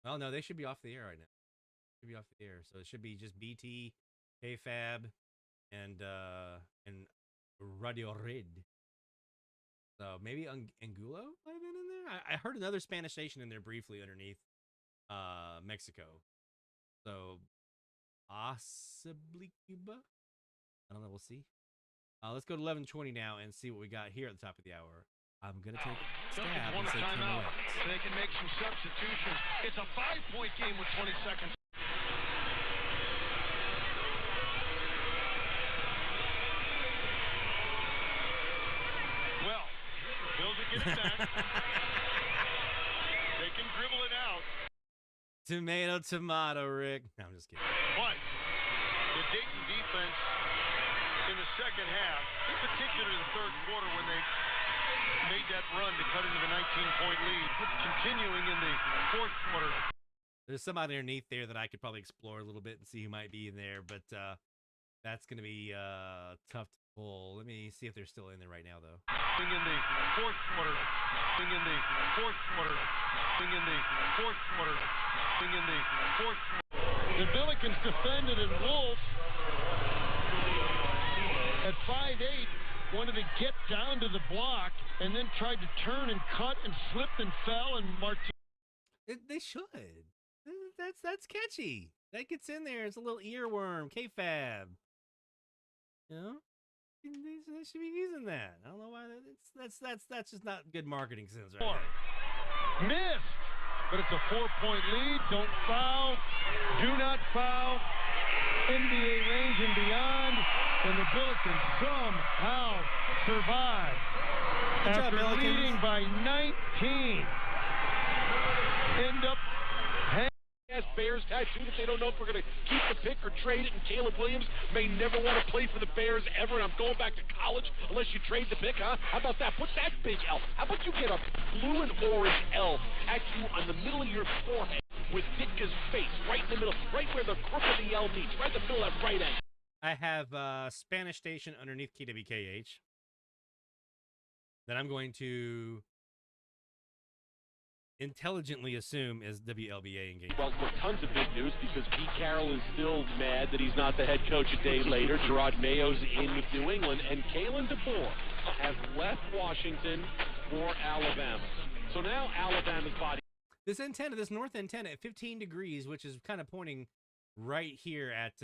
Well, no, they should be off the air right now. Should be off the air, so it should be just BT, KFAB, and Radio Red. So maybe Angulo might have been in there. I heard another Spanish station in there briefly underneath Mexico. So possibly Cuba. I don't know. We'll see. Let's go to 11:20 now and see what we got here at the top of the hour. I'm gonna take a stab and say timeout. They can make some substitutions. It's a 5-point game with 20 seconds. Get it back. They can dribble it out. Tomato, Rick. No, I'm just kidding. But the Dayton defense in the second half, in particular in the third quarter when they made that run to cut into the 19-point lead, continuing in the fourth quarter. There's some underneath there that I could probably explore a little bit and see who might be in there, but that's going to be tough to pull. Let me see if they're still in there right now, though. In the fourth quarter. In the fourth quarter. In the fourth quarter. In the fourth quarter. The Billikens defended, and Wolf at 5'8" wanted to get down to the block and then tried to turn and cut and slipped and fell, and They should. That's catchy. That gets in there. It's a little earworm. KFAB. You know? They should be using that. I don't know why that's just not good marketing sense right there. Missed, but it's a 4-point lead. Don't foul. Do not foul. NBA range and beyond, and the Billikens somehow survive. After leading by 19, end up Bears tattoo that they don't know if we're going to keep the pick or trade it, and Caleb Williams may never want to play for the Bears ever, and I'm going back to college unless you trade the pick, huh? How about that? Put that big L. How about you get a blue and orange L tattoo on the middle of your forehead with Ditka's face right in the middle, right where the crook of the L meets, right in the middle of that right end. I have Spanish station underneath KWKH that I'm going to intelligently assume is WLBA engagement. Well, look, tons of big news because Pete Carroll is still mad that he's not the head coach a day later. Gerard Mayo's in with New England, and Kalen DeBoer has left Washington for Alabama. So now Alabama's body. This antenna, this north antenna at 15 degrees, which is kind of pointing right here at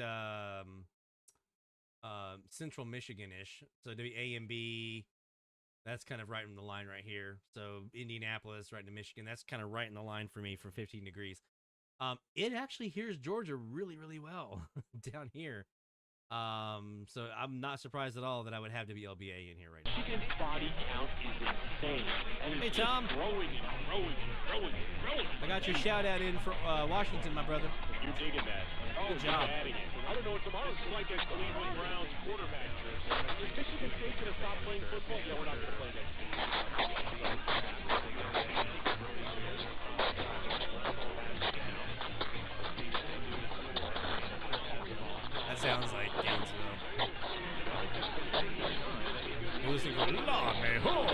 central Michigan-ish. So A and B. That's kind of right in the line right here. So Indianapolis, right into Michigan. That's kind of right in the line for me for 15 degrees. It actually hears Georgia really, really well down here. So I'm not surprised at all that I would have WLBA in here right now. Michigan's body count is insane. And hey, Tom. Growing and growing and growing and growing. I got your shout out in for Washington, my brother. You're digging that. Good job. Adding it. I don't know what tomorrow's like at Cleveland Browns quarterback. Is Michigan State going to stop playing football? Yeah, we're not going to play next week. That sounds like Gainesville. You're listening for La Mejor.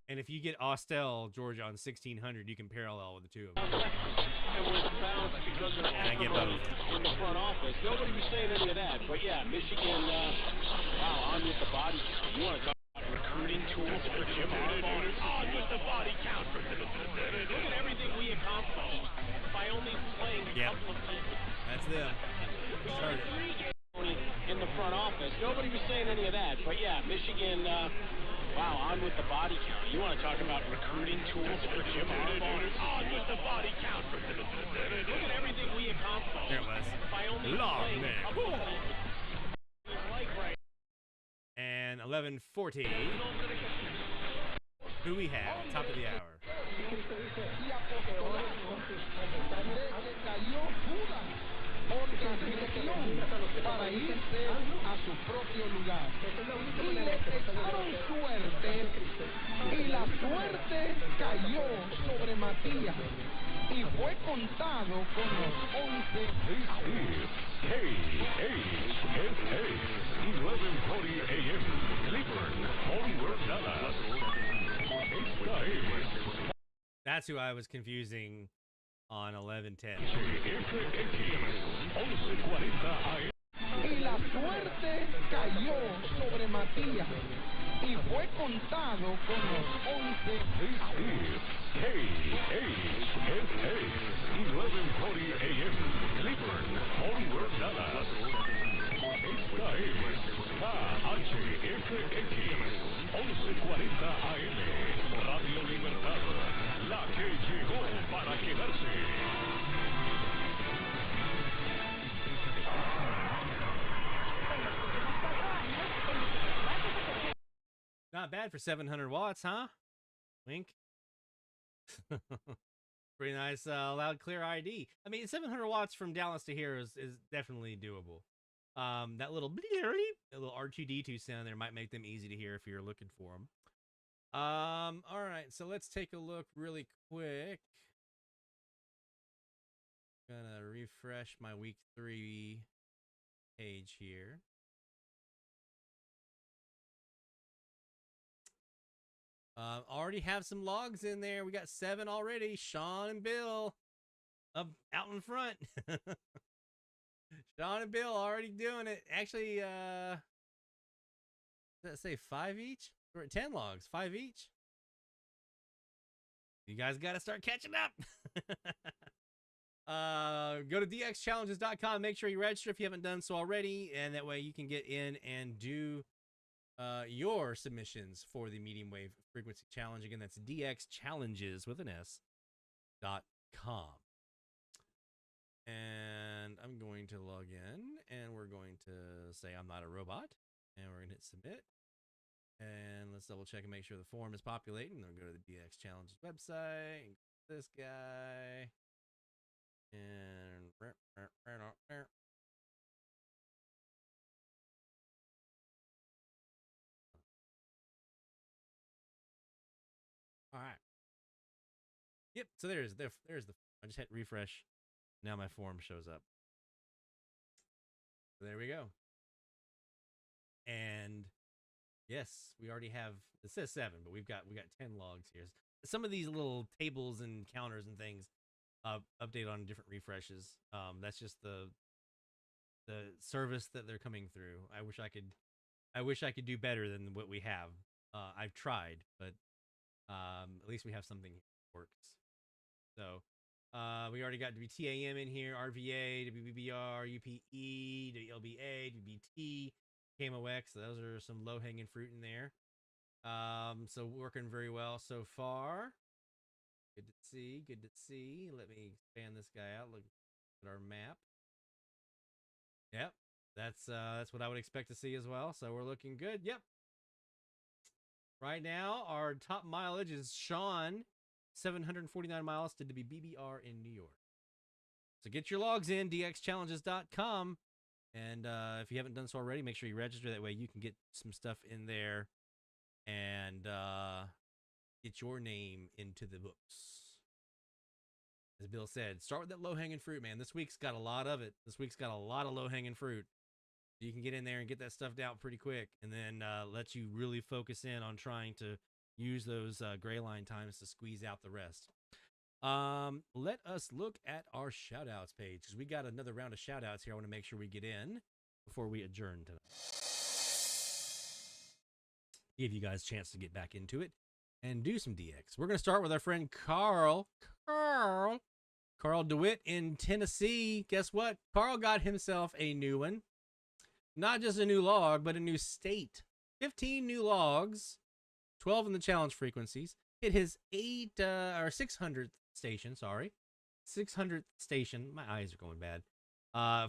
And if you get Austell, Georgia, on 1600, you can parallel with the two of them. And I get both. In the front office, nobody was saying any of that. But yeah, Michigan, wow, on with the body count. You want to talk about recruiting tools for Jim Harbaugh? On with the body count. Look at everything we accomplished by only playing a couple of people. That's them. Started. In the front office, nobody was saying any of that. But yeah, Michigan, wow, on with the body count. You want to talk about recruiting tools for Jim Harbaugh? On with the body count. Look at everything we accomplished. There it was. By only playing a couple of people. And 11:40. Who we have? Top of the hour. Para irse a su propio lugar y le echaron suerte y la suerte cayó sobre Matías y fue contado con los 11. KASA 1140 AM Cleveland, Homeward Dallas. That's who I was confusing on 11:10. Y la suerte cayó sobre Matías y fue contado con los 11. KASA 1140 AM Cleveland, Homeward Dallas. Esta es KHFX 1140 AM Radio Libertad, la que llegó para quedarse. Not bad for 700 watts, huh? Wink. Pretty nice, loud, clear ID. I mean, 700 watts from Dallas to here is definitely doable. That little R2D2 sound there might make them easy to hear if you're looking for them. All right, so let's take a look really quick. Gonna refresh my week 3 page here. Already have some logs in there. We got 7 already. Sean and Bill up out in front. Sean and Bill already doing it. Actually, does that say 5 each? We're at 10 logs, 5 each. You guys got to start catching up. Go to dxchallenges.com. Make sure you register if you haven't done so already, and that way you can get in and do your submissions for the medium wave frequency challenge. Again, that's dxchallenges with an S SmartSDR.com. And I'm going to log in, and we're going to say I'm not a robot, and we're going to hit submit. And let's double check and make sure the form is populating. Then go to the DX Challenges website, and this guy, and all right. Yep. So there's the. I just hit refresh. Now my form shows up. So there we go. And yes, we already have. It says 7, but we got 10 logs here. Some of these little tables and counters and things update on different refreshes. That's just the service that they're coming through. I wish I could do better than what we have. I've tried, but at least we have something that works. So we already got WTAM in here, RVA, WBBR, UPE, WLBA, WBT, KMOX. Those are some low-hanging fruit in there. So working very well so far. Good to see. Good to see. Let me expand this guy out. Look at our map. Yep, that's what I would expect to see as well. So we're looking good. Yep. Right now, our top mileage is Sean, 749 miles to WBBR in New York. So get your logs in, dxchallenges.com. And if you haven't done so already, make sure you register. That way you can get some stuff in there and get your name into the books. As Bill said, start with that low-hanging fruit, man. This week's got a lot of it. This week's got a lot of low-hanging fruit. You can get in there and get that stuff down pretty quick, and then let you really focus in on trying to use those gray line times to squeeze out the rest. Let us look at our shout-outs page, because we got another round of shout-outs here I want to make sure we get in before we adjourn tonight. Give you guys a chance to get back into it and do some DX. We're going to start with our friend Carl DeWitt in Tennessee. Guess what? Carl got himself a new one. Not just a new log, but a new state. 15 new logs, 12 in the challenge frequencies. Hit his 600th station, 600th station. My eyes are going bad.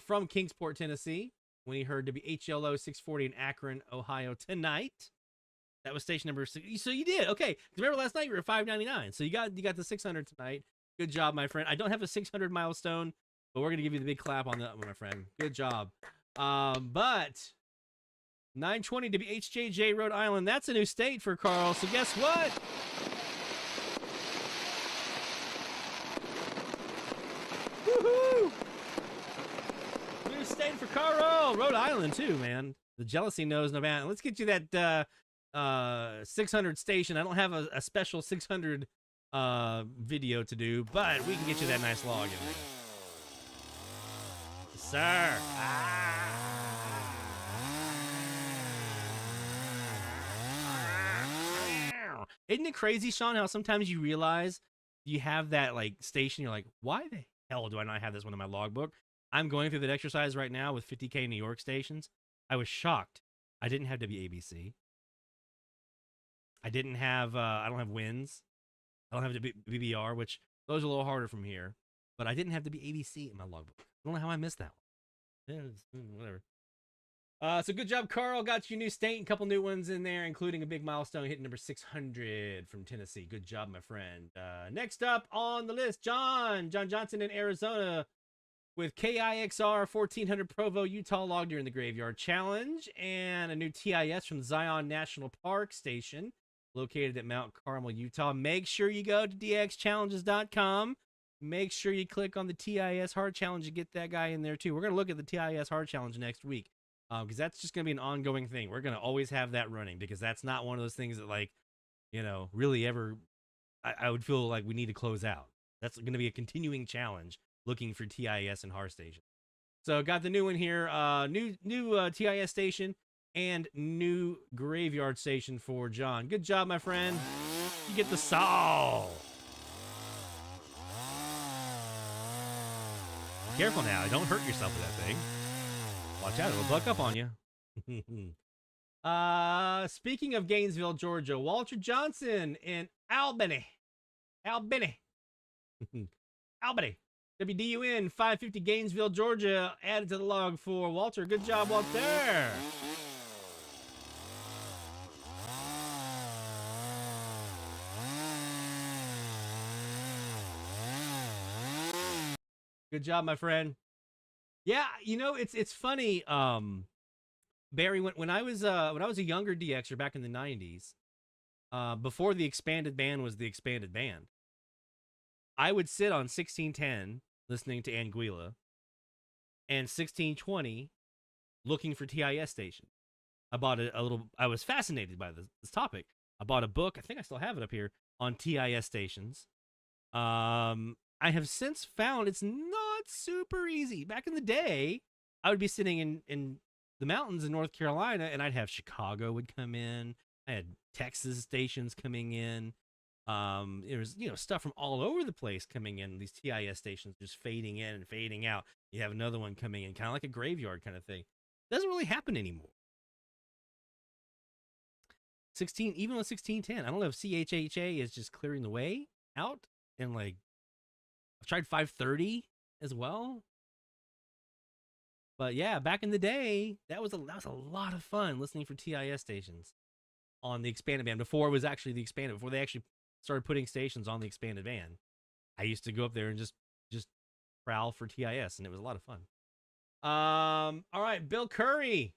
From Kingsport, Tennessee, when he heard WHLO 640 in Akron, Ohio tonight. That was station number 6. So you did. Okay. Remember last night you were at 599. So you got the 600 tonight. Good job, my friend. I don't have a 600 milestone, but we're going to give you the big clap on that one, my friend. Good job. But 920 WHJJ, Rhode Island. That's a new state for Carl. So guess what? Woohoo! New state for Carl. Rhode Island, too, man. The jealousy knows no bounds. Let's get you that 600 station. I don't have a special 600 video to do, but we can get you that nice log in there. Yes, sir. Isn't it crazy, Sean, how sometimes you realize you have that like station, you're like, why the hell do I not have this one in my logbook? I'm going through that exercise right now with 50K New York stations. I was shocked. I didn't have WABC. I didn't have, I don't have WINS. I don't have BBR, which those are a little harder from here. But I didn't have WABC in my logbook. I don't know how I missed that one. Yeah, whatever. So good job, Carl. Got you new state and a couple new ones in there, including a big milestone hitting number 600 from Tennessee. Good job, my friend. Next up on the list, John Johnson in Arizona with KIXR 1400 Provo, Utah log during the Graveyard Challenge, and a new TIS from Zion National Park Station located at Mount Carmel, Utah. Make sure you go to dxchallenges.com. Make sure you click on the TIS Hard Challenge to get that guy in there, too. We're going to look at the TIS Hard Challenge next week. Because that's just going to be an ongoing thing. We're going to always have that running because that's not one of those things that, like, you know, really ever, I would feel like we need to close out. That's going to be a continuing challenge looking for TIS and HAR station. So got the new one here, new TIS station and new graveyard station for John. Good job, my friend. You get the saw. Careful now. Don't hurt yourself with that thing. Watch out, it'll buck up on you. Speaking of Gainesville, Georgia, Walter Johnson in Albany. Albany. WDUN 550 Gainesville, Georgia, added to the log for Walter. Good job, Walter. Good job, my friend. Yeah, you know, it's funny, Barry, when I was a younger DXer back in the 90s, before the expanded band was the expanded band, I would sit on 1610 listening to Anguilla and 1620 looking for TIS stations. I bought I was fascinated by this topic. I bought a book, I think I still have it up here, on TIS stations. I have since found it's not super easy. Back in the day, I would be sitting in the mountains in North Carolina, and I'd have Chicago would come in. I had Texas stations coming in. It was, stuff from all over the place coming in. These TIS stations just fading in and fading out. You have another one coming in, kind of like a graveyard kind of thing. Doesn't really happen anymore. Even with 1610, I don't know if CHHA is just clearing the way out, and like I've tried 530 as well. But yeah, back in the day, that was a lot of fun listening for TIS stations on the expanded band before it was actually the expanded, before they actually started putting stations on the expanded band. I used to go up there and just prowl for TIS, and it was a lot of fun. All right, Bill Curry.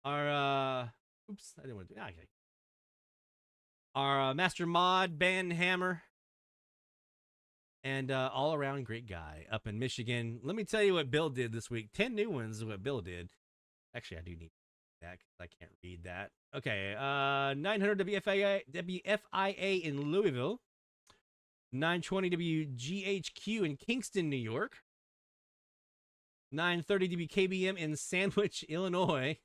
Our oops, I didn't want to do that. Okay. Our master mod, Ben Hammer, and all-around great guy up in Michigan. Let me tell you what Bill did this week. 10 new ones is what Bill did. Actually, I do need that because I can't read that. Okay, 900 WFIA in Louisville. 920 WGHQ in Kingston, New York. 930 WKBM in Sandwich, Illinois.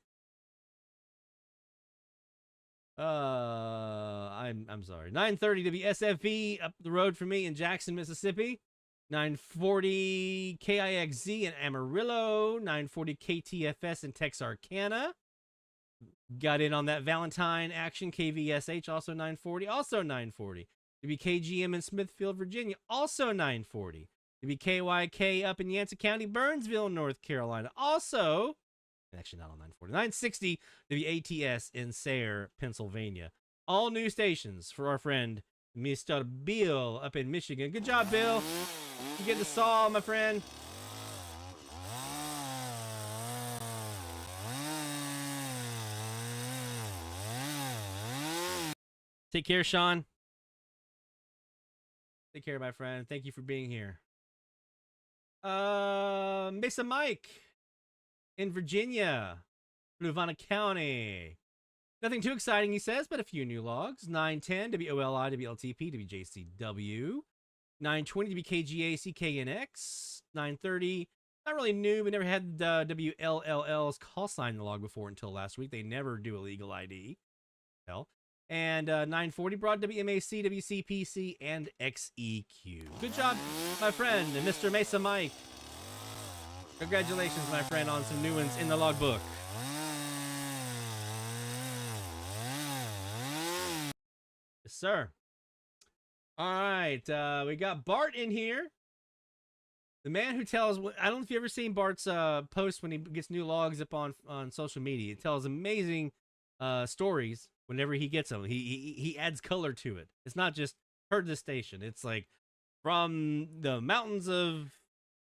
I'm sorry. 930 WSFV up the road from me in Jackson, Mississippi. 940 KIXZ in Amarillo. 940 KTFS in Texarkana. Got in on that Valentine action. KVSH also 940. Also 940. WKGM in Smithfield, Virginia. Also 940. WKYK up in Yancey County, Burnsville, North Carolina. Also, actually not on 940. 960 WATS in Sayre, Pennsylvania. All new stations for our friend Mr. Bill up in Michigan. Good job, Bill. You get the saw, my friend. Take care, Sean. Take care, my friend. Thank you for being here. Mesa Mike in Virginia, Fluvanna County. Nothing too exciting, he says, but a few new logs. 910 WOLI, WLTP, WJCW. 920 WKGA, CKNX. 930, not really new, but never had WLLL's call sign in the log before until last week. They never do a legal ID. Hell. And 940 broad WMAC, WCPC, and XEQ. Good job, my friend, Mr. Mesa Mike. Congratulations, my friend, on some new ones in the logbook. Yes, sir. All right, we got Bart in here. The man who tells, I don't know if you've ever seen Bart's post when he gets new logs up on social media. He tells amazing stories whenever he gets them. He adds color to it. It's not just heard this station. It's like from the mountains of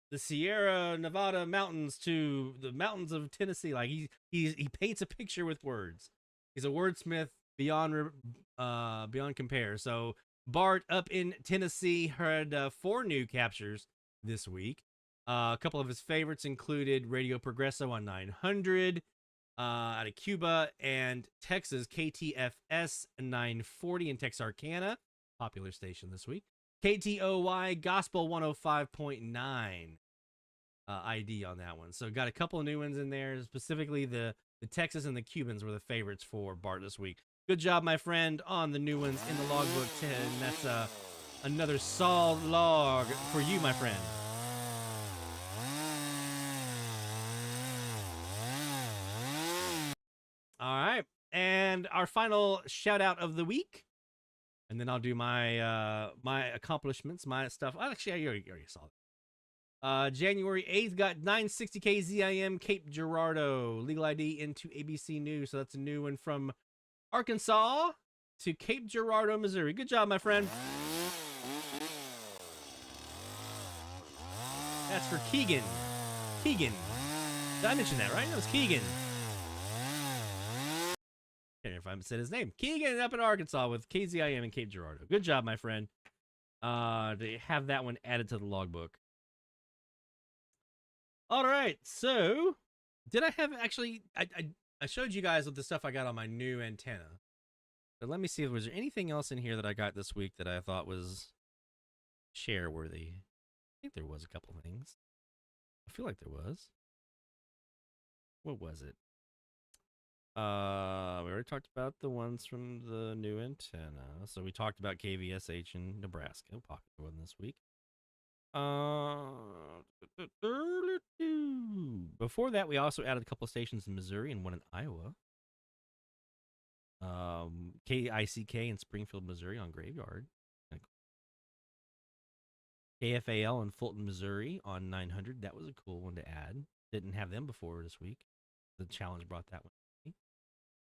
the Sierra Nevada mountains to the mountains of Tennessee. Like he paints a picture with words. He's a wordsmith beyond compare. So Bart up in Tennessee had 4 new captures this week. A couple of his favorites included Radio Progresso on 900 out of Cuba, and Texas KTFS 940 in Texarkana, popular station this week. KTOY Gospel 105.9 ID on that one. So got a couple of new ones in there. Specifically, the Texas and the Cubans were the favorites for Bart this week. Good job, my friend, on the new ones in the logbook 10. That's another solid log for you, my friend. All right. And our final shout out of the week And then I'll do my my accomplishments, my stuff. Actually, I already saw it. January 8th, got 960K ZIM Cape Girardeau. Legal ID into ABC News. So that's a new one from Arkansas to Cape Girardeau, Missouri. Good job, my friend. That's for Keegan. Keegan. Did I mention that, right? That was Keegan. I can't remember if I said his name. Keegan up in Arkansas with KZIM and Cape Girardeau. Good job, my friend. To have that one added to the logbook. All right, so did I have actually? I showed you guys with the stuff I got on my new antenna. But let me see if was there anything else in here that I got this week that I thought was share worthy. I think there was a couple things. I feel like there was. What was it? We already talked about the ones from the new antenna. So we talked about KVSH in Nebraska, popular one this week. Before that, we also added a couple of stations in Missouri and one in Iowa. KICK in Springfield, Missouri on Graveyard. KFAL in Fulton, Missouri on 900. That was a cool one to add. Didn't have them before this week. The challenge brought that one.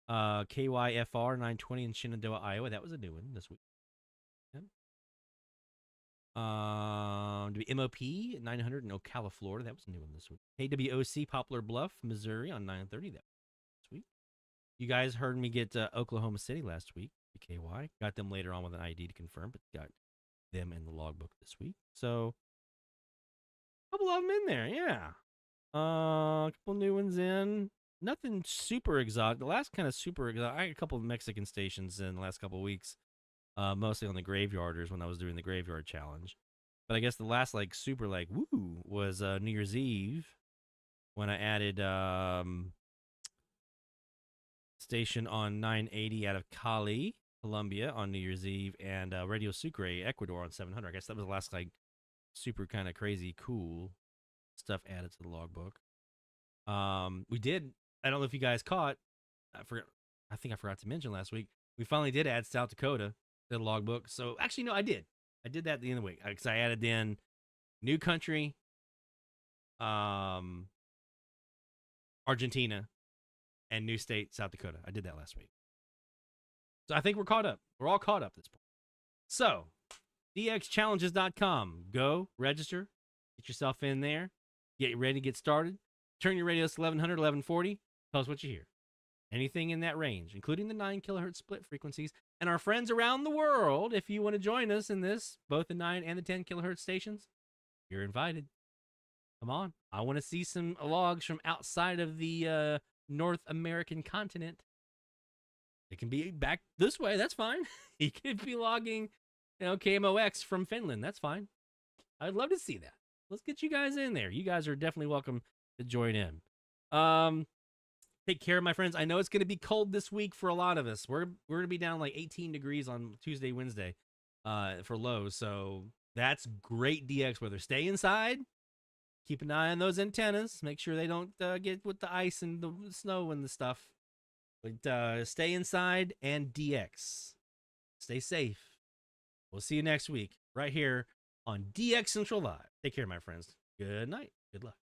KYFR 920 in Shenandoah, Iowa. That was a new one this week. Yep. MOP 900 in Ocala, Florida. That was a new one this week. KWOC Poplar Bluff, Missouri on 930. That was this week. You guys heard me get Oklahoma City last week. KY. Got them later on with an ID to confirm, but got them in the logbook this week. So a couple of them in there, yeah. A couple new ones in. Nothing super exotic. The last kind of super exotic, I had a couple of Mexican stations in the last couple of weeks, mostly on the graveyarders when I was doing the graveyard challenge. But I guess the last like super like woo was New Year's Eve when I added station on 980 out of Cali, Colombia on New Year's Eve, and Radio Sucre, Ecuador on 700. I guess that was the last like super kind of crazy cool stuff added to the logbook. We did. I don't know if you guys caught. I think I forgot to mention last week. We finally did add South Dakota to the logbook. So actually, no, I did. I did that at the end of the week because I added in new country, Argentina, and new state, South Dakota. I did that last week. So I think we're caught up. We're all caught up at this point. So, dxchallenges.com. Go, register, get yourself in there, get ready to get started. Turn your radios to 1100, 1140. Tell us what you hear. Anything in that range, including the 9 kilohertz split frequencies. And our friends around the world, if you want to join us in this, both the 9 and the 10 kilohertz stations, you're invited. Come on. I want to see some logs from outside of the North American continent. It can be back this way. That's fine. You could be logging, KMOX from Finland. That's fine. I'd love to see that. Let's get you guys in there. You guys are definitely welcome to join in. Take care, my friends. I know it's going to be cold this week for a lot of us. We're going to be down like 18 degrees on Tuesday, Wednesday for lows. So that's great DX weather. Stay inside. Keep an eye on those antennas. Make sure they don't get with the ice and the snow and the stuff. But stay inside and DX. Stay safe. We'll see you next week right here on DX Central Live. Take care, my friends. Good night. Good luck.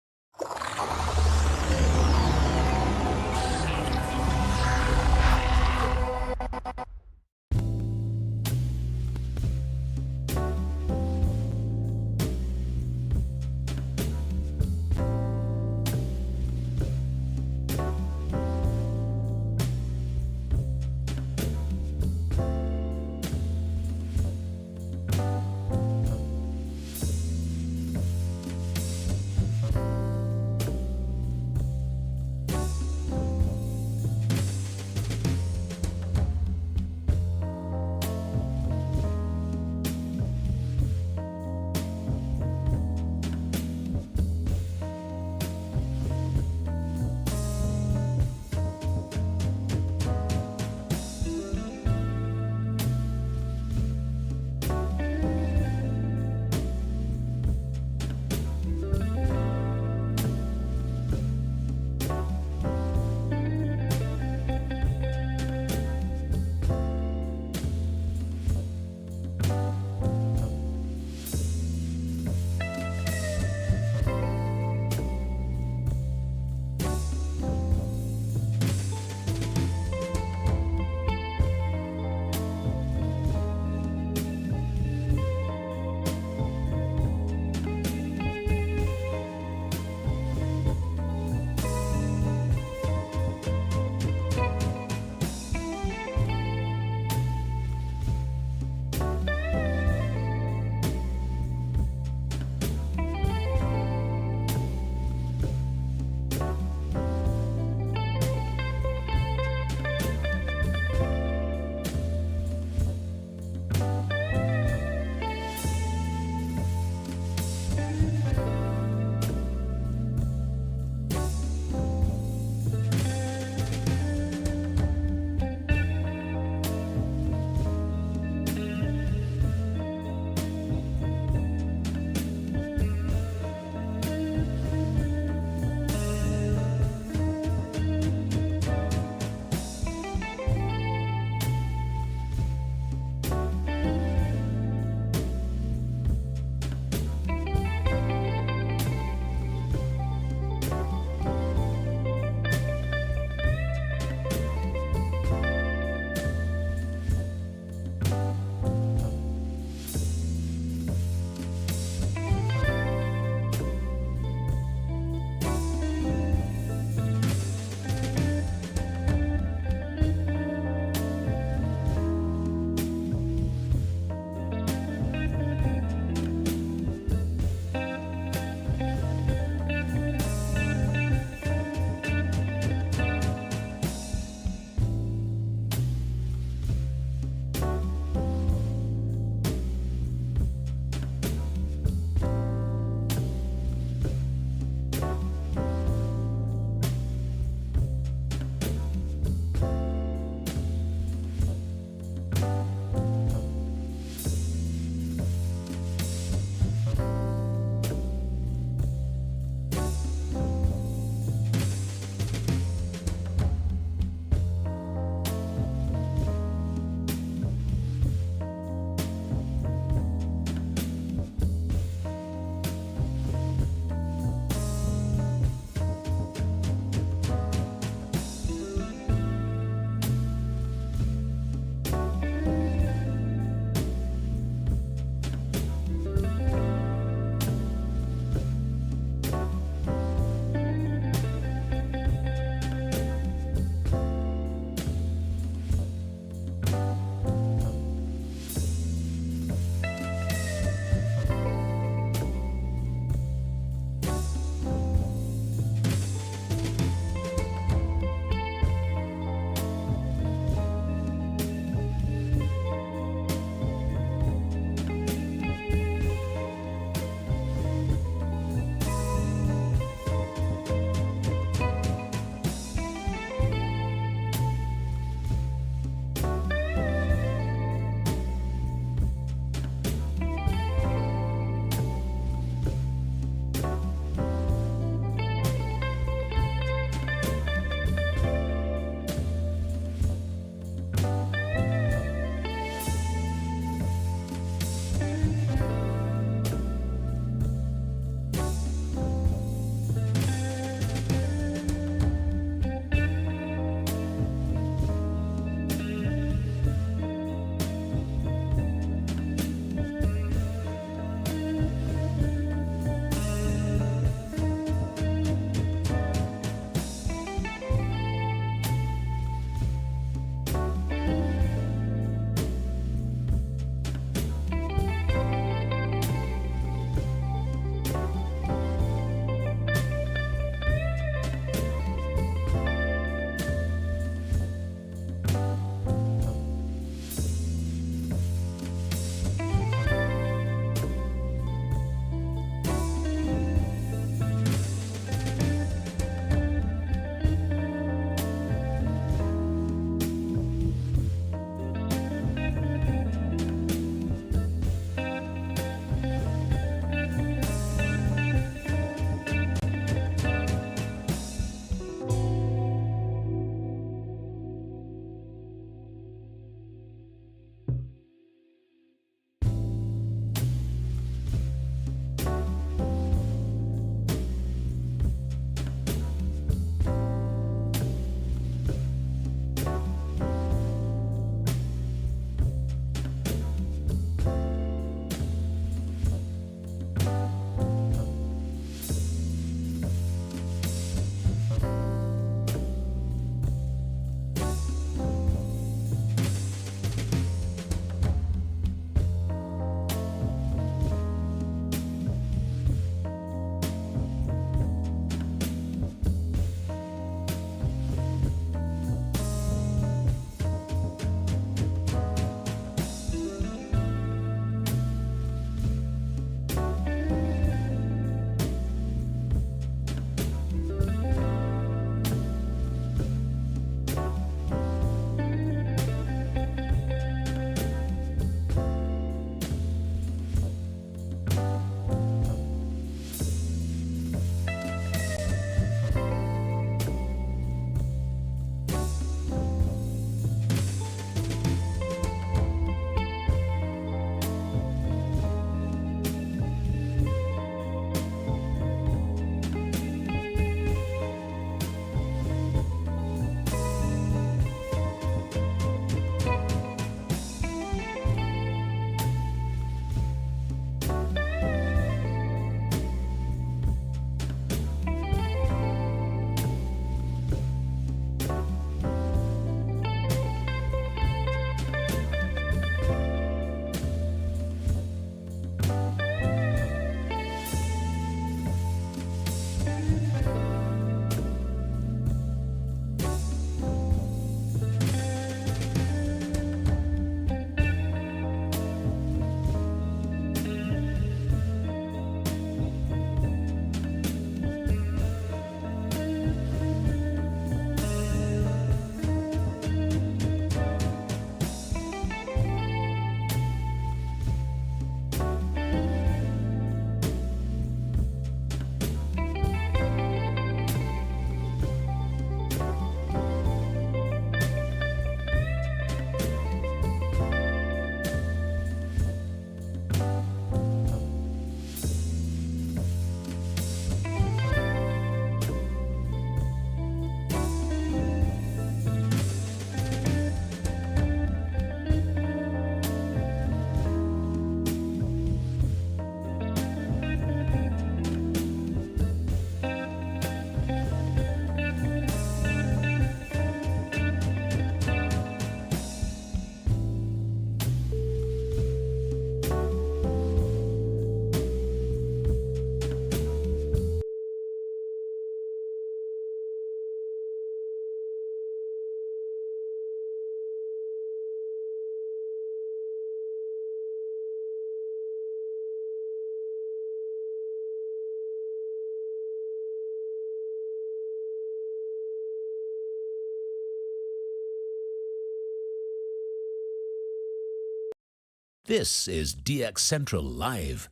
This is DX Central Live.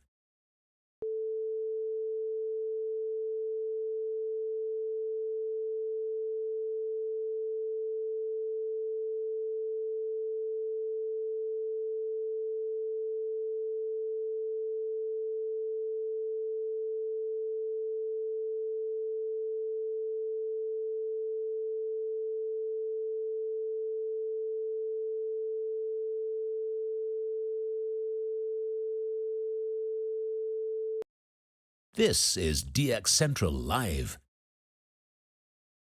This is DX Central Live.